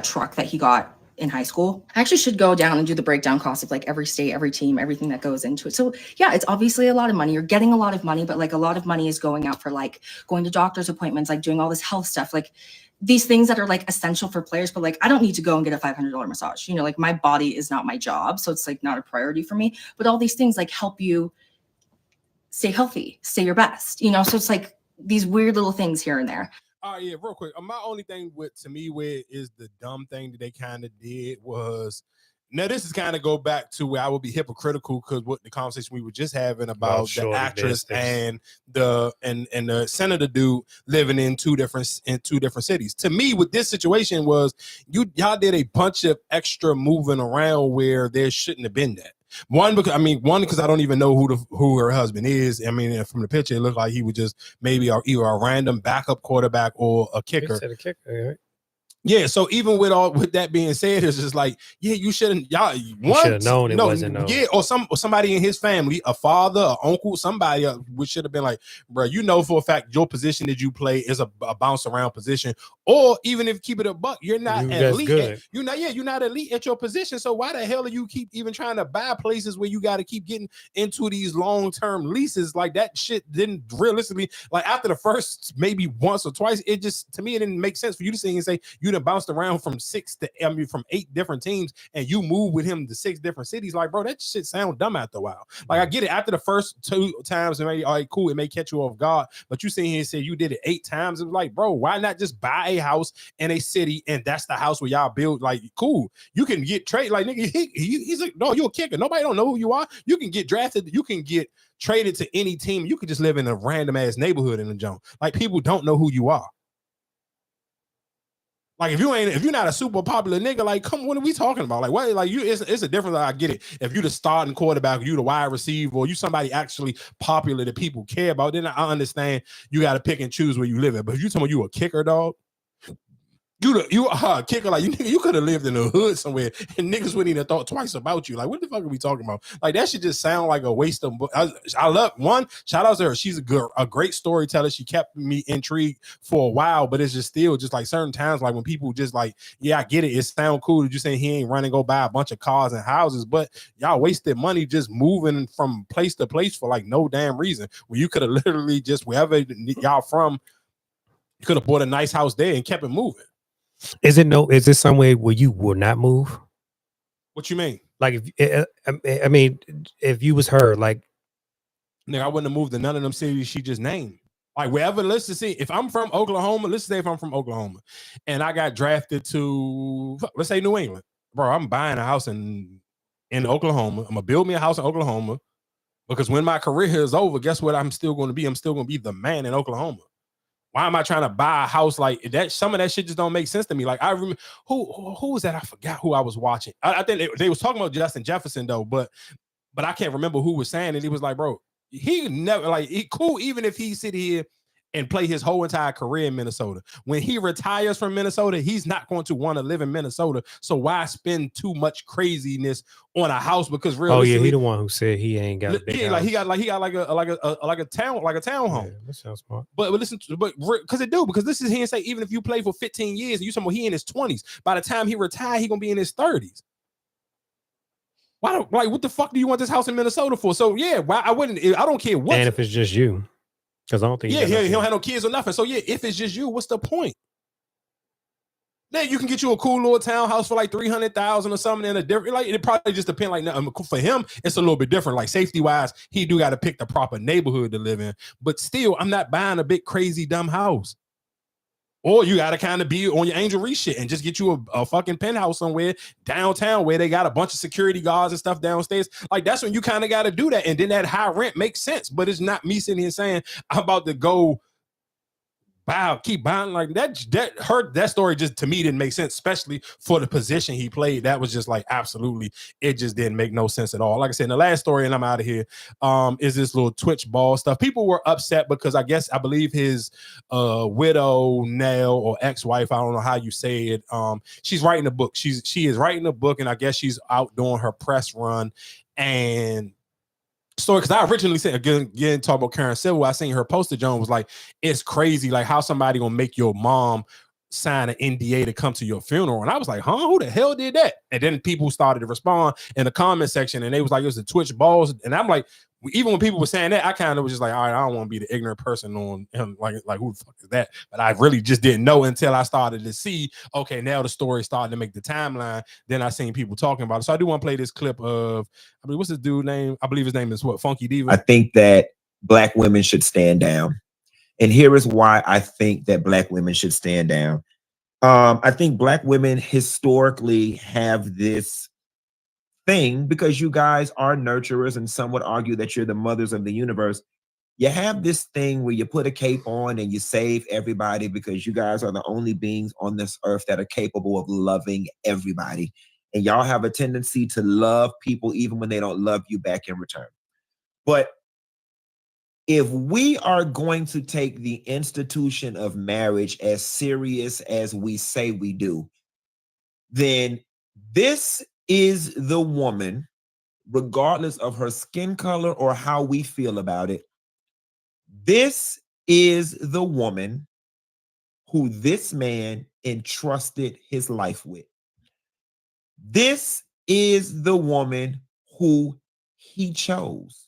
truck that he got in high school. I actually should go down and do the breakdown cost of like every state, every team, everything that goes into it. So yeah, it's obviously a lot of money. You're getting a lot of money, but like a lot of money is going out for like going to doctor's appointments, like doing all this health stuff, like these things that are like essential for players. But like, I don't need to go and get a $500 massage. You know, like my body is not my job. So it's like not a priority for me, but all these things like help you stay healthy, stay your best, you know? So it's like these weird little things here and there. Yeah, real quick. My only thing to me is the dumb thing that they kind of did was, now this is kind of go back to where I would be hypocritical because what the conversation we were just having about the actress and the senator dude living in two different cities. To me, with this situation was y'all did a bunch of extra moving around where there shouldn't have been that. One, because I don't even know who her husband is. I mean, from the picture, it looked like he was just maybe either a random backup quarterback or a kicker. A kicker, right? Yeah, so even with that being said, it's just like, yeah, you shouldn't. Y'all, you should have known it wasn't no. Yeah, or somebody in his family, a father, an uncle, somebody which should have been like, bro, you know for a fact your position that you play is a bounce around position, or even if keep it a buck, you're not elite. You're not elite at your position. So why the hell are you keep even trying to buy places where you got to keep getting into these long-term leases? Like that shit didn't realistically, like after the first maybe once or twice, it just, to me, it didn't make sense for you to sit and say you bounced around from 8 different teams and you move with him to 6 different cities. Like, bro, that shit sound dumb after a while. Like, I get it after the first 2 times, and maybe, all right, cool, it may catch you off guard, but you sitting here and say you did it 8 times. It's like, bro, why not just buy a house in a city and that's the house where y'all build? Like, cool, you can get traded. Like, nigga, he's like, no, you're a kicker. Nobody don't know who you are. You can get drafted. You can get traded to any team. You can just live in a random ass neighborhood in the zone. Like, people don't know who you are. Like if you're not a super popular nigga, like come, what are we talking about? Like what? Like it's a difference. Like, I get it. If you the starting quarterback, you the wide receiver, or you somebody actually popular that people care about, then I understand you got to pick and choose where you live at. But if you talking about you a kicker, dog, you a kicker, like you could have lived in the hood somewhere and niggas wouldn't even thought twice about you. Like what the fuck are we talking about? Like that should just sound like a waste of. I love shout out to her. She's a great storyteller. She kept me intrigued for a while, but it's just still just like certain times, like when people just like, yeah, I get it. It sound cool that you saying he ain't running go buy a bunch of cars and houses, but y'all wasted money just moving from place to place for like no damn reason. When you could have literally just wherever y'all from, you could have bought a nice house there and kept it moving. Is this some way where you will not move? What you mean? Like, I mean, if you was her, like, nigga, I wouldn't have moved to none of them cities she just named. Like wherever, let's just see. If I'm from Oklahoma, let's say if I'm from Oklahoma, and I got drafted to, let's say New England, bro, I'm buying a house in Oklahoma. I'm gonna build me a house in Oklahoma because when my career is over, guess what? I'm still going to be. I'm still going to be the man in Oklahoma. Why am I trying to buy a house like that? Some of that shit just don't make sense to me. Like I remember who was that? I forgot who I was watching. I think they was talking about Justin Jefferson though, but I can't remember who was saying it. He was like, bro, he never like he cool even if he sit here and play his whole entire career in Minnesota. When he retires from Minnesota, he's not going to want to live in Minnesota. So why spend too much craziness on a house? Because realistically, he the one who said he ain't got a big house. he got like a town home. Yeah, that sounds smart. But listen, because this is he and say even if you play for 15 years and you talking about he in his 20s, by the time he retire, he gonna be in his 30s. What the fuck do you want this house in Minnesota for? So yeah, why I don't care what. And if it's just you, because I don't think he don't have no kids or nothing. So yeah, if it's just you, what's the point? Then you can get you a cool little townhouse for like $300,000 or something in a different. Like it probably just depends. Like for him, it's a little bit different. Like safety wise, he do got to pick the proper neighborhood to live in. But still, I'm not buying a big crazy dumb house. Or you got to kind of be on your Angel Reese shit and just get you a fucking penthouse somewhere downtown where they got a bunch of security guards and stuff downstairs. Like that's when you kind of got to do that. And then that high rent makes sense. But it's not me sitting here saying I'm about to go keep buying like that story just to me didn't make sense, especially for the position he played. That was just like absolutely, it just didn't make no sense at all. Like I said, in the last story, and I'm out of here, is this little Twitch ball stuff. People were upset because I believe his widow now or ex-wife, I don't know how you say it, she's writing a book. She is writing a book, and I guess she's out doing her press run. And story, because I originally said again talk about Karen Civil, I seen her poster. John was like, it's crazy like how somebody gonna make your mom sign an NDA to come to your funeral. And I was like, huh, who the hell did that? And then people started to respond in the comment section, and they was like, it was the Twitch balls. And I'm like, even when people were saying that, I kind of was just like, all right, I don't want to be the ignorant person on him. Like who the fuck is that? But I really just didn't know until I started to see, okay, now the story started to make the timeline. Then I seen people talking about it. So I do want to play this clip of, I mean, what's this dude name? I believe his name is what? Funky Diva. I think that Black women should stand down. And here is why I think that Black women should stand down. I think Black women historically have this thing, because you guys are nurturers, and some would argue that you're the mothers of the universe. You have this thing where you put a cape on and you save everybody because you guys are the only beings on this earth that are capable of loving everybody. And y'all have a tendency to love people even when they don't love you back in return. But if we are going to take the institution of marriage as serious as we say we do, then this is the woman, regardless of her skin color or how we feel about it, this is the woman who this man entrusted his life with. This is the woman who he chose.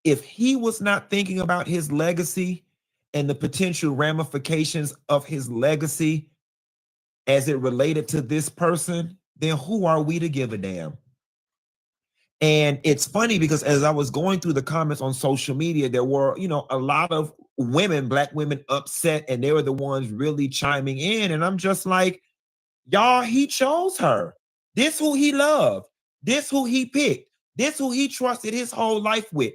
If he was not thinking about his legacy and the potential ramifications of his legacy as it related to this person, then who are we to give a damn? And it's funny because as I was going through the comments on social media, there were, a lot of women, Black women, upset, and they were the ones really chiming in. And I'm just like, y'all, he chose her. This who he loved. This who he picked. This who he trusted his whole life with.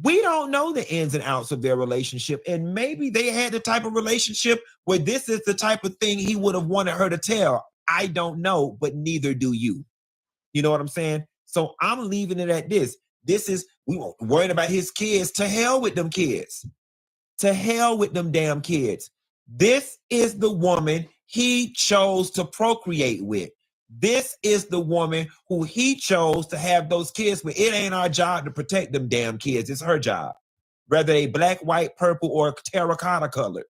We don't know the ins and outs of their relationship. And maybe they had the type of relationship where this is the type of thing he would have wanted her to tell. I don't know, but neither do you. You know what I'm saying? So I'm leaving it at this. We weren't worried about his kids. To hell with them kids. To hell with them damn kids. This is the woman he chose to procreate with. This is the woman who he chose to have those kids with. It ain't our job to protect them damn kids. It's her job. Whether they black, white, purple, or terracotta colored.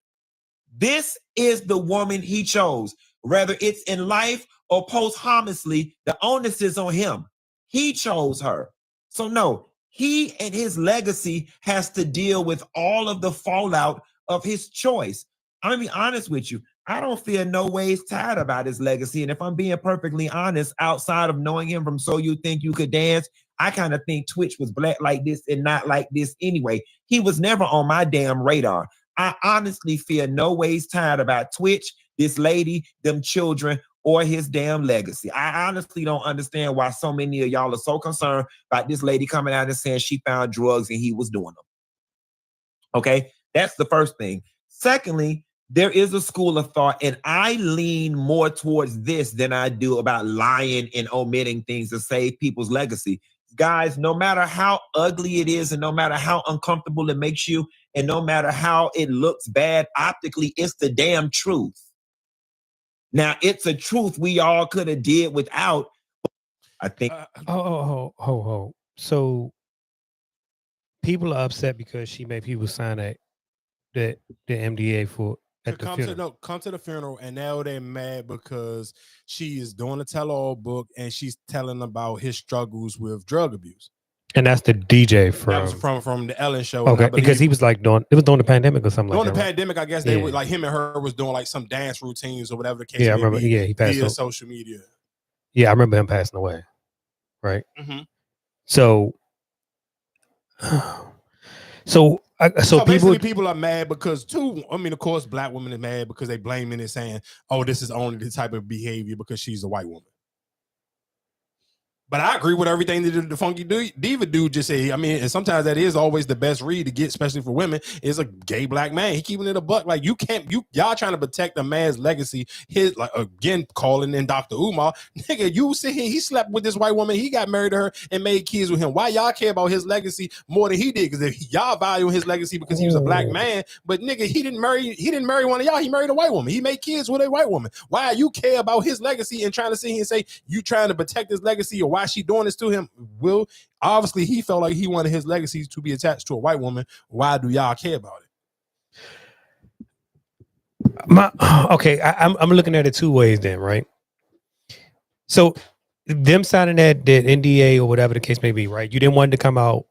This is the woman he chose. Whether it's in life or posthumously, the onus is on him. He chose her. So no, he and his legacy has to deal with all of the fallout of his choice. I'm gonna be honest with you. I don't feel no ways tired about his legacy. And if I'm being perfectly honest, outside of knowing him from So You Think You Could Dance, I kind of think Twitch was black like this and not like this anyway. He was never on my damn radar. I honestly feel no ways tired about Twitch, this lady, them children, or his damn legacy. I honestly don't understand why so many of y'all are so concerned about this lady coming out and saying she found drugs and he was doing them. Okay, that's the first thing. Secondly, there is a school of thought, and I lean more towards this than I do about lying and omitting things to save people's legacy. Guys, no matter how ugly it is and no matter how uncomfortable it makes you and no matter how it looks bad optically, it's the damn truth. Now, it's a truth we all could have did without. I think. So people are upset because she made people sign the MDA for at the funeral. Come to the funeral, and now they're mad because she is doing a tell-all book and she's telling about his struggles with drug abuse. And that's the DJ That was from the Ellen show. Okay, because he was like during the pandemic or something during like that. the pandemic, I guess they were like him and her was doing like some dance routines or whatever the case. Yeah, I remember. Be, yeah, he passed via away. social media. Yeah, I remember him passing away. Right. Mm-hmm. So basically people are mad because of course, black women are mad because they blaming it, saying, "Oh, this is only the type of behavior because she's a white woman." But I agree with everything that the Funky Diva dude just said. I mean, and sometimes that is always the best read to get, especially for women, is a gay black man. He keeping it a buck. Like y'all trying to protect a man's legacy. His, like, again, calling in Dr. Umar. Nigga, you sit here, he slept with this white woman. He got married to her and made kids with him. Why y'all care about his legacy more than he did? Because if y'all value his legacy because he was a black man, but nigga, he didn't marry one of y'all. He married a white woman. He made kids with a white woman. Why you care about his legacy and trying to sit here and say you trying to protect his legacy or why she doing this to him? Will obviously he felt like he wanted his legacy to be attached to a white woman. Why do y'all care about it? I'm looking at it two ways then, right? So them signing that NDA or whatever the case may be, right? You didn't want it to come out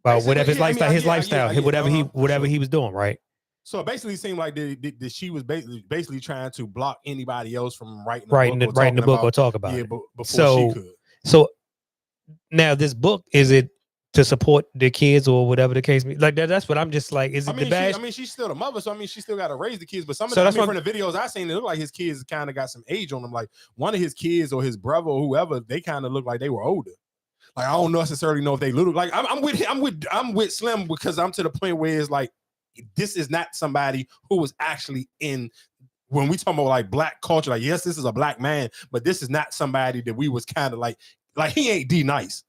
about whatever his lifestyle, whatever he was doing, right? So it basically seemed like that she was basically trying to block anybody else from writing the book or talk about it. Before she could. So now this book, is it to support the kids or whatever the case may be? Like that's what I'm just like, is it the bad? She's still the mother, so she still got to raise the kids. But some of them, from the videos I seen, it looked like his kids kind of got some age on them. Like one of his kids or his brother or whoever, they kind of look like they were older. Like I don't necessarily know if they little. Like I'm with Slim because I'm to the point where it's like this is not somebody who was actually in. When we talk about like black culture, like yes, this is a black man, but this is not somebody that we was kind of like he ain't D nice.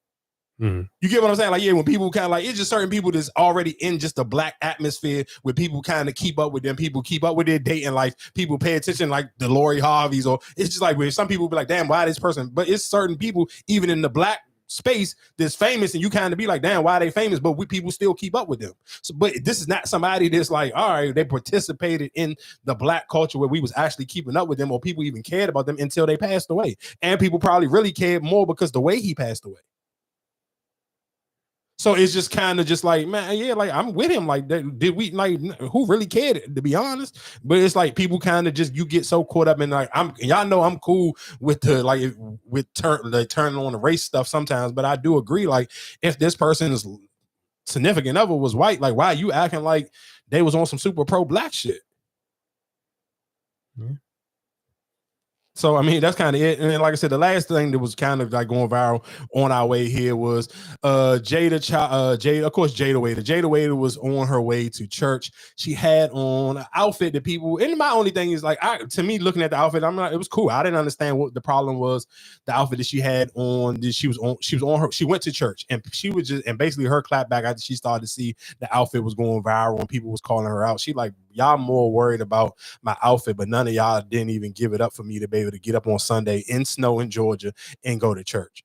Mm-hmm. You get what I'm saying? Like, yeah, when people kind of like, it's just certain people that's already in just a black atmosphere where people kind of keep up with them, people keep up with their dating life, people pay attention, like the Lori Harveys, or it's just like where some people be like, damn, why this person? But it's certain people, even in the black space, that's famous, and you kind of be like, damn, why they famous? But people still keep up with them. So, but this is not somebody that's like, all right, they participated in the black culture where we was actually keeping up with them, or people even cared about them until they passed away. And people probably really cared more because the way he passed away. So it's just kind of just like, man, yeah, like I'm with him. Like, did we like who really cared, to be honest? But it's like people kind of just, you get so caught up in like, y'all know I'm cool with the turning on the race stuff sometimes, but I do agree, like if this person's significant other was white, like why are you acting like they was on some super pro black shit? Mm-hmm. So, I mean, that's kind of it. And then, like I said, the last thing that was kind of like going viral on our way here was Jayda, of course, Jayda Cheaves. Jayda Cheaves was on her way to church. She had on an outfit that people, and my only thing is like, to me, looking at the outfit, it was cool. I didn't understand what the problem was. The outfit that she had on, she went to church, and she was just, and basically her clap back after she started to see the outfit was going viral and people was calling her out. She like, y'all more worried about my outfit, but none of y'all didn't even give it up for me to be able to get up on Sunday in snow in Georgia and go to church.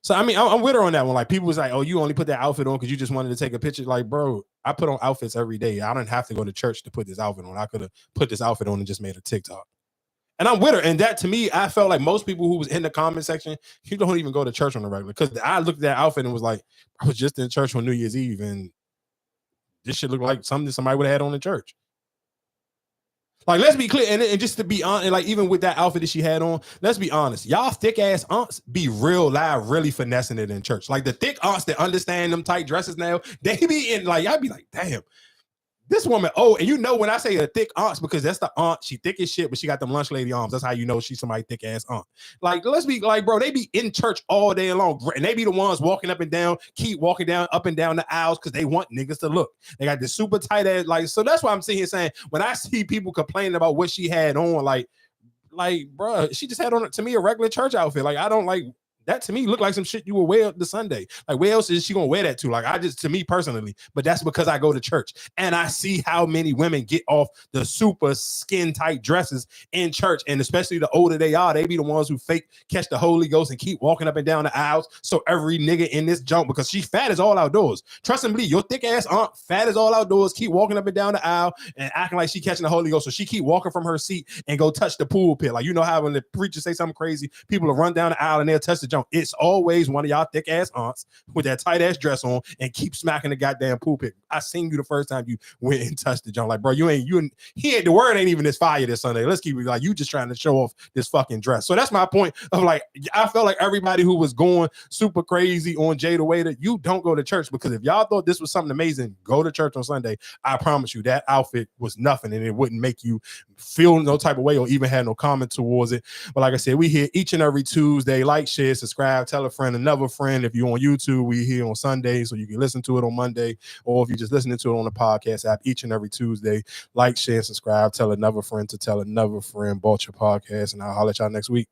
So, I mean, I'm with her on that one. Like, people was like, oh, you only put that outfit on because you just wanted to take a picture. Like, bro, I put on outfits every day. I didn't have to go to church to put this outfit on. I could have put this outfit on and just made a TikTok. And I'm with her. And that, to me, I felt like most people who was in the comment section, you don't even go to church on the regular. Because I looked at that outfit and was like, I was just in church on New Year's Eve, and this shit looked like something somebody would have had on in church. Like, let's be clear, and just to be honest, like even with that outfit that she had on, let's be honest, y'all thick ass aunts be real loud, really finessing it in church. Like the thick aunts that understand them tight dresses now, they be in like, y'all be like, damn, this woman. Oh, and you know when I say a thick aunt, because that's the aunt, she thick as shit, but she got them lunch lady arms. That's how you know she's somebody thick ass aunt. Like, let's be like, bro, they be in church all day long, and they be the ones walking up and down, keep walking down up and down the aisles because they want niggas to look. They got this super tight ass, like, so that's why I'm sitting here saying when I see people complaining about what she had on, like, bro, she just had on, to me, a regular church outfit. Like, I don't like. That to me look like some shit you would wear the Sunday. Like, where else is she gonna wear that to? Like, I just, to me personally, but that's because I go to church and I see how many women get off the super skin tight dresses in church, and especially the older they are, they be the ones who fake catch the Holy Ghost and keep walking up and down the aisles. So every nigga in this junk, because she fat as all outdoors. Trust and believe, your thick ass aunt fat as all outdoors, keep walking up and down the aisle and acting like she catching the Holy Ghost. So she keep walking from her seat and go touch the pulpit. Like, you know how when the preacher say something crazy, people will run down the aisle and they'll touch the junk. It's always one of y'all thick ass aunts with that tight ass dress on and keep smacking the goddamn pulpit. I seen you the first time you went and touched the junk. Like, bro, he ain't, the word ain't even this fire this Sunday. Let's keep it like, you just trying to show off this fucking dress. So that's my point of like, I felt like everybody who was going super crazy on Jayda Cheaves, you don't go to church, because if y'all thought this was something amazing, go to church on Sunday. I promise you that outfit was nothing, and it wouldn't make you feel no type of way or even have no comment towards it. But like I said, we here each and every Tuesday. Like, share, subscribe, tell a friend, another friend. If you're on YouTube, we here on Sunday, so you can listen to it on Monday, or if you're just listening to it on the podcast app, each and every Tuesday. Like, share, subscribe, tell another friend to tell another friend about your podcast, and I'll holler at y'all next week.